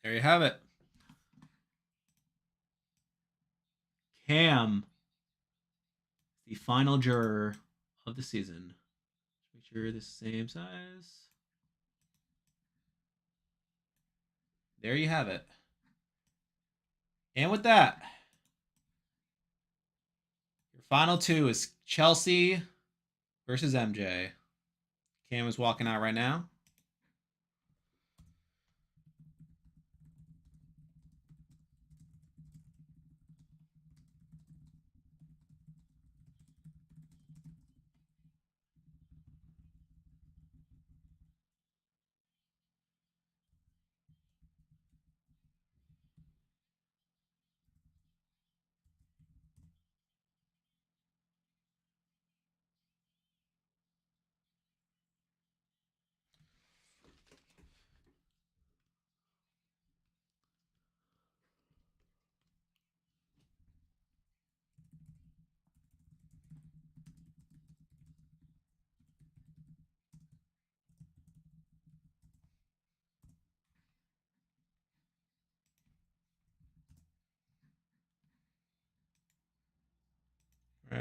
There you have it. Cam, the final juror of the season. Make sure the same size. There you have it. And with that, your final two is Chelsea versus MJ. Cam is walking out right now.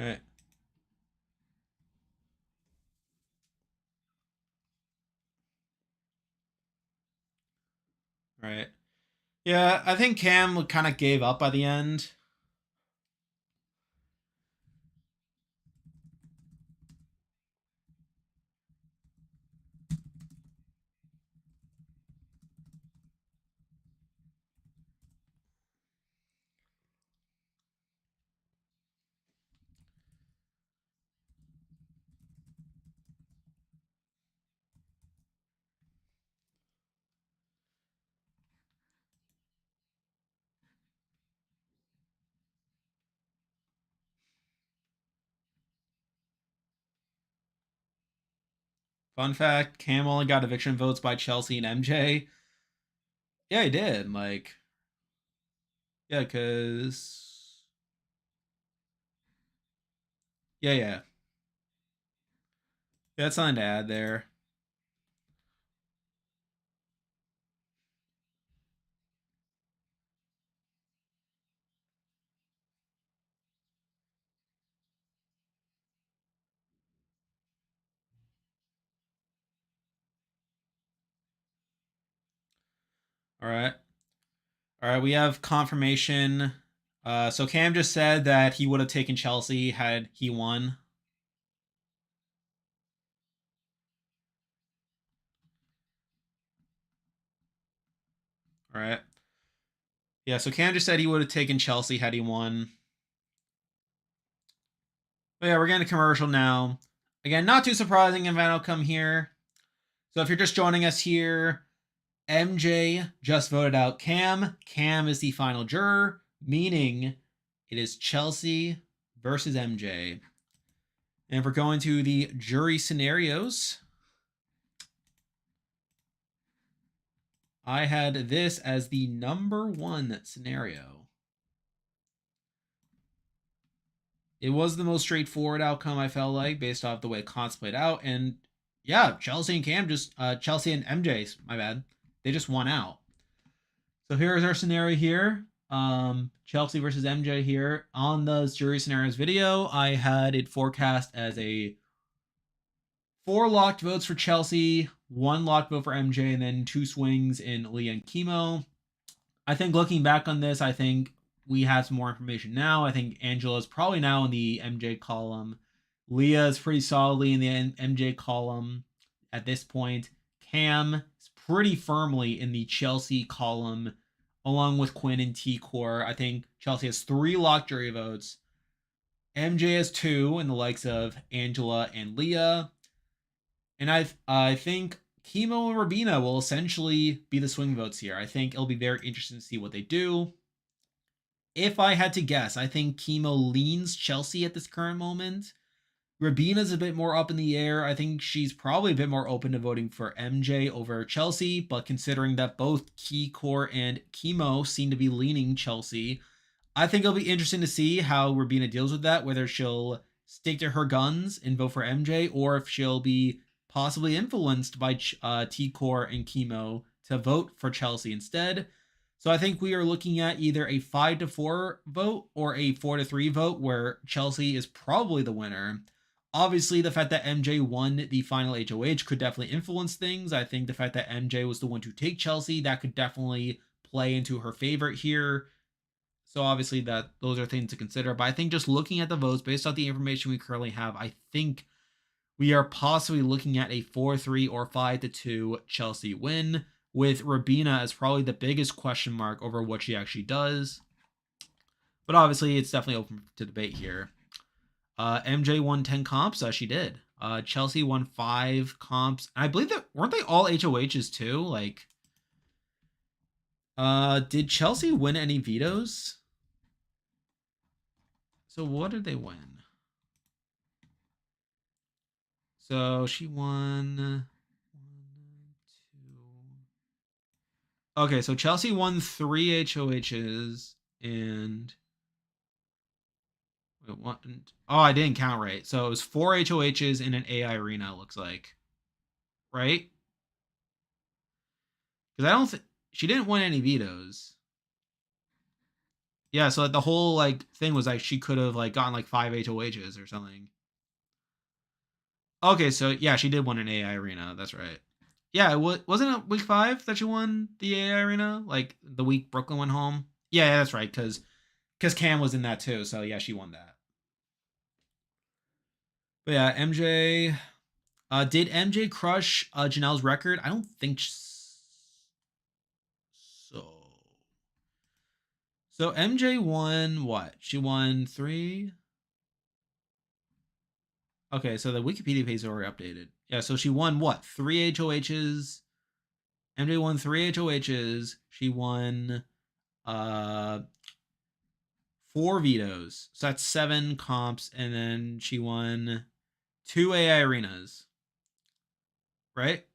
right. Right. Yeah, I think Cam kind of gave up by the end. Fun fact, Cam only got eviction votes by Chelsea and MJ. Yeah, he did. Like, yeah, because. Yeah. Yeah, that's something to add there. All right. All right, we have confirmation. So Cam just said that he would have taken Chelsea had he won. All right. Yeah, so Cam just said he would have taken Chelsea had he won. But yeah, we're getting a commercial now. Again, not too surprising event outcome here. So if you're just joining us here, MJ just voted out Cam. Cam is the final juror, meaning it is Chelsea versus MJ. And if we're going to the jury scenarios, I had this as the number one scenario. It was the most straightforward outcome, I felt like, based off the way Cons played out. And yeah, Chelsea and Cam just, Chelsea and MJ, my bad, they just won out. So here's our scenario here. Chelsea versus MJ here. On the jury scenarios video, I had it forecast as a 4 locked votes for Chelsea, 1 locked vote for MJ, and then 2 swings in Leah and Chemo. I think looking back on this, I think we have some more information now. I think Angela's probably now in the MJ column. Leah is pretty solidly in the MJ column at this point. Cam is pretty firmly in the Chelsea column, along with Quinn and T-Core. I think Chelsea has 3 locked jury votes. MJ has 2 in the likes of Angela and Leah. And I think Chemo and Rabina will essentially be the swing votes here. I think it'll be very interesting to see what they do. If I had to guess, I think Chemo leans Chelsea at this current moment. Rabina's a bit more up in the air. I think she's probably a bit more open to voting for MJ over Chelsea, but considering that both Keycore and Chemo seem to be leaning Chelsea, I think it'll be interesting to see how Rabina deals with that, whether she'll stick to her guns and vote for MJ, or if she'll be possibly influenced by T-Core and Chemo to vote for Chelsea instead. So I think we are looking at either a 5-4 vote or a 4-3 vote where Chelsea is probably the winner. Obviously, the fact that MJ won the final HOH could definitely influence things. I think the fact that MJ was the one to take Chelsea, that could definitely play into her favorite here. So obviously those are things to consider. But I think just looking at the votes based on the information we currently have, I think we are possibly looking at a 4-3 or 5-2 Chelsea win, with Rabina as probably the biggest question mark over what she actually does. But obviously, it's definitely open to debate here. MJ won 10 comps. She did. Chelsea won 5 comps. I believe that weren't they all HOHs too? Like, did Chelsea win any vetoes? So what did they win? So she won 1, 2. Okay, so Chelsea won 3 HOHs and wait, what? Oh, I didn't count right. So it was 4 HOHs in an AI arena. It looks like, right? Because I don't think she didn't win any vetoes. Yeah, so the whole like thing was like she could have like gotten like 5 HOHs or something. Okay, so yeah, she did win an AI arena. That's right. Yeah, wasn't it week 5 that she won the AI arena? Like the week Brooklyn went home. Yeah, that's right. Because Cam was in that too. So yeah, she won that. But yeah, MJ. Did MJ crush Janelle's record? I don't think so. So MJ won what? She won 3. Okay, so the Wikipedia page is already updated. Yeah, so she won what? 3 HOHs. MJ won 3 HOHs. She won uh 4 vetoes. So that's 7 comps, and then she won 2 AI arenas, right?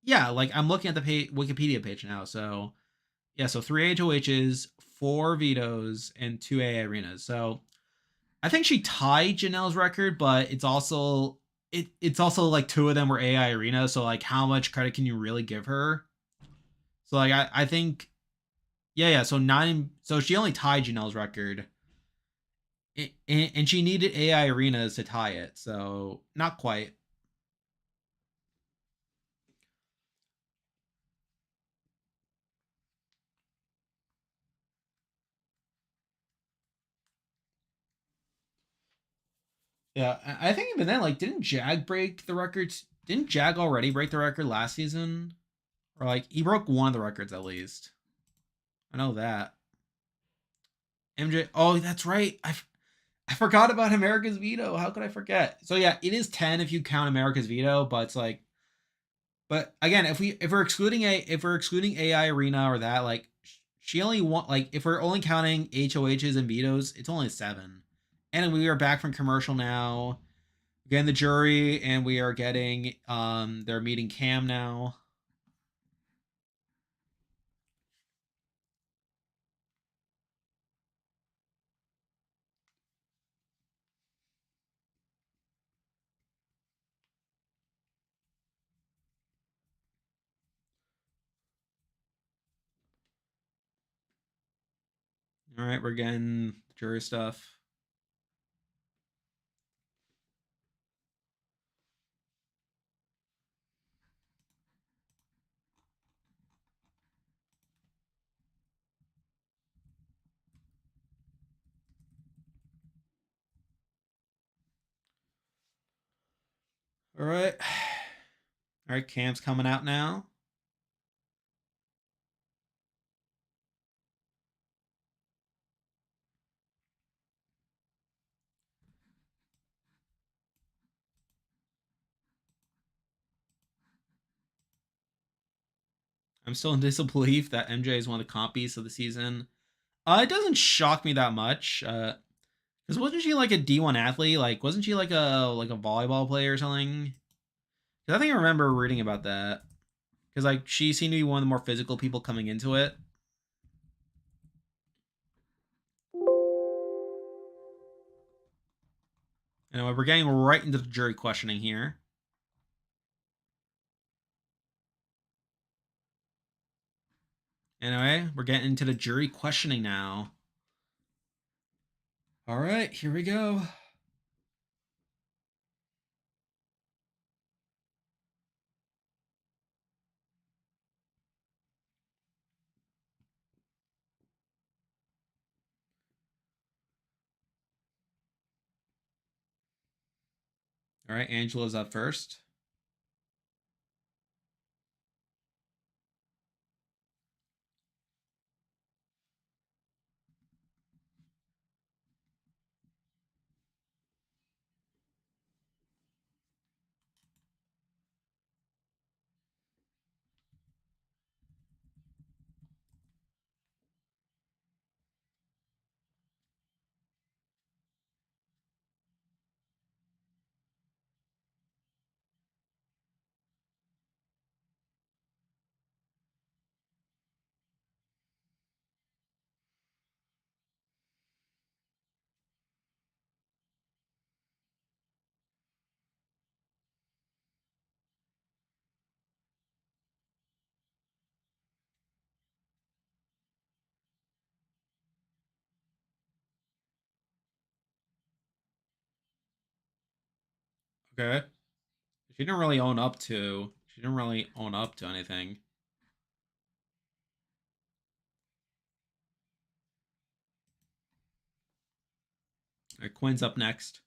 Yeah, like I'm looking at the Wikipedia page now. So yeah, so 3 HOHs, 4 vetoes, and 2 AI arenas. So I think she tied Janelle's record, but it's also like 2 of them were AI arenas. So like, how much credit can you really give her? So like, I think yeah. So 9. So she only tied Janelle's record, and she needed AI arenas to tie it. So not quite. Yeah, I think even then, like, didn't Jag break the records? Didn't Jag already break the record last season? Or like, he broke one of the records at least. I know that. MJ. Oh, that's right. I forgot about America's Veto. How could I forget? So yeah, it is 10 if you count America's Veto, but it's like, but again, if we're excluding AI Arena or that, like, she only want, like, if we're only counting HOHs and vetoes, it's only 7. And we are back from commercial now. Again, the jury, and we are getting they're meeting Cam now. All right, we're getting jury stuff. All right. All right, Cam's coming out now. I'm still in disbelief that MJ is one of the copies of the season. It doesn't shock me that much. Because wasn't she like a D1 athlete? Like, wasn't she like a volleyball player or something? Because I think I remember reading about that. Because like she seemed to be one of the more physical people coming into it. Anyway, we're getting right into the jury questioning here. Anyway, we're getting into the jury questioning now. All right, here we go. All right, Angela's up first. Okay. She didn't really own up to. She didn't really own up to anything. All right, Quinn's up next.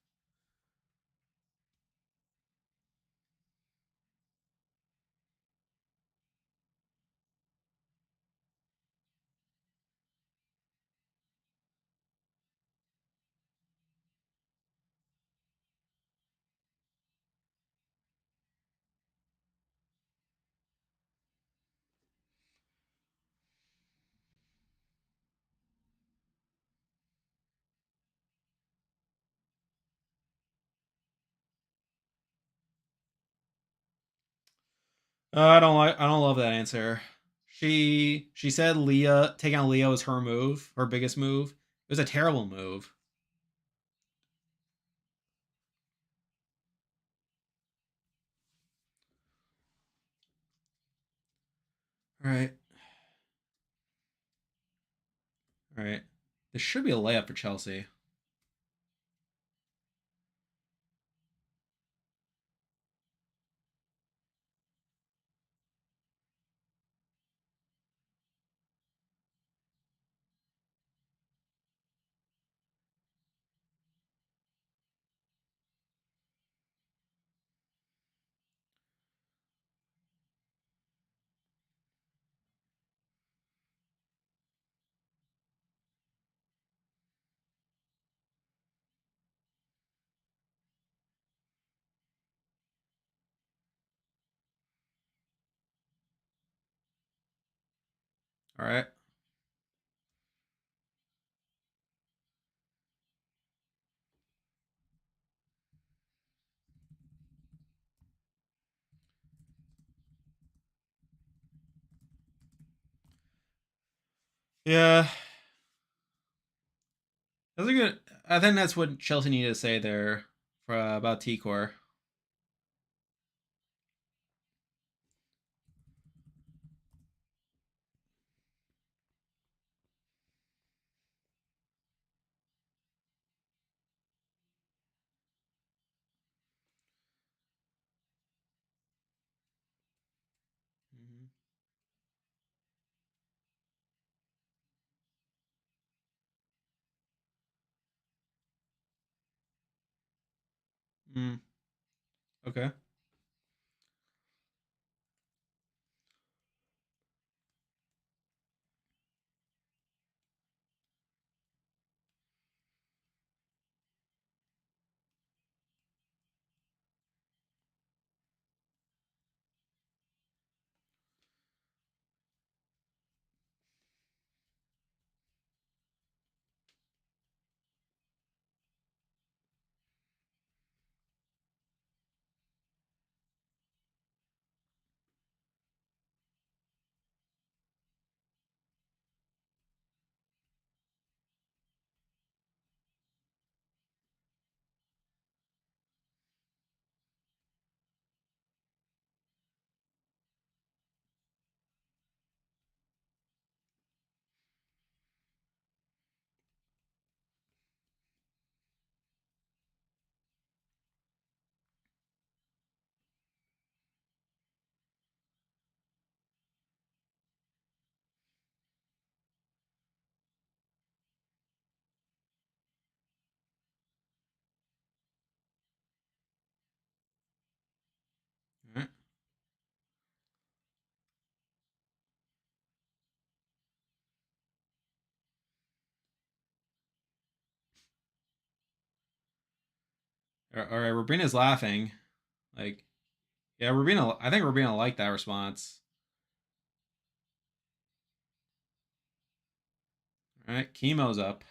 I don't like. I don't love that answer. She said Leah taking on Leah was her move, her biggest move. It was a terrible move. All right, all right. This should be a layup for Chelsea. All right. Yeah, that's a good. I think that's what Chelsea needed to say there for, about T-Core. Mm-hmm. Mm, okay. All right. All right. Rubina's laughing. Like, yeah, Rubina. I think Rubina liked that response. All right. Chemo's up.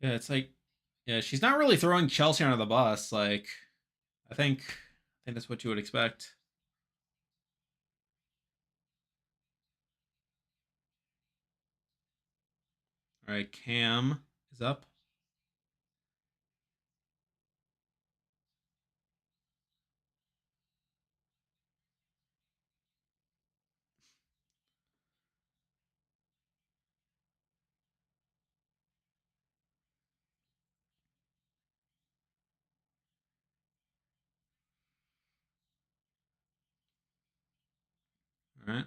Yeah, it's like, yeah, she's not really throwing Chelsea under the bus. Like, I think that's what you would expect. All right, Cam is up. All right.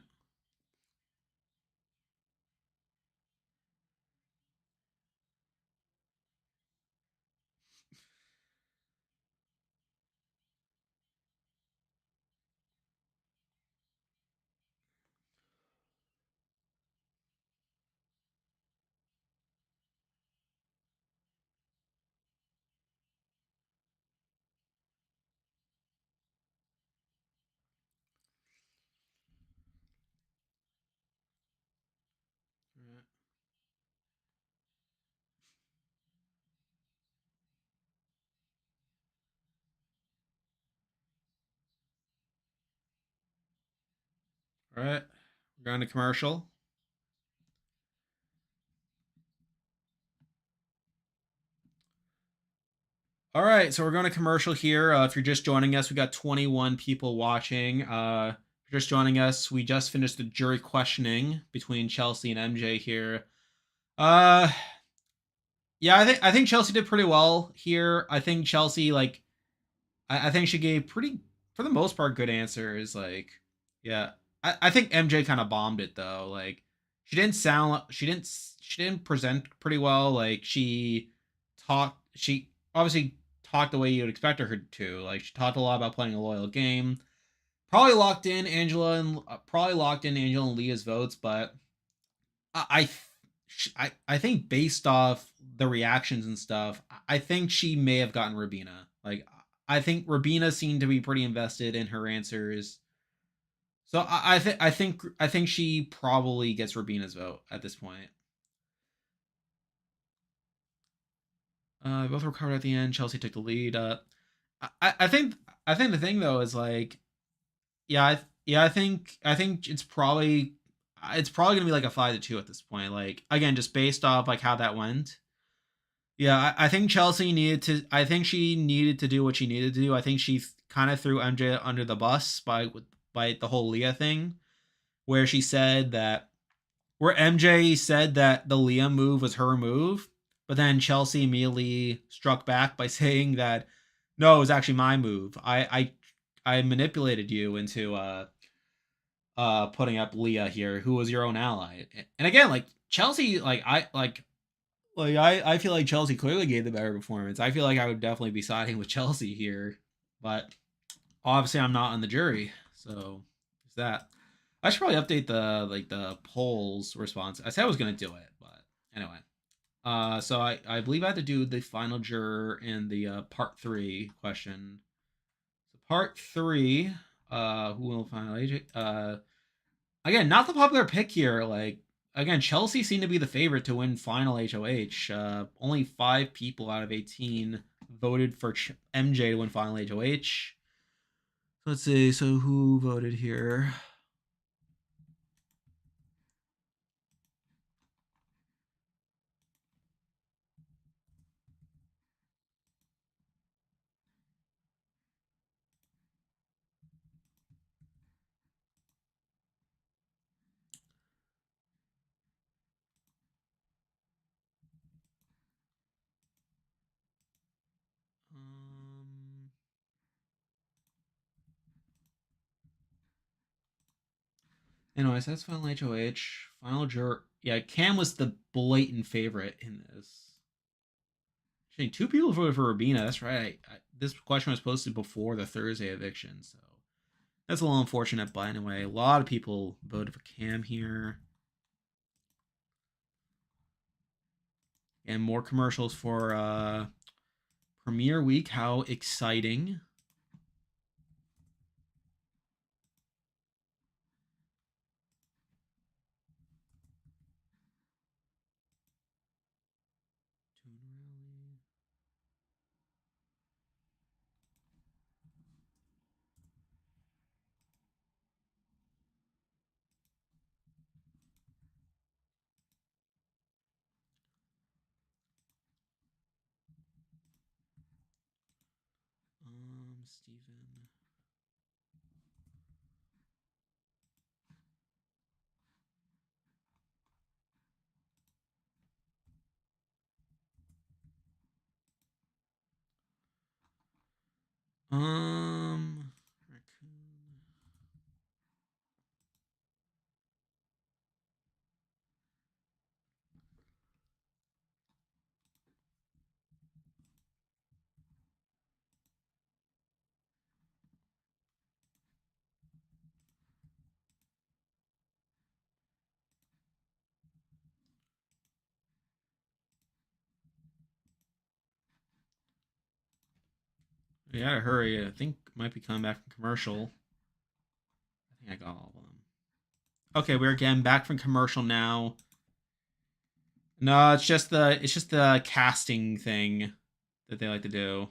All right. We're going to commercial. All right, so we're going to commercial here. If you're just joining us, we got 21 people watching. If you're just joining us, we just finished the jury questioning between Chelsea and MJ here. Uh, yeah, I think Chelsea did pretty well here. I think Chelsea I think she gave pretty for the most part good answers. Like, yeah, I think MJ kind of bombed it though. Like, she didn't present pretty well. Like, she obviously talked the way you'd expect her to. Like, she talked a lot about playing a loyal game. Probably locked in Angela and Leah's votes, but I I think based off the reactions and stuff, I think she may have gotten Rabina. Like, I think Rabina seemed to be pretty invested in her answers. So I think she probably gets Rabina's vote at this point. Both recovered at the end. Chelsea took the lead. I think the thing though is like, yeah, I think it's probably gonna be like a 5-2 at this point. Like, again, just based off like how that went. Yeah, I think Chelsea needed to. I think she needed to do what she needed to do. I think she kind of threw MJ under the bus by the whole Leah thing, where she said that where MJ said that the Leah move was her move, but then Chelsea immediately struck back by saying that no, it was actually my move. I manipulated you into putting up Leah here, who was your own ally. And again, like Chelsea, I feel like Chelsea clearly gave the better performance. I feel like I would definitely be siding with Chelsea here, but obviously I'm not on the jury, so is that. I should probably update the polls response. I said I was gonna do it, but anyway. So I believe I had to do the final juror in the part 3 question. So part 3, who will finally again, not the popular pick here. Like, again, Chelsea seemed to be the favorite to win final HOH. Only 5 people out of 18 voted for MJ to win final HOH. Let's see. So who voted here? Um, Anyways, that's final HOH. Final juror. Yeah, Cam was the blatant favorite in this. Actually, 2 people voted for Rabina. That's right. This question was posted before the Thursday eviction, so that's a little unfortunate. But anyway, a lot of people voted for Cam here. And more commercials for premiere week. How exciting. Steven. Raccoon. We gotta hurry. I think might be coming back from commercial. I think I got all of them. Okay, we're again back from commercial now. No, it's just the casting thing that they like to do.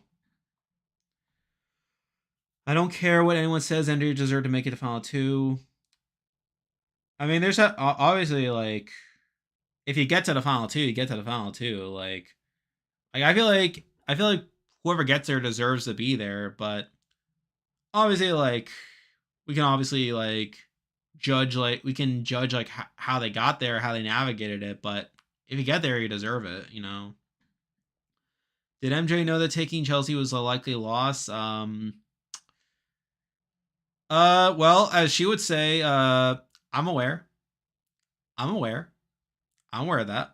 I don't care what anyone says. Ender deserve to make it to final two. I mean, there's obviously like if you get to the final two, you get to the final two. Like I feel like whoever gets there deserves to be there. But obviously, like we can obviously judge like how they got there, how they navigated it. But if you get there, you deserve it. You know. Did MJ know that taking Chelsea was a likely loss? Well, as she would say, I'm aware. I'm aware. I'm aware of that.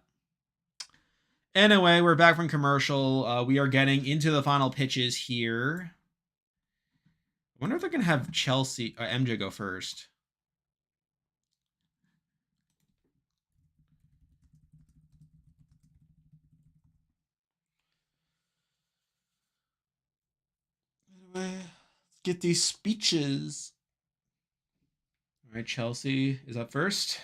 Anyway, we're back from commercial. We are getting into the final pitches here. I wonder if they're gonna have Chelsea MJ go first. Anyway, let's get these speeches. All right, Chelsea is up first.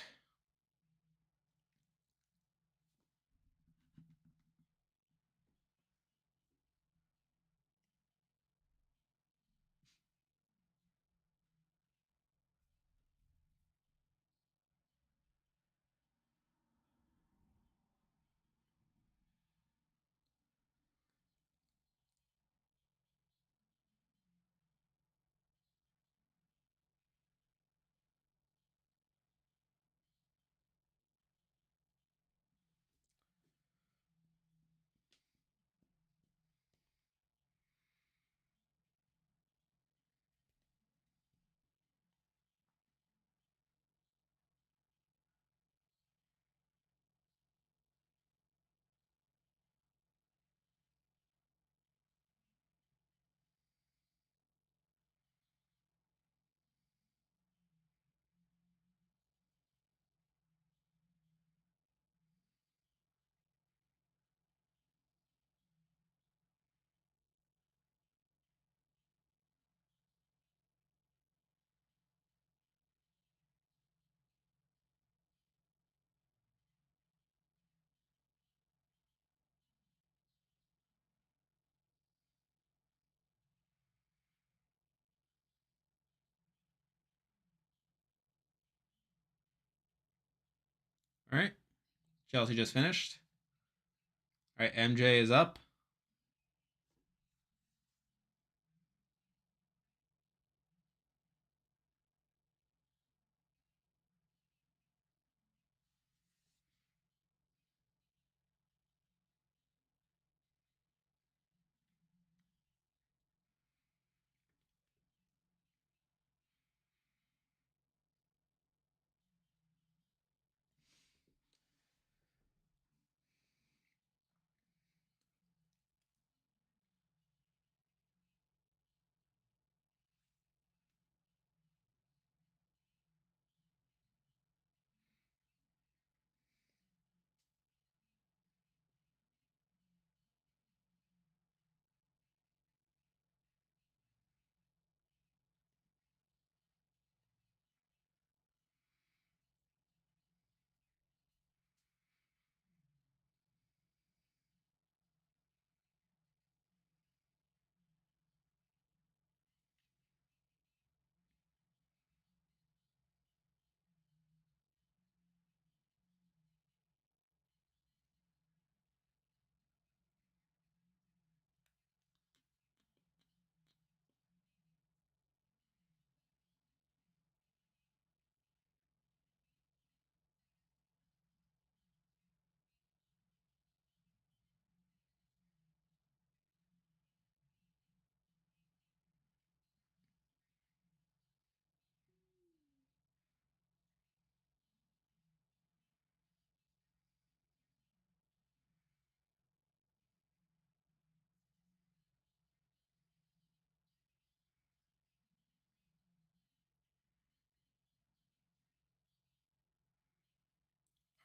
All right, Chelsea just finished. All right, MJ is up.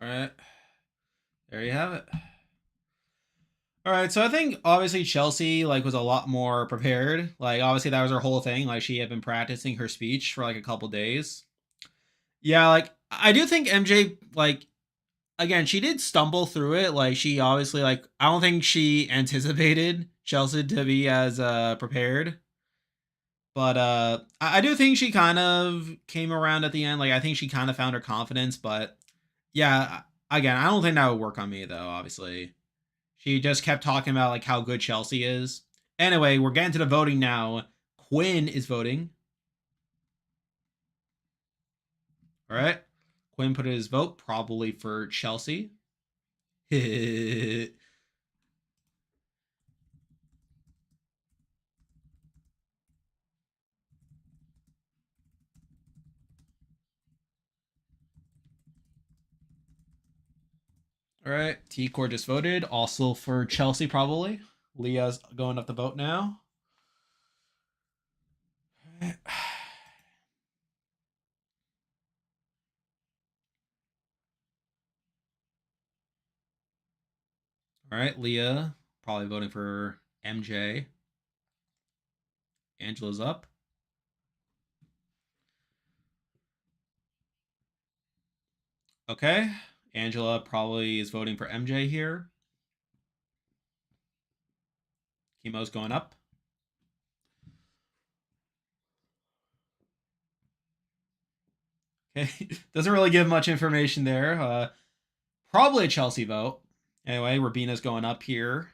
All right. There you have it. All right, so I think obviously Chelsea like was a lot more prepared. Like obviously that was her whole thing. Like she had been practicing her speech for like a couple days. Yeah, like I do think MJ like again, she did stumble through it. Like she obviously like I don't think she anticipated Chelsea to be as prepared. But I do think she kind of came around at the end. Like I think she kind of found her confidence, but yeah, again, I don't think that would work on me though, obviously. She just kept talking about like how good Chelsea is. Anyway, we're getting to the voting now. Quinn is voting. All right. Quinn put his vote probably for Chelsea. All right. T Core just voted. Also for Chelsea, probably. Leah's going up the vote now. All right. Leah probably voting for MJ. Angela's up. Okay. Angela probably is voting for MJ here. Chemo's going up. Okay. Doesn't really give much information there. Probably a Chelsea vote. Anyway, Rabina's going up here.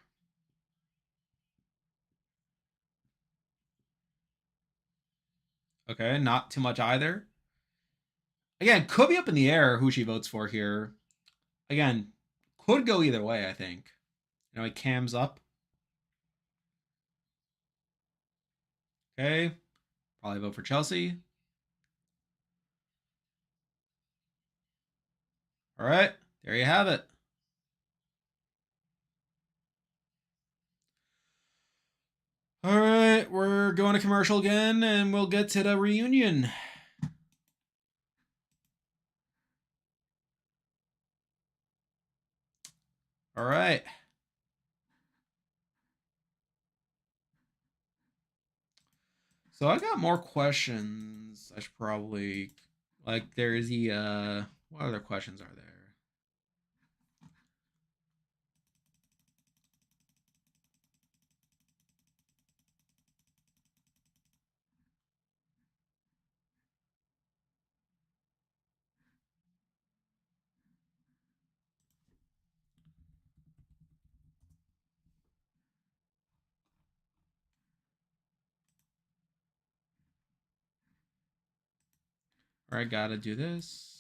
Okay, not too much either. Again, could be up in the air who she votes for here. Again, could go either way, I think. Anyway, Cam's up. Okay, probably vote for Chelsea. All right, there you have it. All right, we're going to commercial again, and we'll get to the reunion. All right. So I got more questions. I should probably like there's the what other questions are there? All right, gotta do this.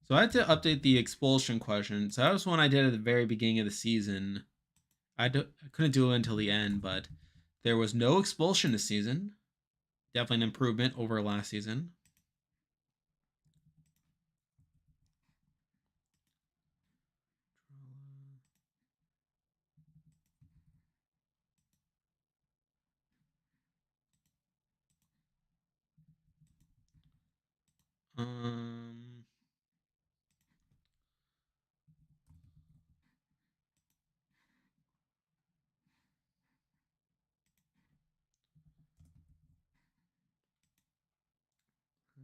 So I had to update the expulsion question. So that was one I did at the very beginning of the season. I couldn't do it until the end, but there was no expulsion this season. Definitely an improvement over last season. Um,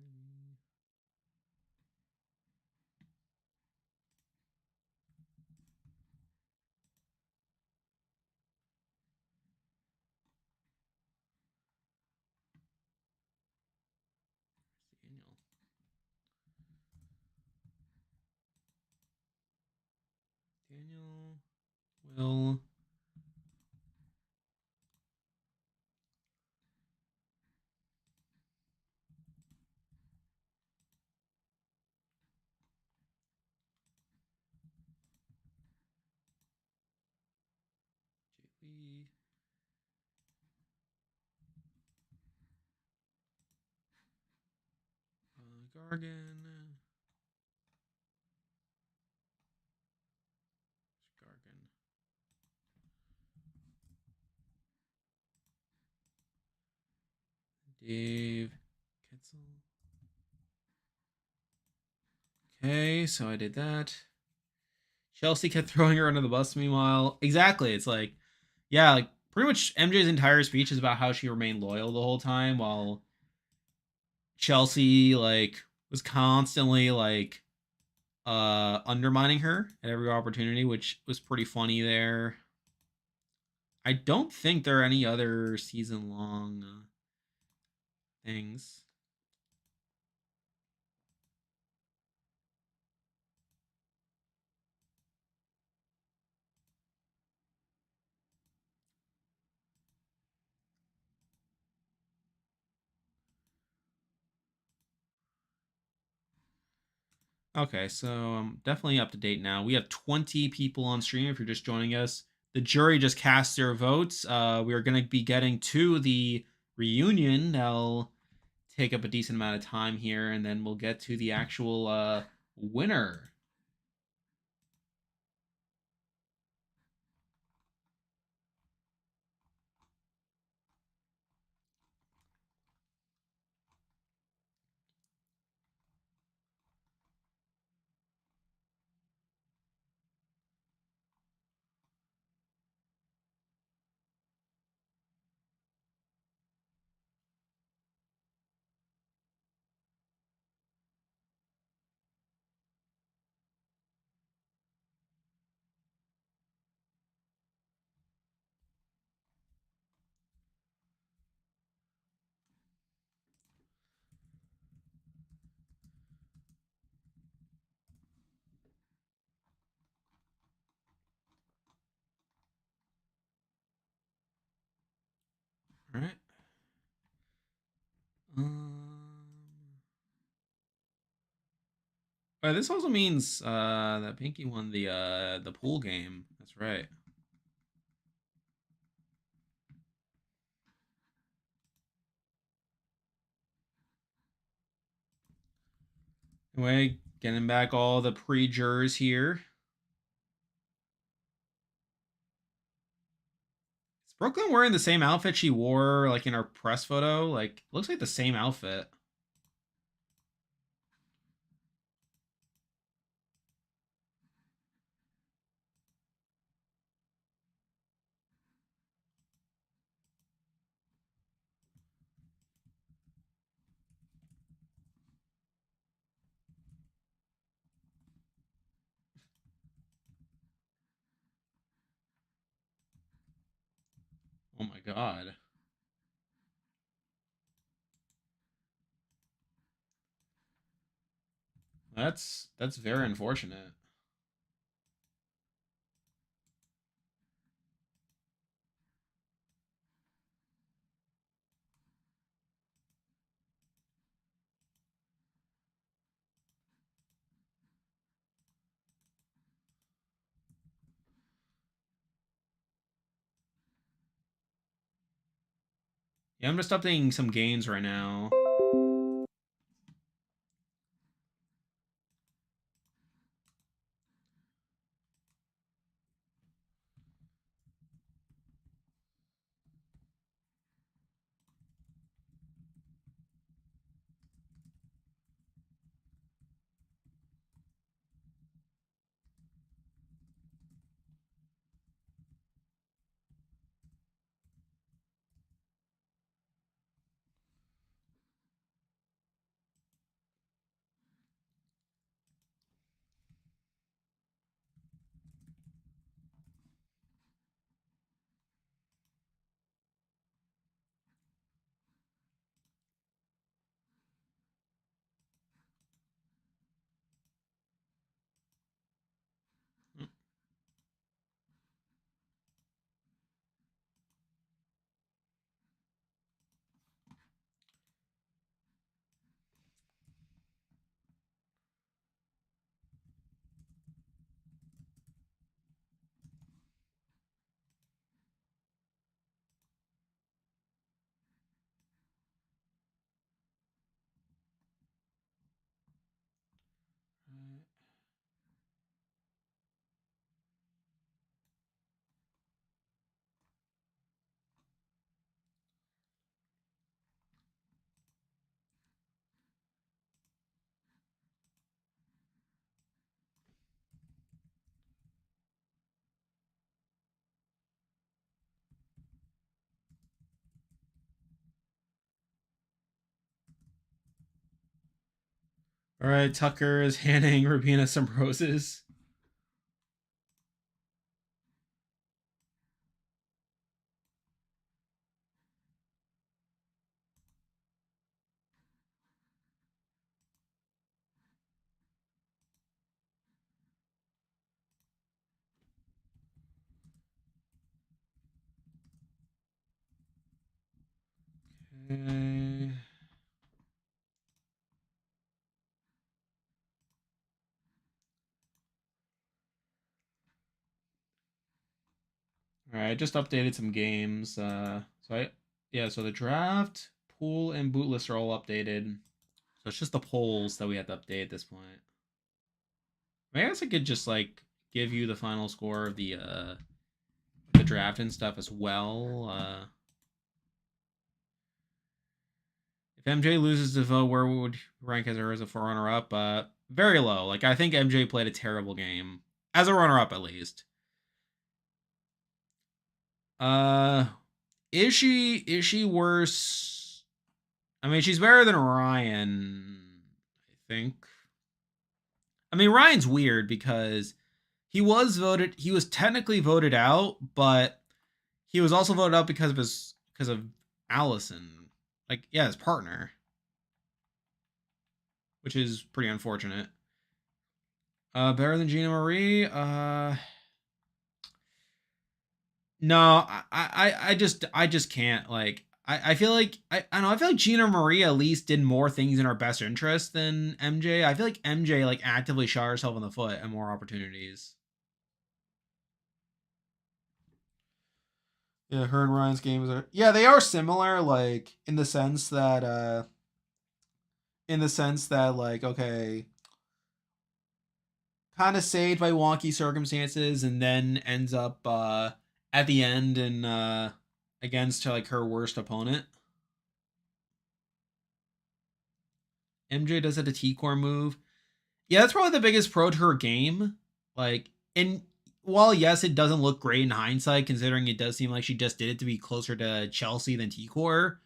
Daniel. Daniel will JP. Gargan. Gargan. Dave Ketzel. Okay, so I did that. Chelsea kept throwing her under the bus. Meanwhile, exactly, it's like, yeah, like pretty much MJ's entire speech is about how she remained loyal the whole time, while Chelsea like was constantly like undermining her at every opportunity, which was pretty funny there. I don't think there are any other season long things. Okay, so I'm definitely up to date now. We have 20 people on stream if you're just joining us. The jury just cast their votes. We are going to be getting to the reunion. That'll take up a decent amount of time here, and then we'll get to the actual winner. All right. This also means that Pinky won the pool game. That's right. Anyway, getting back all the pre-jurors here. Is Brooklyn wearing the same outfit she wore like in our press photo? Like, looks like the same outfit. Oh my god. That's very unfortunate. Yeah, I'm just updating some games right now. All right, Tucker is handing Rubina some roses. Okay. All right, I just updated some games. So the draft, pool, and boot list are all updated. So it's just the polls that we have to update at this point. I guess I could just like give you the final score of the draft and stuff as well. If MJ loses the vote, where would rank as her as a runner up? Very low. Like I think MJ played a terrible game as a runner up at least. Uh, is she worse? I mean, she's better than Ryan, I think. I mean, Ryan's weird because he was technically voted out, but he was also voted out because of Allison. Like, yeah, his partner, which is pretty unfortunate. Better than Gina Marie? No, I just can't. Like, I feel like I don't know. I feel like Gina Marie at least did more things in our best interest than MJ. I feel like MJ like actively shot herself in the foot and more opportunities. Yeah, her and Ryan's games are yeah, they are similar, like in the sense that like okay, kind of saved by wonky circumstances and then ends up at the end and against like her worst opponent. MJ does it a T core move. Yeah, that's probably the biggest pro to her game. Like, and while yes, it doesn't look great in hindsight, considering it does seem like she just did it to be closer to Chelsea than T core.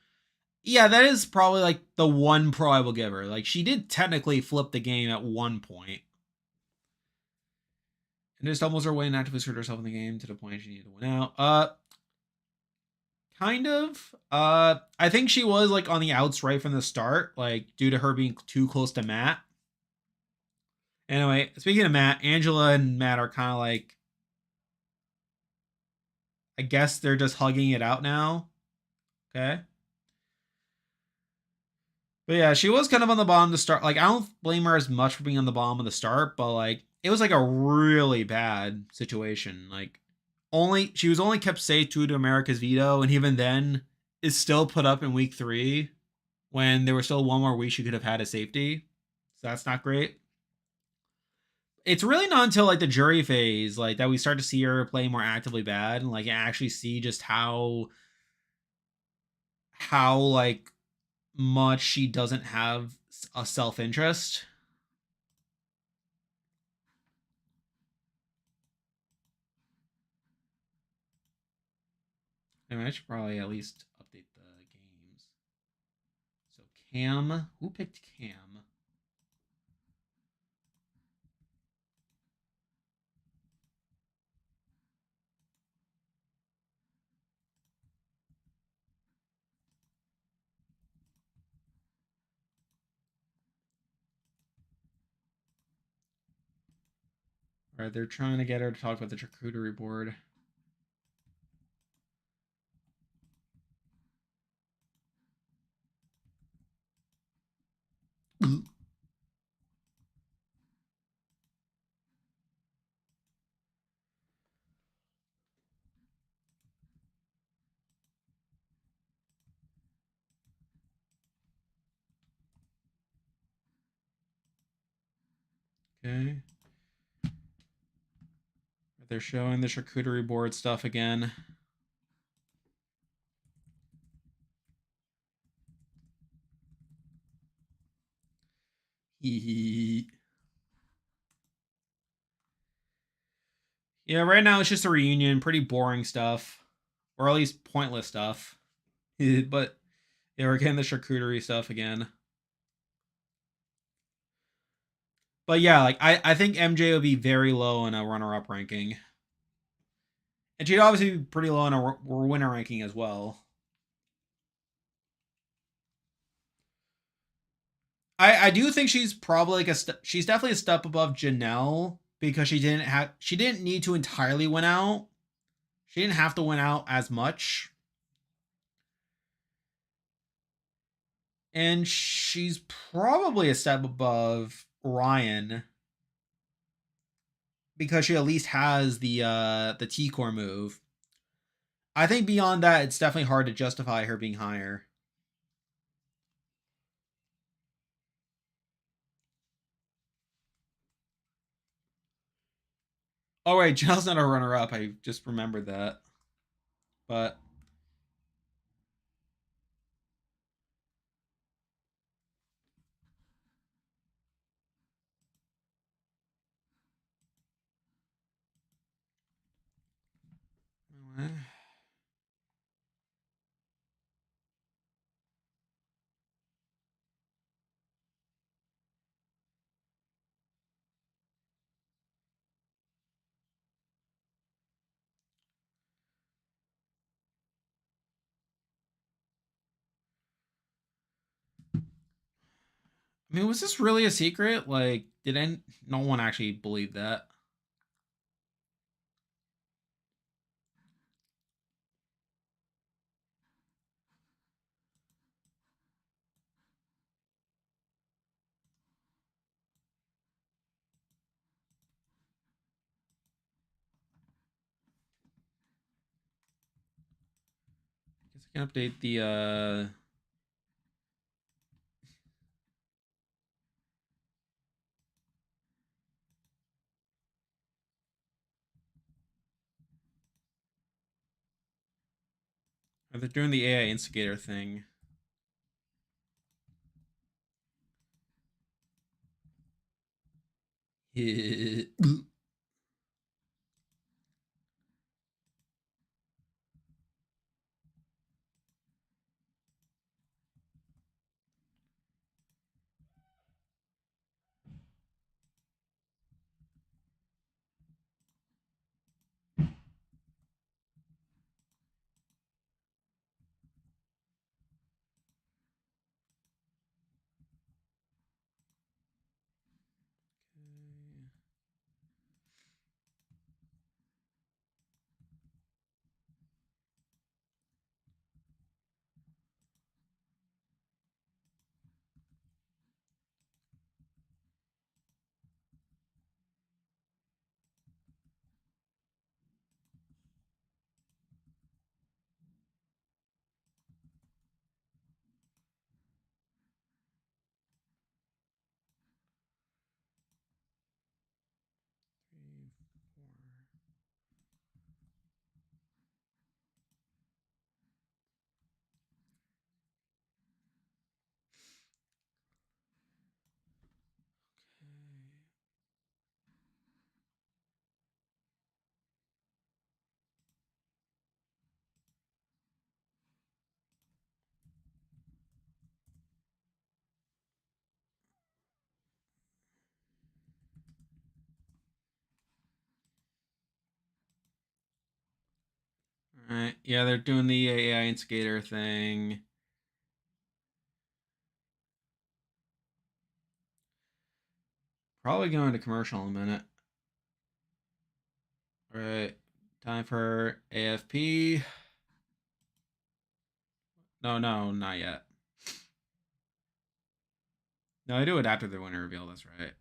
Yeah, that is probably like the one pro I will give her. Like, she did technically flip the game at one point, and just almost her way and actively screwed herself in the game to the point she needed to win out. Kind of. I think she was like on the outs right from the start, like due to her being too close to Matt. Anyway, speaking of Matt, Angela and Matt are kind of like, I guess they're just hugging it out now. Okay. But yeah, she was kind of on the bottom to start. Like, I don't blame her as much for being on the bottom of the start, but like, it was like a really bad situation. Like, she was only kept safe due to America's veto, and even then, is still put up in week 3 when there was still one more week she could have had a safety. So that's not great. It's really not until like the jury phase, like that we start to see her play more actively bad and like actually see just how like much she doesn't have a self interest. I mean, I should probably at least update the games. So Cam, who picked Cam? All right, they're trying to get her to talk about the charcuterie board. Okay. They're showing the charcuterie board stuff again. Yeah, right now it's just a reunion, pretty boring stuff, or at least pointless stuff. But yeah, we're getting the charcuterie stuff again. But yeah, like I think MJ would be very low in a runner-up ranking, and she'd obviously be pretty low in a winner ranking as well. I do think she's probably like she's definitely a step above Janelle because she didn't need to entirely win out. She didn't have to win out as much. And she's probably a step above Ryan because she at least has the T core move. I think beyond that, it's definitely hard to justify her being higher. Oh wait, Janelle's not a runner up. I just remembered that. But I mean, was this really a secret? Like, didn't no one actually believe that? I guess I can update the. They're doing the AI instigator thing. All right. Yeah, they're doing the AI instigator thing. Probably going to commercial in a minute. All right. Time for AFP. No, no, not yet. No, I do it after the winner reveal. That's right.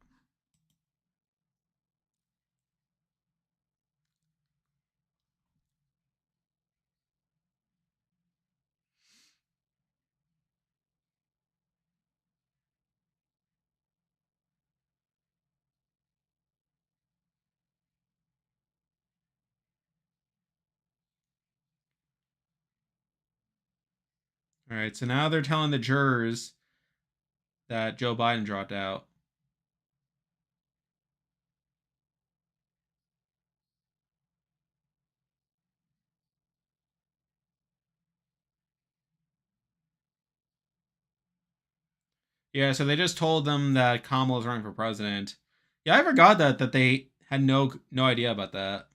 All right. So now they're telling the jurors that Joe Biden dropped out. Yeah, so they just told them that Kamala is running for president. Yeah, I forgot that they had no idea about that.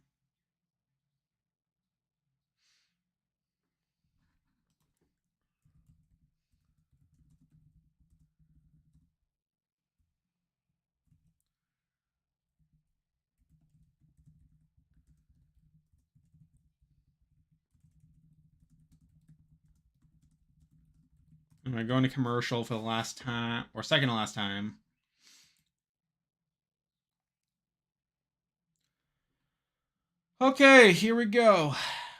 And we're going to commercial for the last time, or second to last time. Okay, here we go.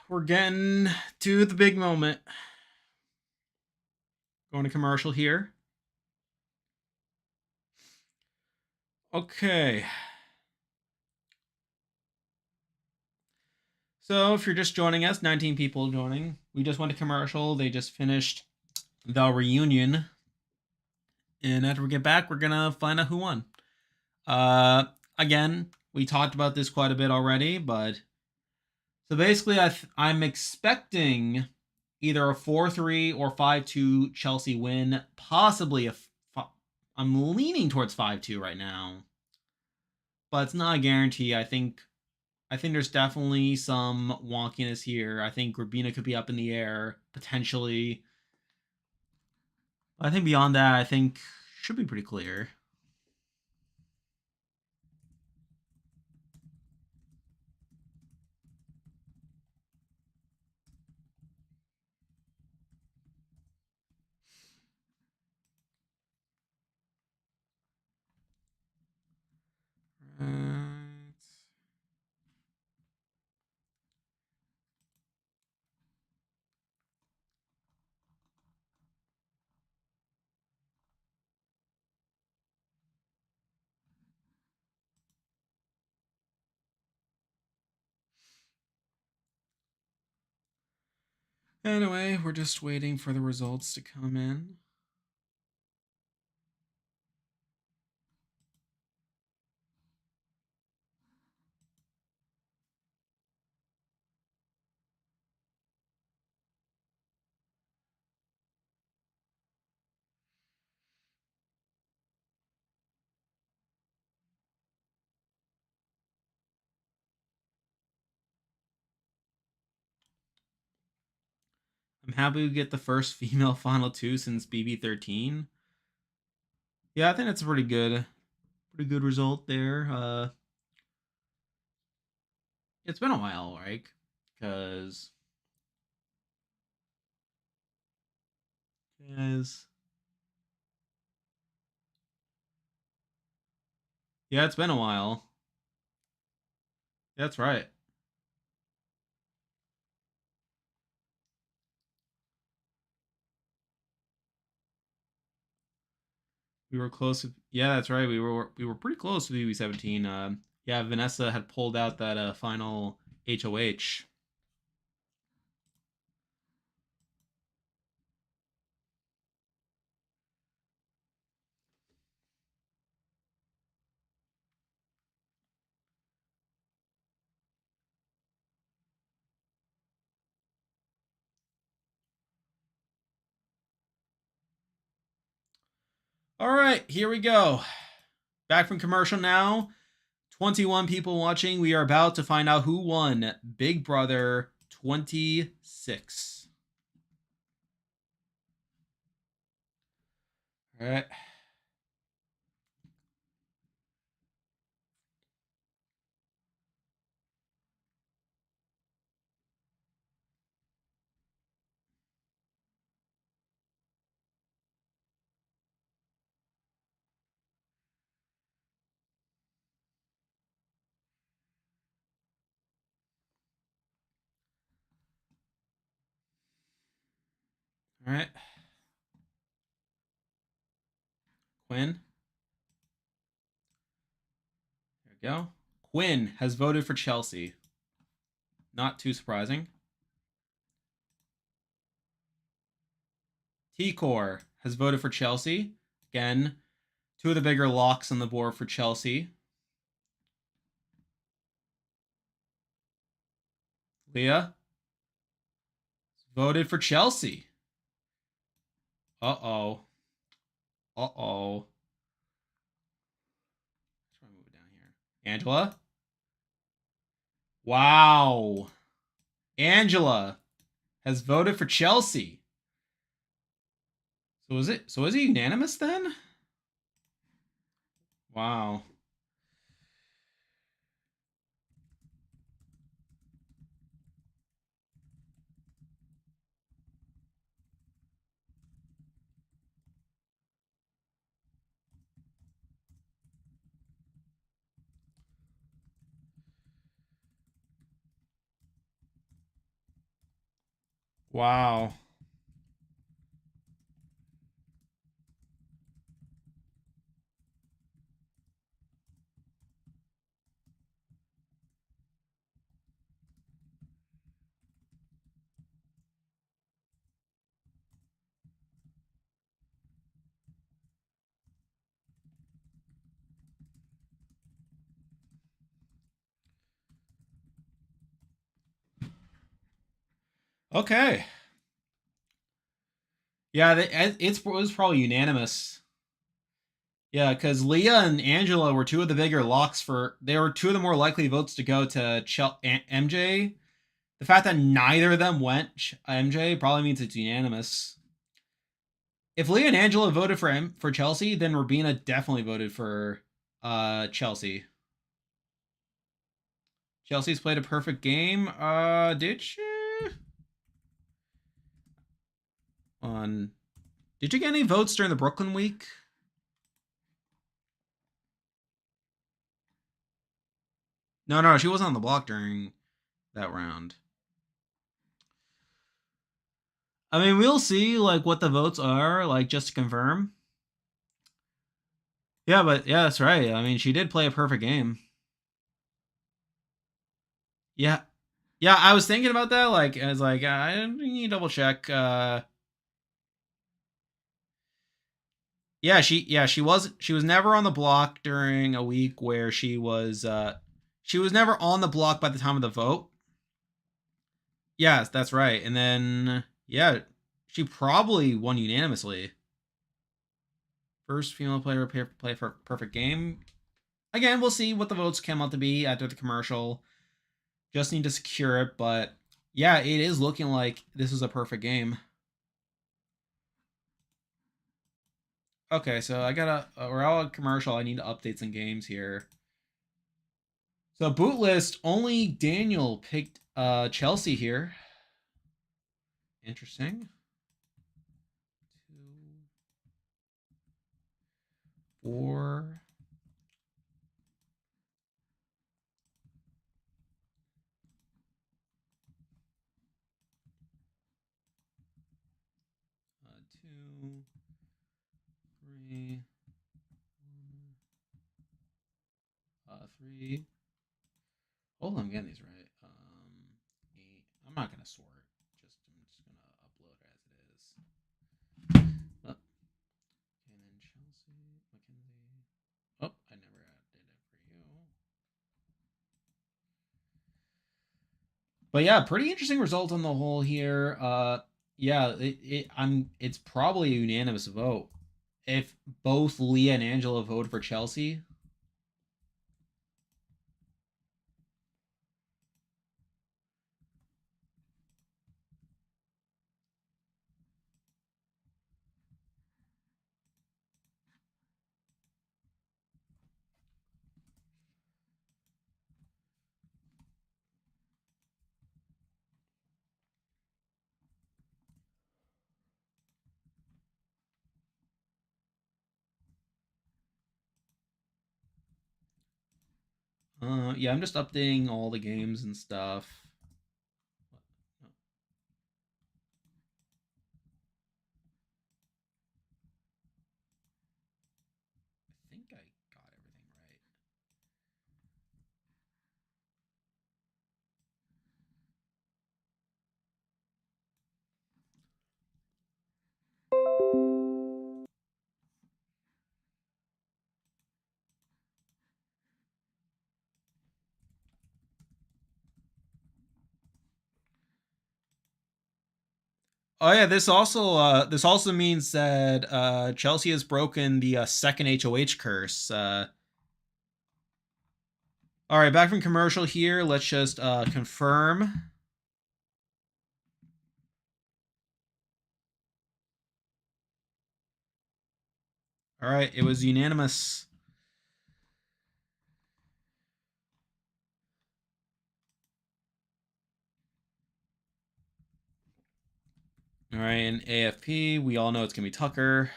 We're getting to the big moment. Going to commercial here. Okay. So if you're just joining us, 19 people joining. We just went to commercial. They just finished the reunion. And after we get back, we're gonna find out who won. Again, we talked about this quite a bit already, but so basically, I'm expecting either a 4-3 or 5-2 Chelsea win, possibly I'm leaning towards 5-2 right now, but it's not a guarantee. I think there's definitely some wonkiness here. I think Rubina could be up in the air potentially. I think beyond that, I think should be pretty clear. Right. Anyway, we're just waiting for the results to come in. I'm happy we get the first female final two since BB13. Yeah, I think that's a pretty good result there. It's been a while, right? Because yeah, it's been a while. That's right. We were close. Yeah, that's right. We were pretty close to BB17. Yeah, Vanessa had pulled out that final HOH. All right, here we go. Back from commercial now. 21 people watching. We are about to find out who won Big Brother 26. All right. All right. Quinn. There we go. Quinn has voted for Chelsea. Not too surprising. T-Core has voted for Chelsea. Again, two of the bigger locks on the board for Chelsea. Leah voted for Chelsea. Uh-oh. Uh-oh. Try to move it down Angela. Wow. Angela has voted for Chelsea. So is it unanimous then? Wow. Wow. Okay. Yeah, it was probably unanimous. Yeah, because Leah and Angela were two of the bigger locks for. They were two of the more likely votes to go to MJ. The fact that neither of them went MJ probably means it's unanimous. If Leah and Angela voted for Chelsea, then Rabina definitely voted for Chelsea. Chelsea's played a perfect game. Did she? Did you get any votes during the Brooklyn week? No, she wasn't on the block during that round. I mean, we'll see like what the votes are, like just to confirm. Yeah, but yeah, that's right. I mean, she did play a perfect game. Yeah. Yeah, I was thinking about that. Like, I was like, I need to double check. She was never on the block during a week where she was never on the block by the time of the vote. Yes, that's right. And then yeah, she probably won unanimously. First female player to play for perfect game. Again, we'll see what the votes come out to be after the commercial. Just need to secure it, but yeah, it is looking like this is a perfect game. Okay, so I got we're all commercial. I need to update some games here. So boot list, only Daniel picked Chelsea here. Interesting. 2, 4. Two, 3, 3. Hold on, I'm getting these right. 8. I'm not gonna sort. I'm just gonna upload it as it is. Oh, and then Chelsea, Mackenzie. Oh, I never did it for you. But yeah, pretty interesting result on the whole here. Yeah, it's probably a unanimous vote. If both Leah and Angela voted for Chelsea. Yeah, I'm just updating all the games and stuff. I think I got everything right. Oh yeah, this also means that Chelsea has broken the second HOH curse. All right, back from commercial here. Let's just confirm. All right, it was unanimous. All right, and AFP, we all know it's going to be Tucker.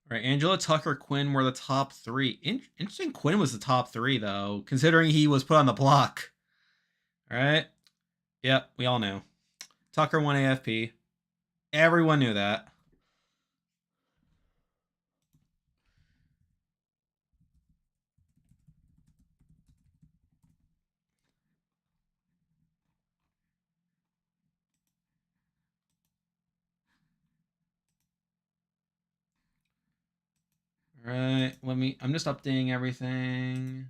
All right, Angela, Tucker, Quinn were the top three. Interesting, Quinn was the top three, though, considering he was put on the block. All right. Yep, we all knew. Tucker won AFP. Everyone knew that. All right, I'm just updating everything.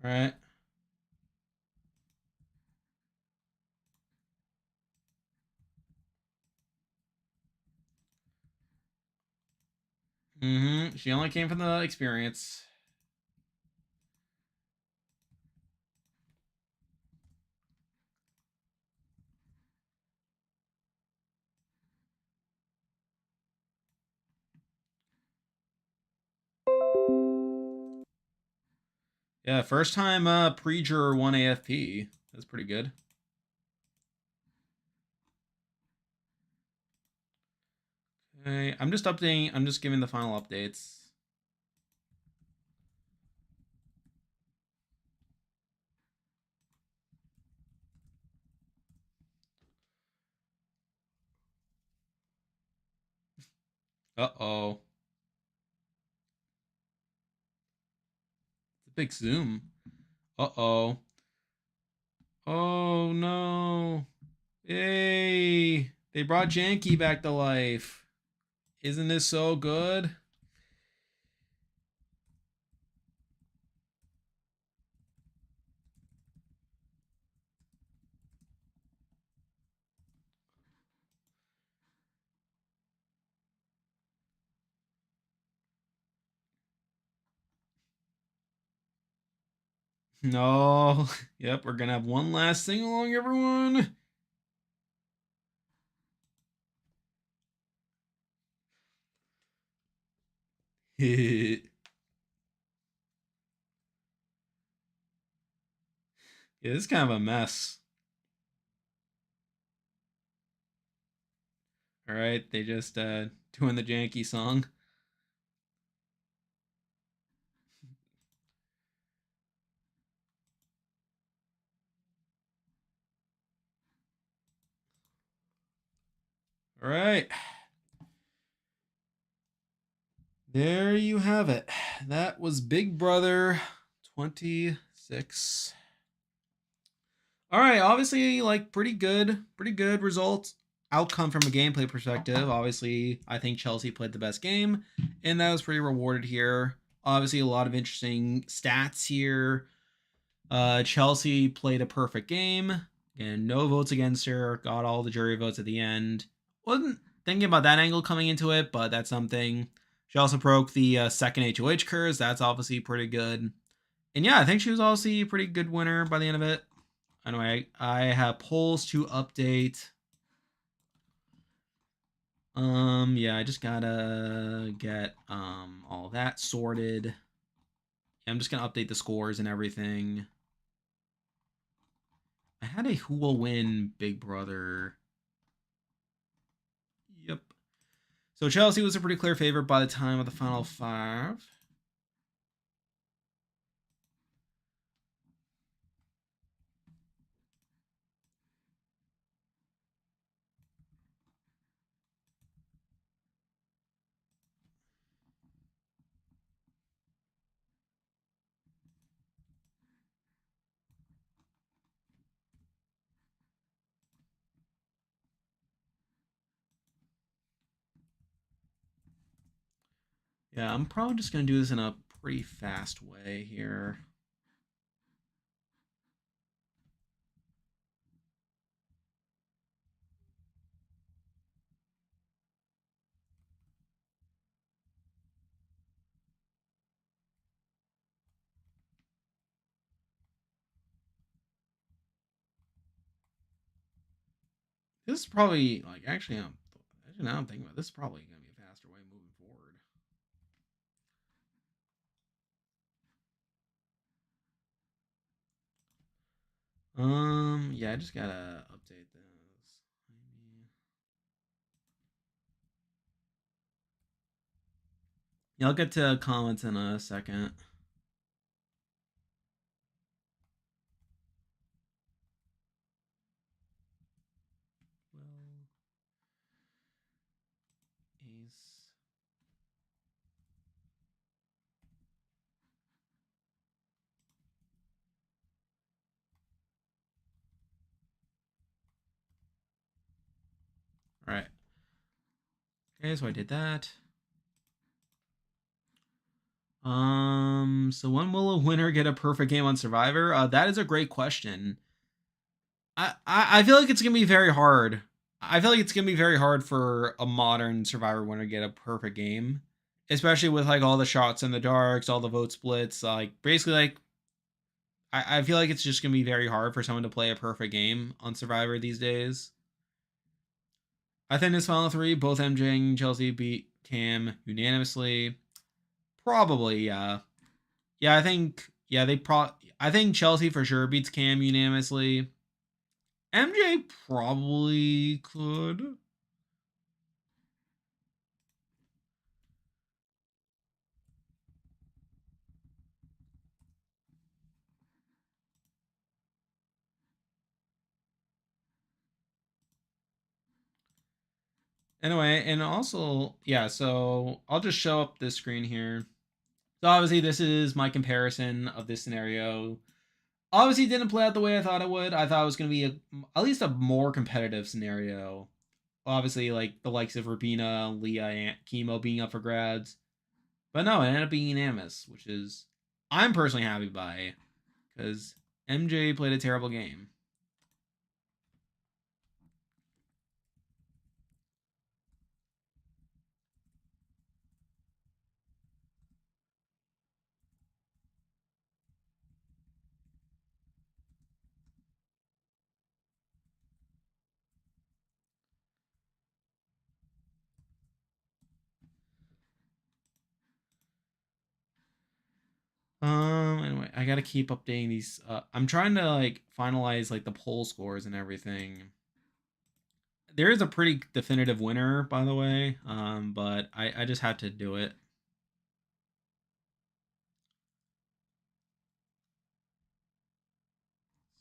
All right. She only came from the experience. Yeah, first time pre-juror won AFP. That's pretty good. Okay, I'm just updating. I'm just giving the final updates. Uh-oh. It's a big zoom. Uh-oh. Oh, no. Hey, they brought Janky back to life. Isn't this so good? No. Yep, we're gonna have one last sing along, everyone. Yeah, this is kind of a mess. All right, they just doing the janky song. All right. There you have it. That was Big Brother 26. All right, obviously like pretty good results. Outcome from a gameplay perspective. Obviously, I think Chelsea played the best game and that was pretty rewarded here. Obviously a lot of interesting stats here. Chelsea played a perfect game and no votes against her. Got all the jury votes at the end. Wasn't thinking about that angle coming into it, but that's something. She also broke the second HOH curse. That's obviously pretty good. And yeah, I think she was obviously a pretty good winner by the end of it. Anyway, I have polls to update. Yeah, I just gotta get all that sorted. I'm just gonna update the scores and everything. I had a who will win Big Brother. Yep. So Chelsea was a pretty clear favorite by the time of the final five. Yeah, I'm probably just gonna do this in a pretty fast way here. This is probably like actually now I'm thinking about it, this is probably gonna be a faster way moving forward. Yeah, I just gotta update this. Yeah, I'll get to comments in a second. Well, Ace. All right. Okay, so I did that. So when will a winner get a perfect game on Survivor? That is a great question. I feel like it's gonna be very hard. I feel like it's gonna be very hard for a modern Survivor winner to get a perfect game, especially with like all the shots in the darks, all the vote splits. Like basically, like I feel like it's just gonna be very hard for someone to play a perfect game on Survivor these days. I think this final three, both MJ and Chelsea beat Cam unanimously. Probably, yeah. Yeah, I think I think Chelsea for sure beats Cam unanimously. MJ probably could. Anyway, and also, yeah, so I'll just show up this screen here. So obviously this is my comparison of this scenario. Obviously didn't play out the way I thought it would. I thought it was going to be at least a more competitive scenario. Obviously, like the likes of Rabina, Leah, and Chemo being up for grabs. But no, it ended up being unanimous, which is I'm personally happy by because MJ played a terrible game. Anyway, I gotta keep updating these. I'm trying to like finalize like the poll scores and everything. There is a pretty definitive winner, by the way. But I just had to do it.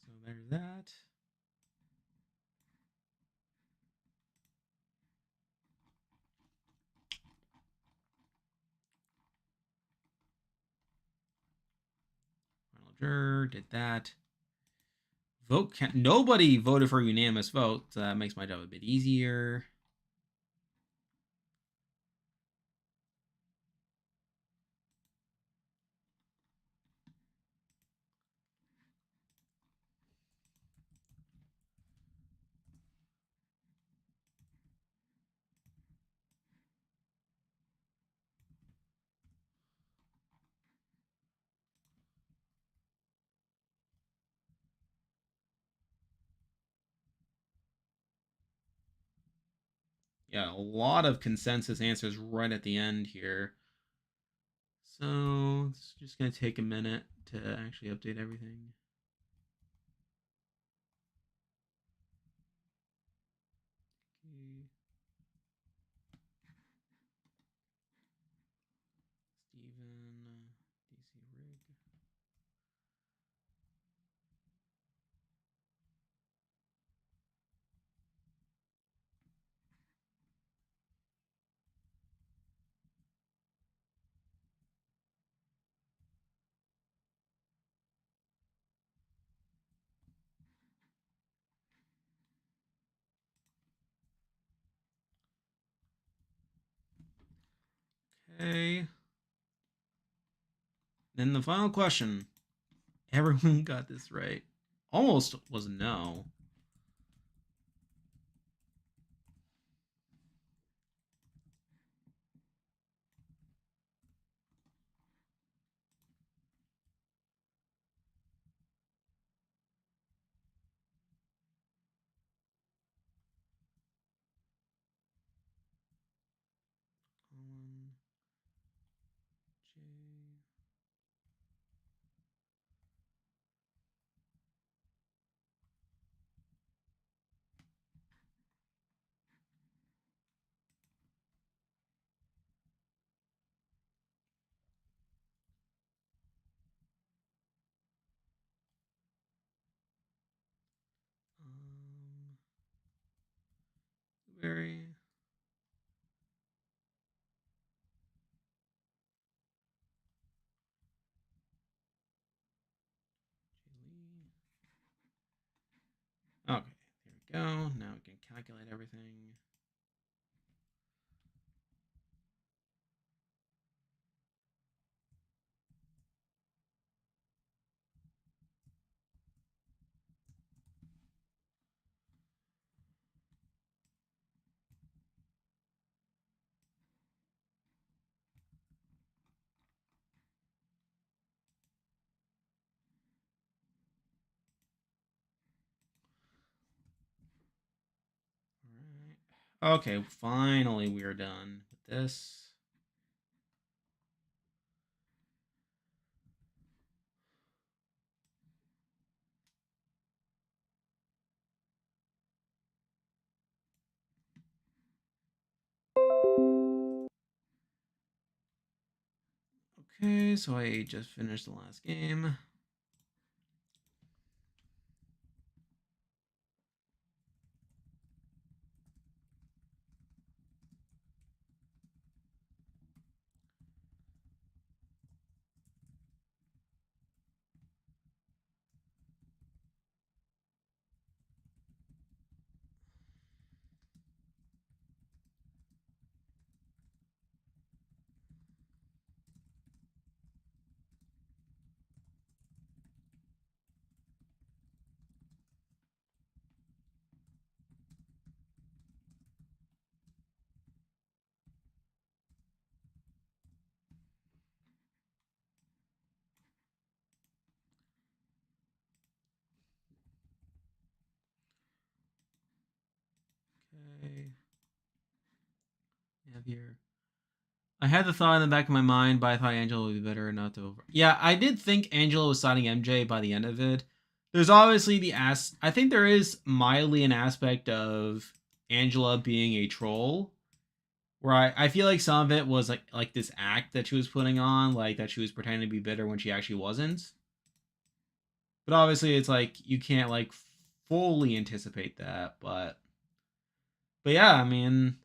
So there's that. Final juror did that. Vote count. Nobody voted for a unanimous vote, so that makes my job a bit easier. Yeah, a lot of consensus answers right at the end here. So it's just gonna take a minute to actually update everything. Okay. Steven, DC Rig. Okay. Then the final question. Everyone got this right. Almost was no. J. Very. Okay, there we go. Now we can calculate everything. All right. Okay, finally we're done with this. Okay, so I just finished the last game. Okay. Have here. I had the thought in the back of my mind, but I thought Angela would be better not to over. Yeah, I did think Angela was signing MJ by the end of it. There's obviously I think there is mildly an aspect of Angela being a troll, where I feel like some of it was like this act that she was putting on, like that she was pretending to be bitter when she actually wasn't. But obviously, it's like you can't like fully anticipate that. But yeah, I mean,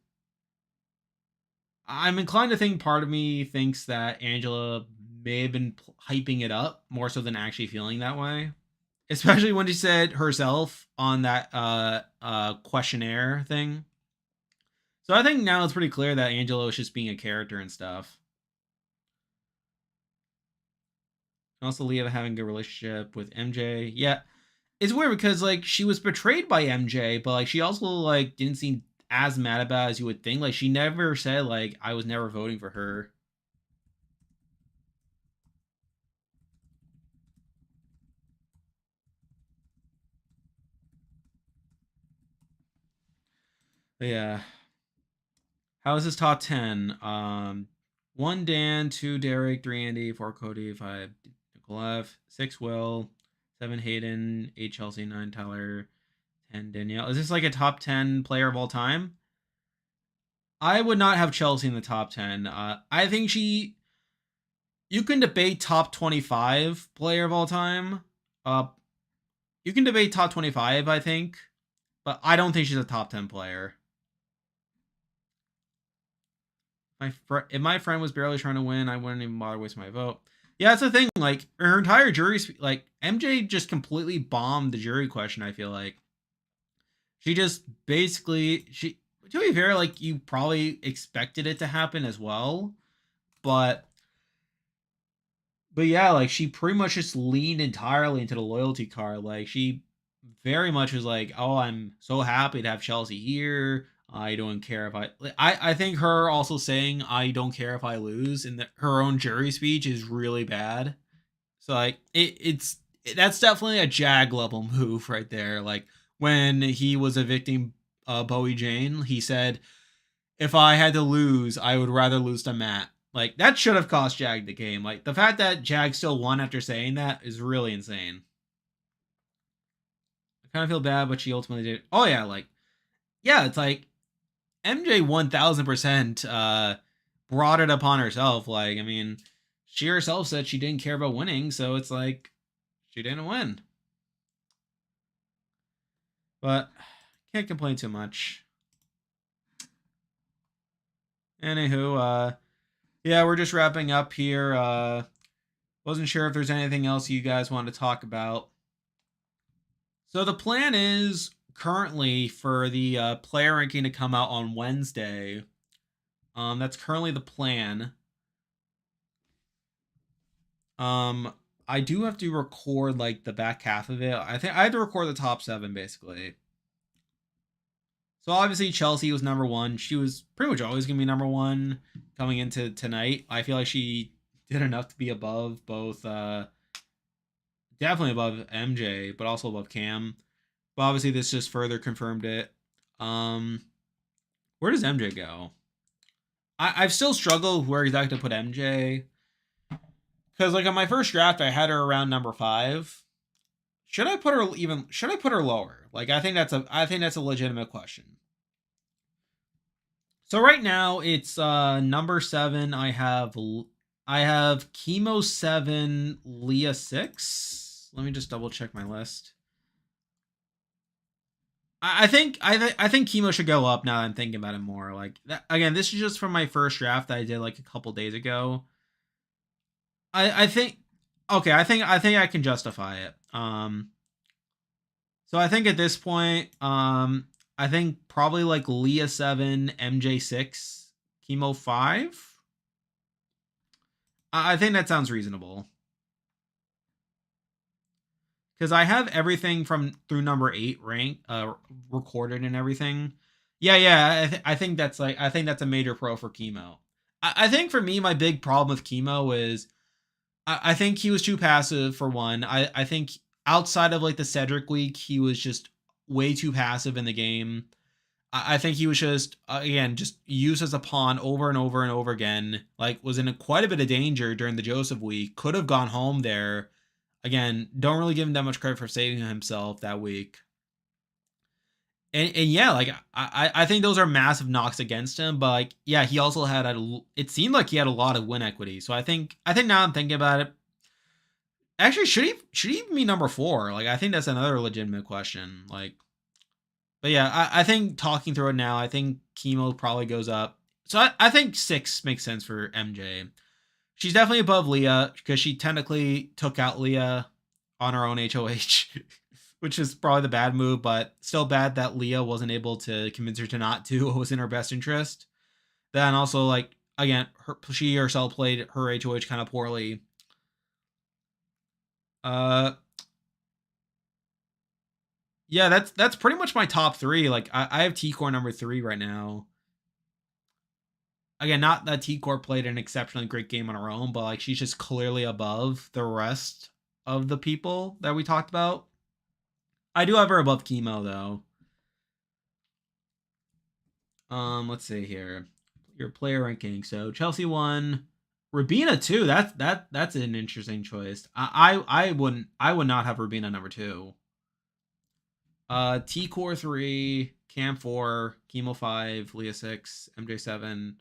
I'm inclined to think part of me thinks that Angela may have been hyping it up more so than actually feeling that way. Especially when she said herself on that questionnaire thing. So I think now it's pretty clear that Angela was just being a character and stuff. And also Leah having a good relationship with MJ. Yeah. It's weird because like she was betrayed by MJ, but like she also like didn't seem as mad about it as you would think. Like she never said like I was never voting for her. But yeah. How is this top 10? 1 Dan, 2 Derek, 3 Andy, 4 Cody, 5 Nicolev, 6 Will, 7 Hayden, 8 Chelsea, 9 Tyler, 10 Danielle. Is this like a top 10 player of all time? I would not have Chelsea in the top 10. I think you can debate top 25 player of all time. Uh, you can debate top 25, I think, but I don't think she's a top 10 player. If my friend was barely trying to win, I wouldn't even bother wasting my vote. Yeah, that's the thing. Like her entire jury, like MJ just completely bombed the jury question. I feel like she just basically she. To be fair, like you probably expected it to happen as well, but but yeah, like she pretty much just leaned entirely into the loyalty card. Like she very much was like, "Oh, I'm so happy to have Chelsea here. I don't care if I think her also saying I don't care if I lose in her own jury speech is really bad. So like that's definitely a Jag level move right there. Like when he was evicting Bowie Jane, he said, "If I had to lose, I would rather lose to Matt." Like that should have cost Jag the game. Like the fact that Jag still won after saying that is really insane. I kind of feel bad, but she ultimately did. Oh yeah, like yeah, it's like MJ 1000% brought it upon herself. Like I mean, she herself said she didn't care about winning, so it's like she didn't win. But can't complain too much. Anywho, yeah, we're just wrapping up here. Wasn't sure if there's anything else you guys want to talk about. So the plan is currently for the player ranking to come out on Wednesday. That's currently the plan. I do have to record like the back half of it. I think I had to record the top 7 basically. So obviously Chelsea was number 1. She was pretty much always gonna be number 1 coming into tonight. I feel like she did enough to be above both, definitely above MJ, but also above Cam. But obviously this just further confirmed it. Where does MJ go? I've still struggled where exactly to put MJ. Because like on my first draft, I had her around number 5. Should I put her even? Should I put her lower? Like I think that's a legitimate question. So right now it's number 7. I have Chemo 7, Leah 6. Let me just double check my list. I think Chemo should go up now that I'm thinking about it more. Like again, this is just from my first draft that I did like a couple days ago. I think okay, I think I can justify it. So I think at this point, I think probably like Leah 7, MJ 6, Chemo 5. I think that sounds reasonable. Because I have everything from through number 8 rank recorded and everything. Yeah. I think that's a major pro for Chemo. I think for me, my big problem with Chemo is I think he was too passive for one. I think outside of like the Cedric week, he was just way too passive in the game. I think he was just again just used as a pawn over and over and over again. Like was in quite a bit of danger during the Joseph week. Could have gone home there. Again, don't really give him that much credit for saving himself that week. And yeah, like I think those are massive knocks against him. But like yeah, he also had it seemed like he had a lot of win equity. So I think now I'm thinking about it. Actually, should he even be number 4? Like I think that's another legitimate question. Like, but yeah, I think talking through it now, I think Chemo probably goes up. So I think 6 makes sense for MJ. She's definitely above Leah because she technically took out Leah on her own HOH, which is probably the bad move, but still bad that Leah wasn't able to convince her to not do what was in her best interest. Then also, like, again, she herself played her HOH kind of poorly. Yeah, that's pretty much my top 3. Like, I have T-Core number 3 right now. Again, not that T-Core played an exceptionally great game on her own, but like she's just clearly above the rest of the people that we talked about. I do have her above Chemo though. Let's see here. Your player ranking. So Chelsea 1, Rabina 2. That's an interesting choice. I would not have Rabina number 2. T Core 3, Cam 4, Chemo 5, Leah 6, MJ 7.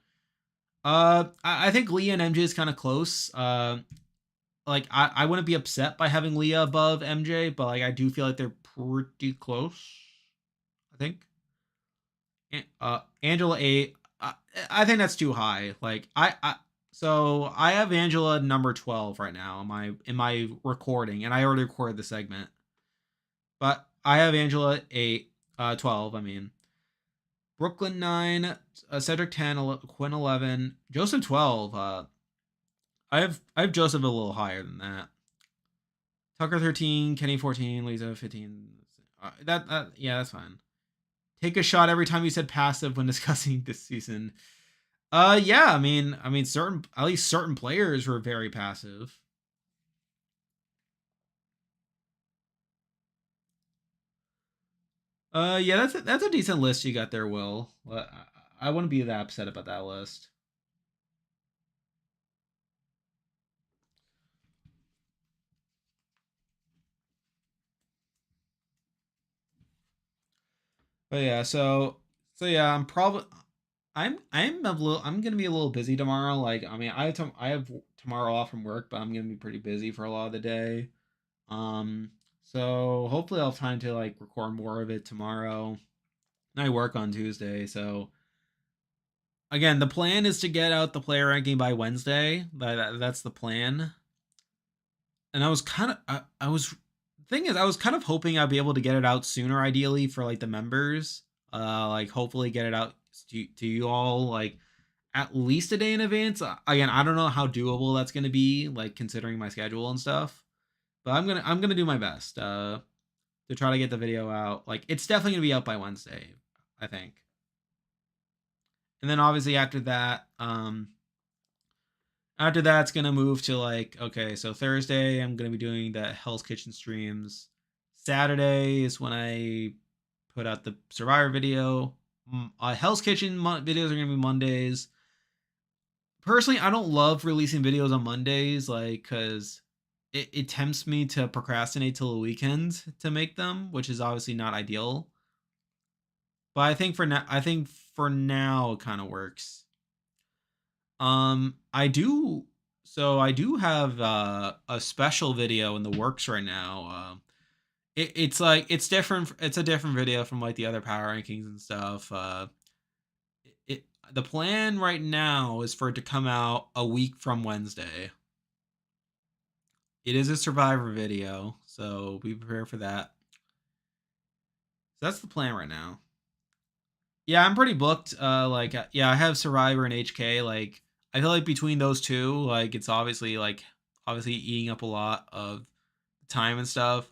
I think Leah and MJ is kind of close. Like I wouldn't be upset by having Leah above MJ, but like I do feel like they're pretty close. I think. Angela 8. I think that's too high. Like so I have Angela number 12 right now in my recording, and I already recorded the segment. But I have Angela 8, 12. I mean, Brooklyn 9, Cedric 10, Quinn 11, Joseph 12. I have Joseph a little higher than that. Tucker 13, Kenny 14, Lisa 15. Yeah, that's fine. Take a shot every time you said passive when discussing this season. Yeah, I mean, certain at least certain players were very passive. Yeah, that's a decent list you got there, Will. I wouldn't be that upset about that list. But yeah, so yeah, I'm gonna be a little busy tomorrow. Like, I mean, I have tomorrow off from work, but I'm gonna be pretty busy for a lot of the day. Um, so hopefully I'll have time to like record more of it tomorrow. And I work on Tuesday, so again, the plan is to get out the player ranking by Wednesday. That's the plan. And I was kind of I was thing is I was kind of hoping I'd be able to get it out sooner, ideally for like the members. Like hopefully get it out to you all like at least a day in advance. Again, I don't know how doable that's gonna be, like considering my schedule and stuff. But I'm gonna do my best to try to get the video out. Like it's definitely gonna be out by Wednesday, I think. And then obviously after that, it's gonna move to like okay, so Thursday I'm gonna be doing the Hell's Kitchen streams. Saturday is when I put out the Survivor video. Hell's Kitchen videos are gonna be Mondays. Personally, I don't love releasing videos on Mondays, like because it tempts me to procrastinate till the weekend to make them, which is obviously not ideal. But I think for now it kind of works. I do have a special video in the works right now. It's like it's different. It's a different video from like the other power rankings and stuff. The plan right now is for it to come out a week from Wednesday. It is a Survivor video, so be prepared for that. So that's the plan right now. Yeah, I'm pretty booked. Yeah, I have Survivor and HK. Like, I feel like between those two, like, it's obviously eating up a lot of time and stuff.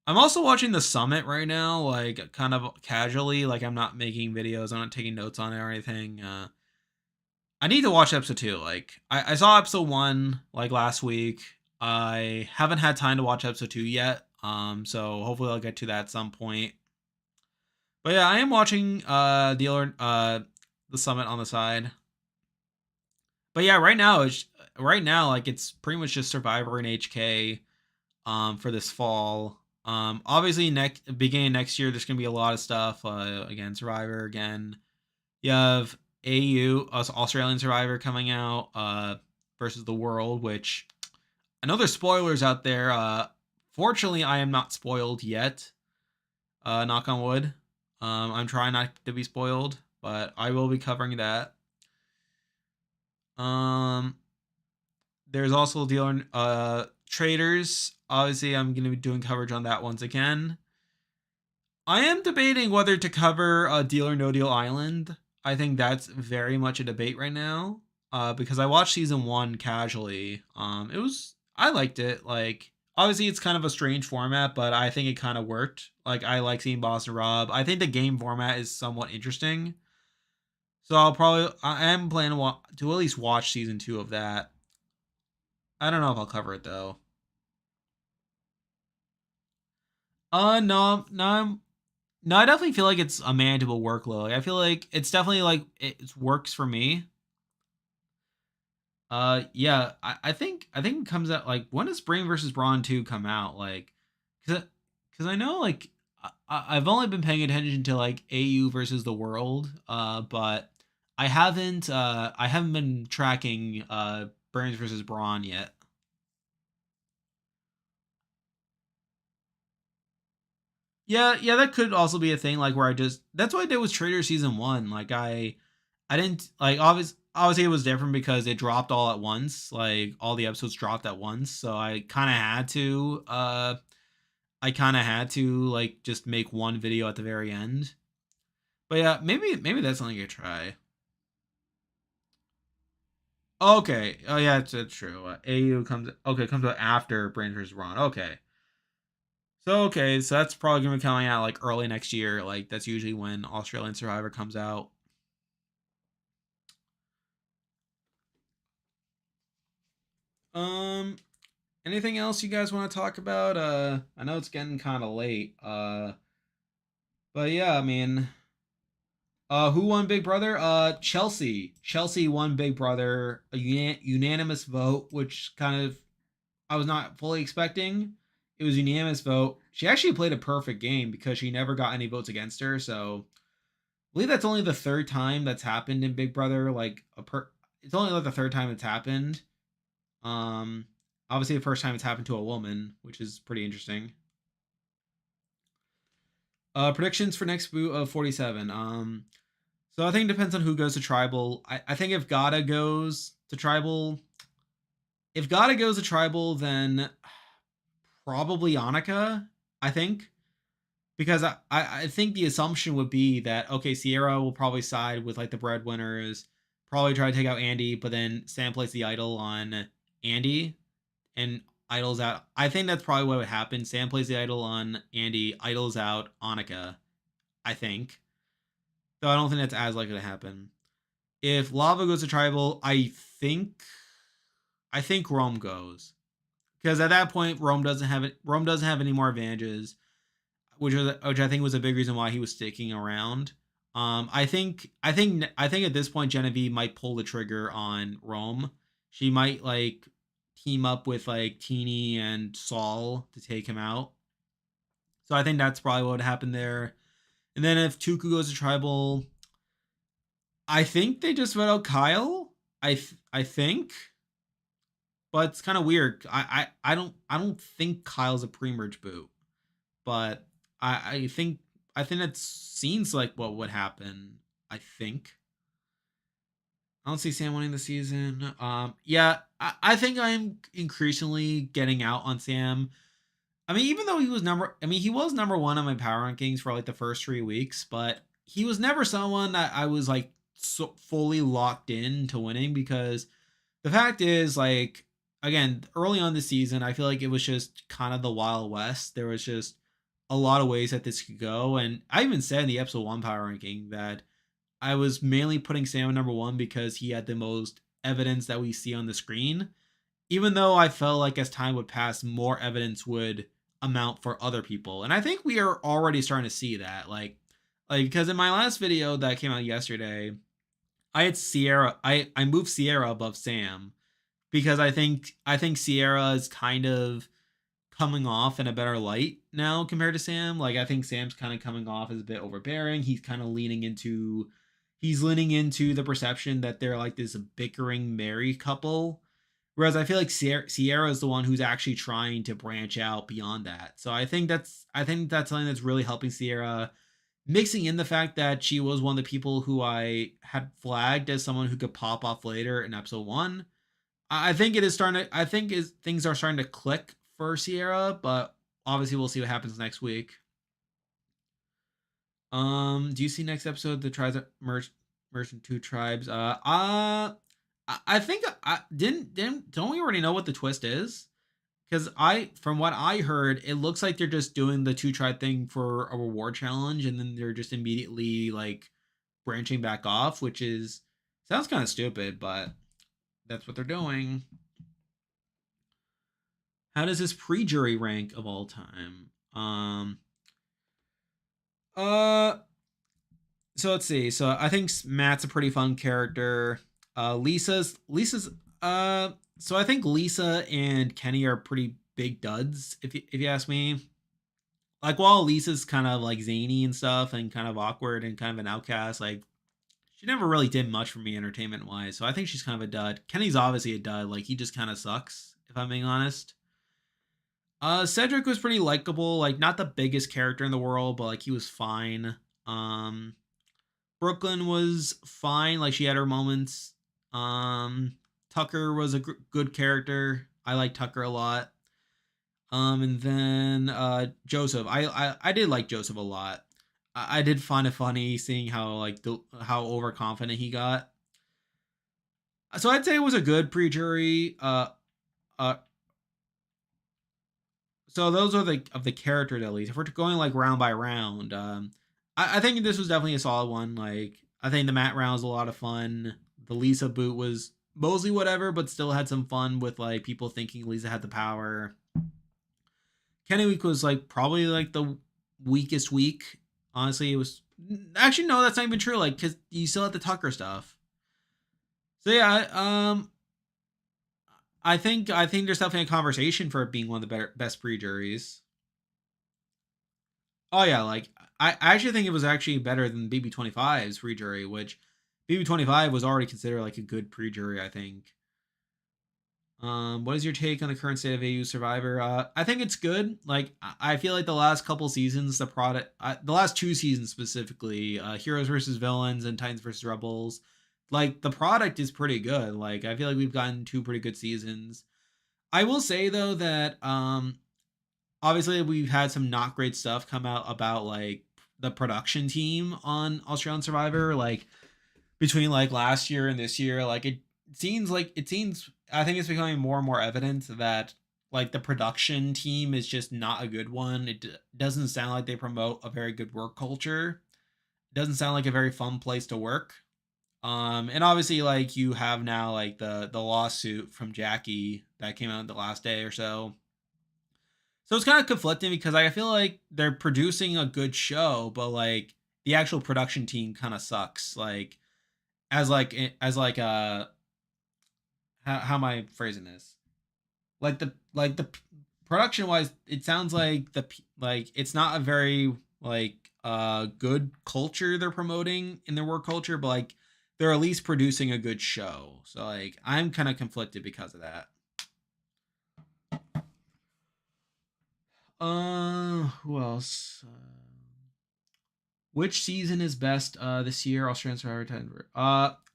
I'm also watching the summit right now, like, kind of casually. Like, I'm not making videos. I'm not taking notes on it or anything. I need to watch episode 2. Like, I saw episode 1 like last week. I haven't had time to watch episode 2 yet. So hopefully I'll get to that at some point. But yeah, I am watching the summit on the side. But yeah, right now like it's pretty much just Survivor and HK for this fall. Obviously next beginning next year there's gonna be a lot of stuff. Again, Survivor again. You have AU Australian Survivor coming out versus the World, which I know there's spoilers out there. Fortunately, I am not spoiled yet. Knock on wood. I'm trying not to be spoiled, but I will be covering that. Um, there's also dealer traders. Obviously, I'm going to be doing coverage on that once again. I am debating whether to cover Deal or No Deal Island. I think that's very much a debate right now. Because I watched season 1 casually. I liked it. Like obviously it's kind of a strange format, but I think it kind of worked. Like I like seeing Boston Rob. I think the game format is somewhat interesting. So I am planning to at least watch season 2 of that. I don't know if I'll cover it though. No, no, no. I definitely feel like it's a manageable workload. I feel like it's definitely like it works for me. Yeah, I think it comes out like when does Brain versus Brawn 2 come out? Like, cause I know like I've only been paying attention to like AU versus the World, but I haven't been tracking Brains versus Brawn yet. Yeah, yeah, that could also be a thing. Like where that's what I did with Trader season 1. Like I didn't like obviously it was different because it dropped all at once. Like all the episodes dropped at once, so I kind of had to like just make one video at the very end. But yeah, maybe that's something I could try. Okay. Oh yeah, it's true. AU comes out after Brancher's run. Okay. So that's probably gonna be coming out like early next year. Like that's usually when Australian Survivor comes out. Um, anything else you guys want to talk about? I know it's getting kind of late. But yeah, I mean, who won Big Brother? Chelsea. Chelsea won Big Brother, a unanimous vote, which kind of I was not fully expecting. It was a unanimous vote. She actually played a perfect game because she never got any votes against her. So I believe that's only the third time that's happened in Big Brother. It's only like the third time it's happened. Um, Obviously the first time it's happened to a woman, which is pretty interesting. Predictions for next boot of 47. So I think it depends on who goes to tribal. I think if Gada goes to tribal, then probably Annika. I think because I think the assumption would be that okay, Sierra will probably side with like the breadwinners, probably try to take out Andy, but then Sam plays the idol on Andy and idles out. I think that's probably what would happen. Sam plays the idol on Andy, idles out Annika. I think. Though I don't think that's as likely to happen. If Lava goes to tribal, I think Rome goes because at that point Rome doesn't have any more advantages, which I think was a big reason why he was sticking around. I think at this point Genevieve might pull the trigger on Rome. She might like team up with like Teeny and Saul to take him out. So I think that's probably what would happen there. And then if Tuku goes to tribal, I think they just vote out Kyle. I think, but it's kind of weird. I don't think Kyle's a pre-merge boot, but I think that seems like what would happen. I think I don't see Sam winning the season. Yeah, I think I'm increasingly getting out on Sam. I mean, even though he was number one on my power rankings for like the first 3 weeks, but he was never someone that I was like so fully locked in to winning because the fact is, like, again, early on the season, I feel like it was just kind of the Wild West. There was just a lot of ways that this could go. And I even said in the episode one power ranking that I was mainly putting Sam at number one because he had the most evidence that we see on the screen. Even though I felt like as time would pass, more evidence would amount for other people. And I think we are already starting to see that. Like because in my last video that came out yesterday, I had Sierra I moved Sierra above Sam because I think Sierra is kind of coming off in a better light now compared to Sam. Like I think Sam's kind of coming off as a bit overbearing. He's leaning into the perception that they're like this bickering married couple. Whereas I feel like Sierra is the one who's actually trying to branch out beyond that. So I think that's something that's really helping Sierra, mixing in the fact that she was one of the people who I had flagged as someone who could pop off later in episode one. I think it is starting to. I think is things are starting to click for Sierra, but obviously we'll see what happens next week. Do you see next episode the tribes merged into two tribes? I think I didn't don't we already know what the twist is? Because from what I heard, it looks like they're just doing the two tribe thing for a reward challenge, and then they're just immediately like branching back off, which is sounds kind of stupid, but that's what they're doing. How does this pre-jury rank of all time? Uh so let's see. So I think Matt's a pretty fun character. Lisa's so I think Lisa and Kenny are pretty big duds if you ask me. Like while Lisa's kind of like zany and stuff and kind of awkward and kind of an outcast, like she never really did much for me entertainment wise. So I think she's kind of a dud. Kenny's obviously a dud. Like he just kind of sucks if I'm being honest. Cedric was pretty likable. Like not the biggest character in the world, but like he was fine. Um, Brooklyn was fine. Like she had her moments. Tucker was a good character. I like Tucker a lot. And then Joseph. I did like Joseph a lot. I did find it funny seeing how like how overconfident he got. So I'd say it was a good pre-jury. Uh, so those are the of the characters at least. If we're going like round by round, I think this was definitely a solid one. Like I think the Matt round was a lot of fun. The Lisa boot was mostly whatever, but still had some fun with like people thinking Lisa had the power. Kenny week was like probably like the weakest week. Honestly, it was actually no, that's not even true. Like because you still had the Tucker stuff. So yeah, I think there's definitely a conversation for it being one of the best pre-juries. Oh yeah, like I actually think it was actually better than BB25's pre-jury, which BB25 was already considered like a good pre-jury, I think. What is your take on the current state of AU Survivor? I think it's good. Like I feel like the last couple seasons, the last 2 seasons specifically, Heroes versus Villains and Titans versus Rebels, like the product is pretty good. Like I feel like we've gotten 2 pretty good seasons. I will say though that obviously we've had some not great stuff come out about like the production team on Australian Survivor, like between like last year and this year. Like it seems I think it's becoming more and more evident that like the production team is just not a good one. It doesn't sound like they promote a very good work culture. It doesn't sound like a very fun place to work. And obviously like you have now like the lawsuit from Jackie that came out the last day or so. So it's kind of conflicting because I feel like they're producing a good show, but like the actual production team kind of sucks. Like as like how am I phrasing this? Like the production wise, it sounds like like it's not a very like good culture they're promoting in their work culture, but like they're at least producing a good show. So like I'm kind of conflicted because of that. Who else? Which season is best this year? Australian Survivor Titans.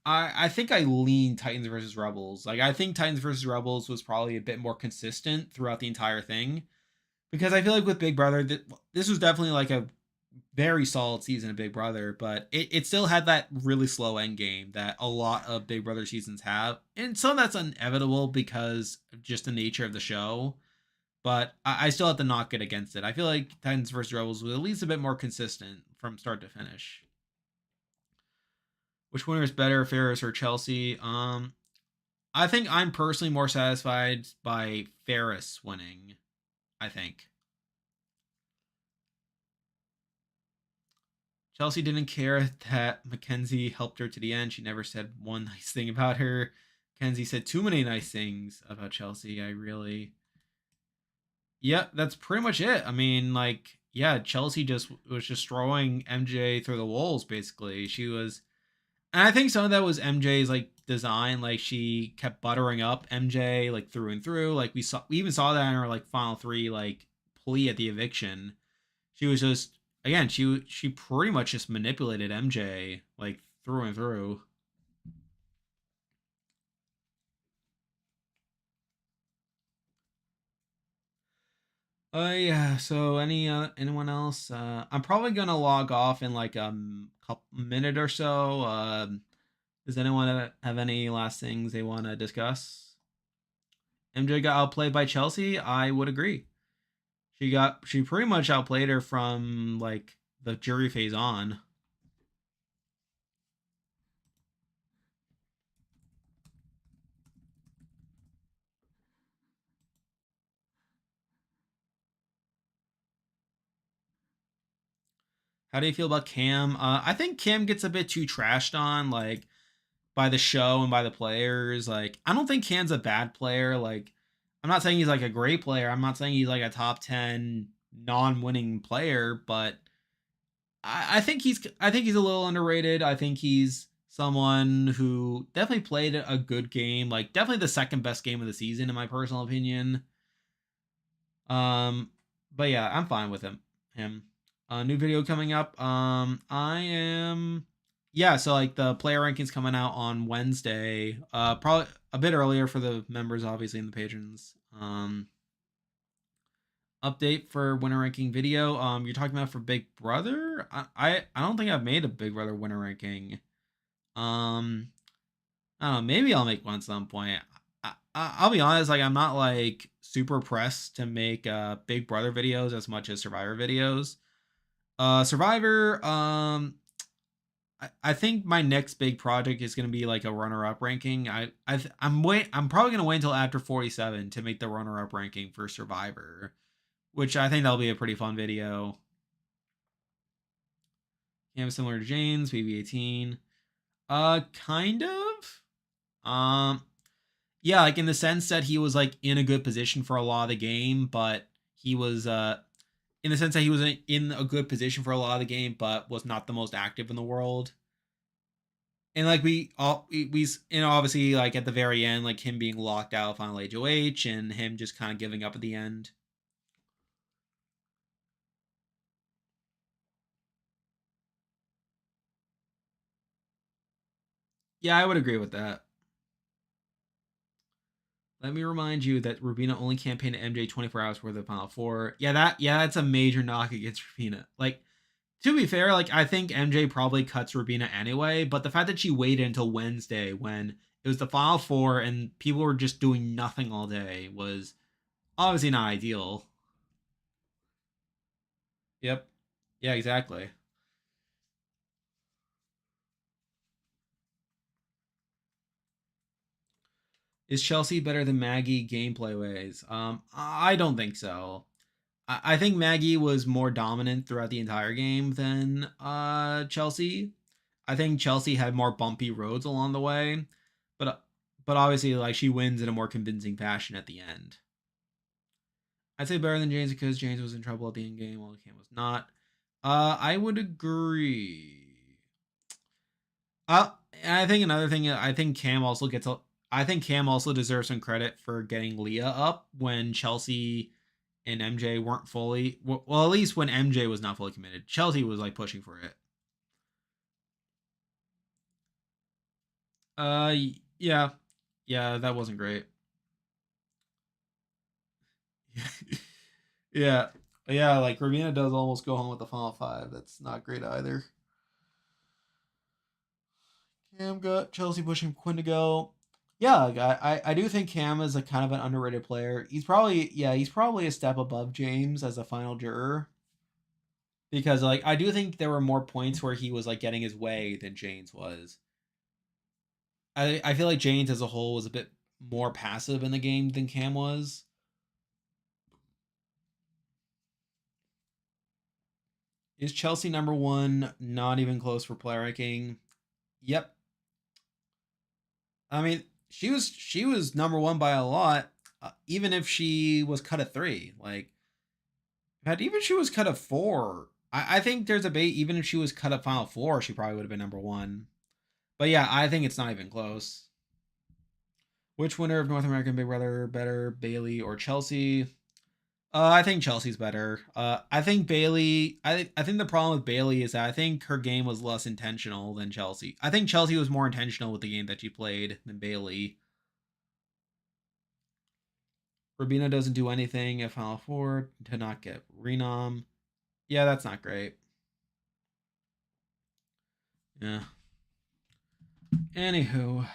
I think I lean Titans versus Rebels. Like I think Titans versus Rebels was probably a bit more consistent throughout the entire thing because I feel like with Big Brother, this was definitely like a very solid season of Big Brother, but it still had that really slow end game that a lot of Big Brother seasons have, and some of that's inevitable because of just the nature of the show. But I still have to knock it against it. I feel like Titans versus Rebels was at least a bit more consistent from start to finish. Which winner is better, Ferris or Chelsea? I think I'm personally more satisfied by Ferris winning. I think Chelsea didn't care that Mackenzie helped her to the end. She never said one nice thing about her. Mackenzie said too many nice things about Chelsea. I really, yeah, that's pretty much it. I mean, like, yeah, Chelsea just was just throwing MJ through the walls. Basically, she was. And I think some of that was MJ's like design. Like she kept buttering up MJ like through and through. Like we even saw that in her like final 3 like plea at the eviction. She was just again she pretty much just manipulated MJ like through and through. Yeah. So anyone else? I'm probably gonna log off in like couple minute or so. Does anyone have any last things they want to discuss? MJ got outplayed by Chelsea. I would agree. She pretty much outplayed her from like the jury phase on. How do you feel about Cam? I think Cam gets a bit too trashed on like by the show and by the players. Like I don't think Cam's a bad player. Like I'm not saying he's like a great player. I'm not saying he's like a top 10 non-winning player, but I think he's a little underrated. I think he's someone who definitely played a good game, like definitely the second best game of the season in my personal opinion. Um, but yeah, I'm fine with him. New video coming up. I am. Yeah, so like the player rankings coming out on Wednesday. Probably a bit earlier for the members, obviously, and the patrons. Update for winner ranking video. You're talking about for Big Brother. I don't think I've made a Big Brother winner ranking. Um, I don't know. Maybe I'll make one at some point. I'll be honest. Like I'm not like super pressed to make Big Brother videos as much as Survivor videos. Survivor. I think my next big project is gonna be like a runner-up ranking. I'm probably gonna wait until after 47 to make the runner-up ranking for Survivor, which I think that'll be a pretty fun video. Yeah, similar to James, BB18. Kind of. Um, yeah, like in the sense that he was like in a good position for a lot of the game, but he was in the sense that he was in a good position for a lot of the game, but was not the most active in the world. And like we and obviously like at the very end, like him being locked out of Final Age OH and him just kind of giving up at the end. Yeah, I would agree with that. Let me remind you that Rubina only campaigned at MJ 24 hours worth of Final Four. That's a major knock against Rubina. Like, to be fair, like I think MJ probably cuts Rubina anyway, but the fact that she waited until Wednesday when it was the Final Four and people were just doing nothing all day was obviously not ideal. Yep. Yeah, exactly. Is Chelsea better than Maggie gameplay ways? I don't think so. I think Maggie was more dominant throughout the entire game than Chelsea. I think Chelsea had more bumpy roads along the way, but but obviously like she wins in a more convincing fashion at the end. I'd say better than James because James was in trouble at the end game while Cam was not. I would agree. And I think another thing, I think Cam also gets a. I think Cam also deserves some credit for getting Leah up when Chelsea and MJ weren't fully. Well, at least when MJ was not fully committed, Chelsea was like pushing for it. Uh, yeah, yeah, that wasn't great. Yeah, yeah, like Ravina does almost go home with the final five. That's not great either. Cam got Chelsea pushing Quinn to go. Yeah, like, I do think Cam is a kind of an underrated player. He's probably a step above James as a final juror because like I do think there were more points where he was like getting his way than James was. I feel like James as a whole was a bit more passive in the game than Cam was. Is Chelsea number one? Not even close for player ranking. Yep. I mean, she was number one by a lot, even if she was cut at three. Like, in fact, even if she was cut at four, I think there's a debate. Even if she was cut at final four, she probably would have been number one. But yeah, I think it's not even close. Which winner of North American Big Brother better, Bailey or Chelsea? I think Chelsea's better. I think Bailey. I think the problem with Bailey is that I think her game was less intentional than Chelsea. I think Chelsea was more intentional with the game that she played than Bailey. Rubina doesn't do anything at Final Four to not get renom. Yeah, that's not great. Yeah. Anywho,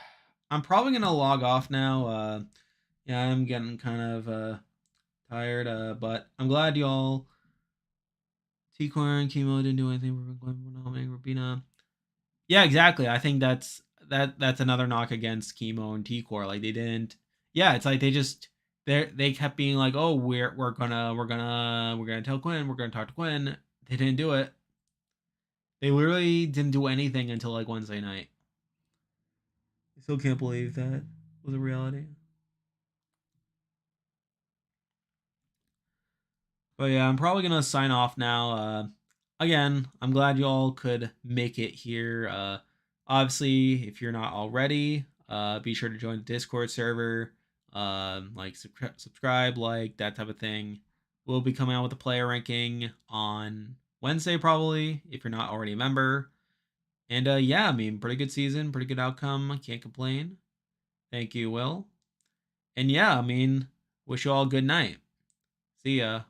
I'm probably gonna log off now. Yeah, I'm getting kind of tired. But I'm glad y'all. T-Corn and Chemo didn't do anything for Rubina. Yeah, exactly. I think that's another knock against Chemo and T-Core. Like they didn't. Yeah, it's like they kept being like, oh, we're gonna tell Quinn, we're gonna talk to Quinn. They didn't do it. They literally didn't do anything until like Wednesday night. I still can't believe that was a reality. But yeah, I'm probably gonna sign off now. Again, I'm glad you all could make it here. Obviously, if you're not already, be sure to join the Discord server. Like subscribe, like that type of thing. We'll be coming out with a player ranking on Wednesday, probably if you're not already a member. And yeah, I mean, pretty good season, pretty good outcome. I can't complain. Thank you, Will. And yeah, I mean, wish you all a good night. See ya.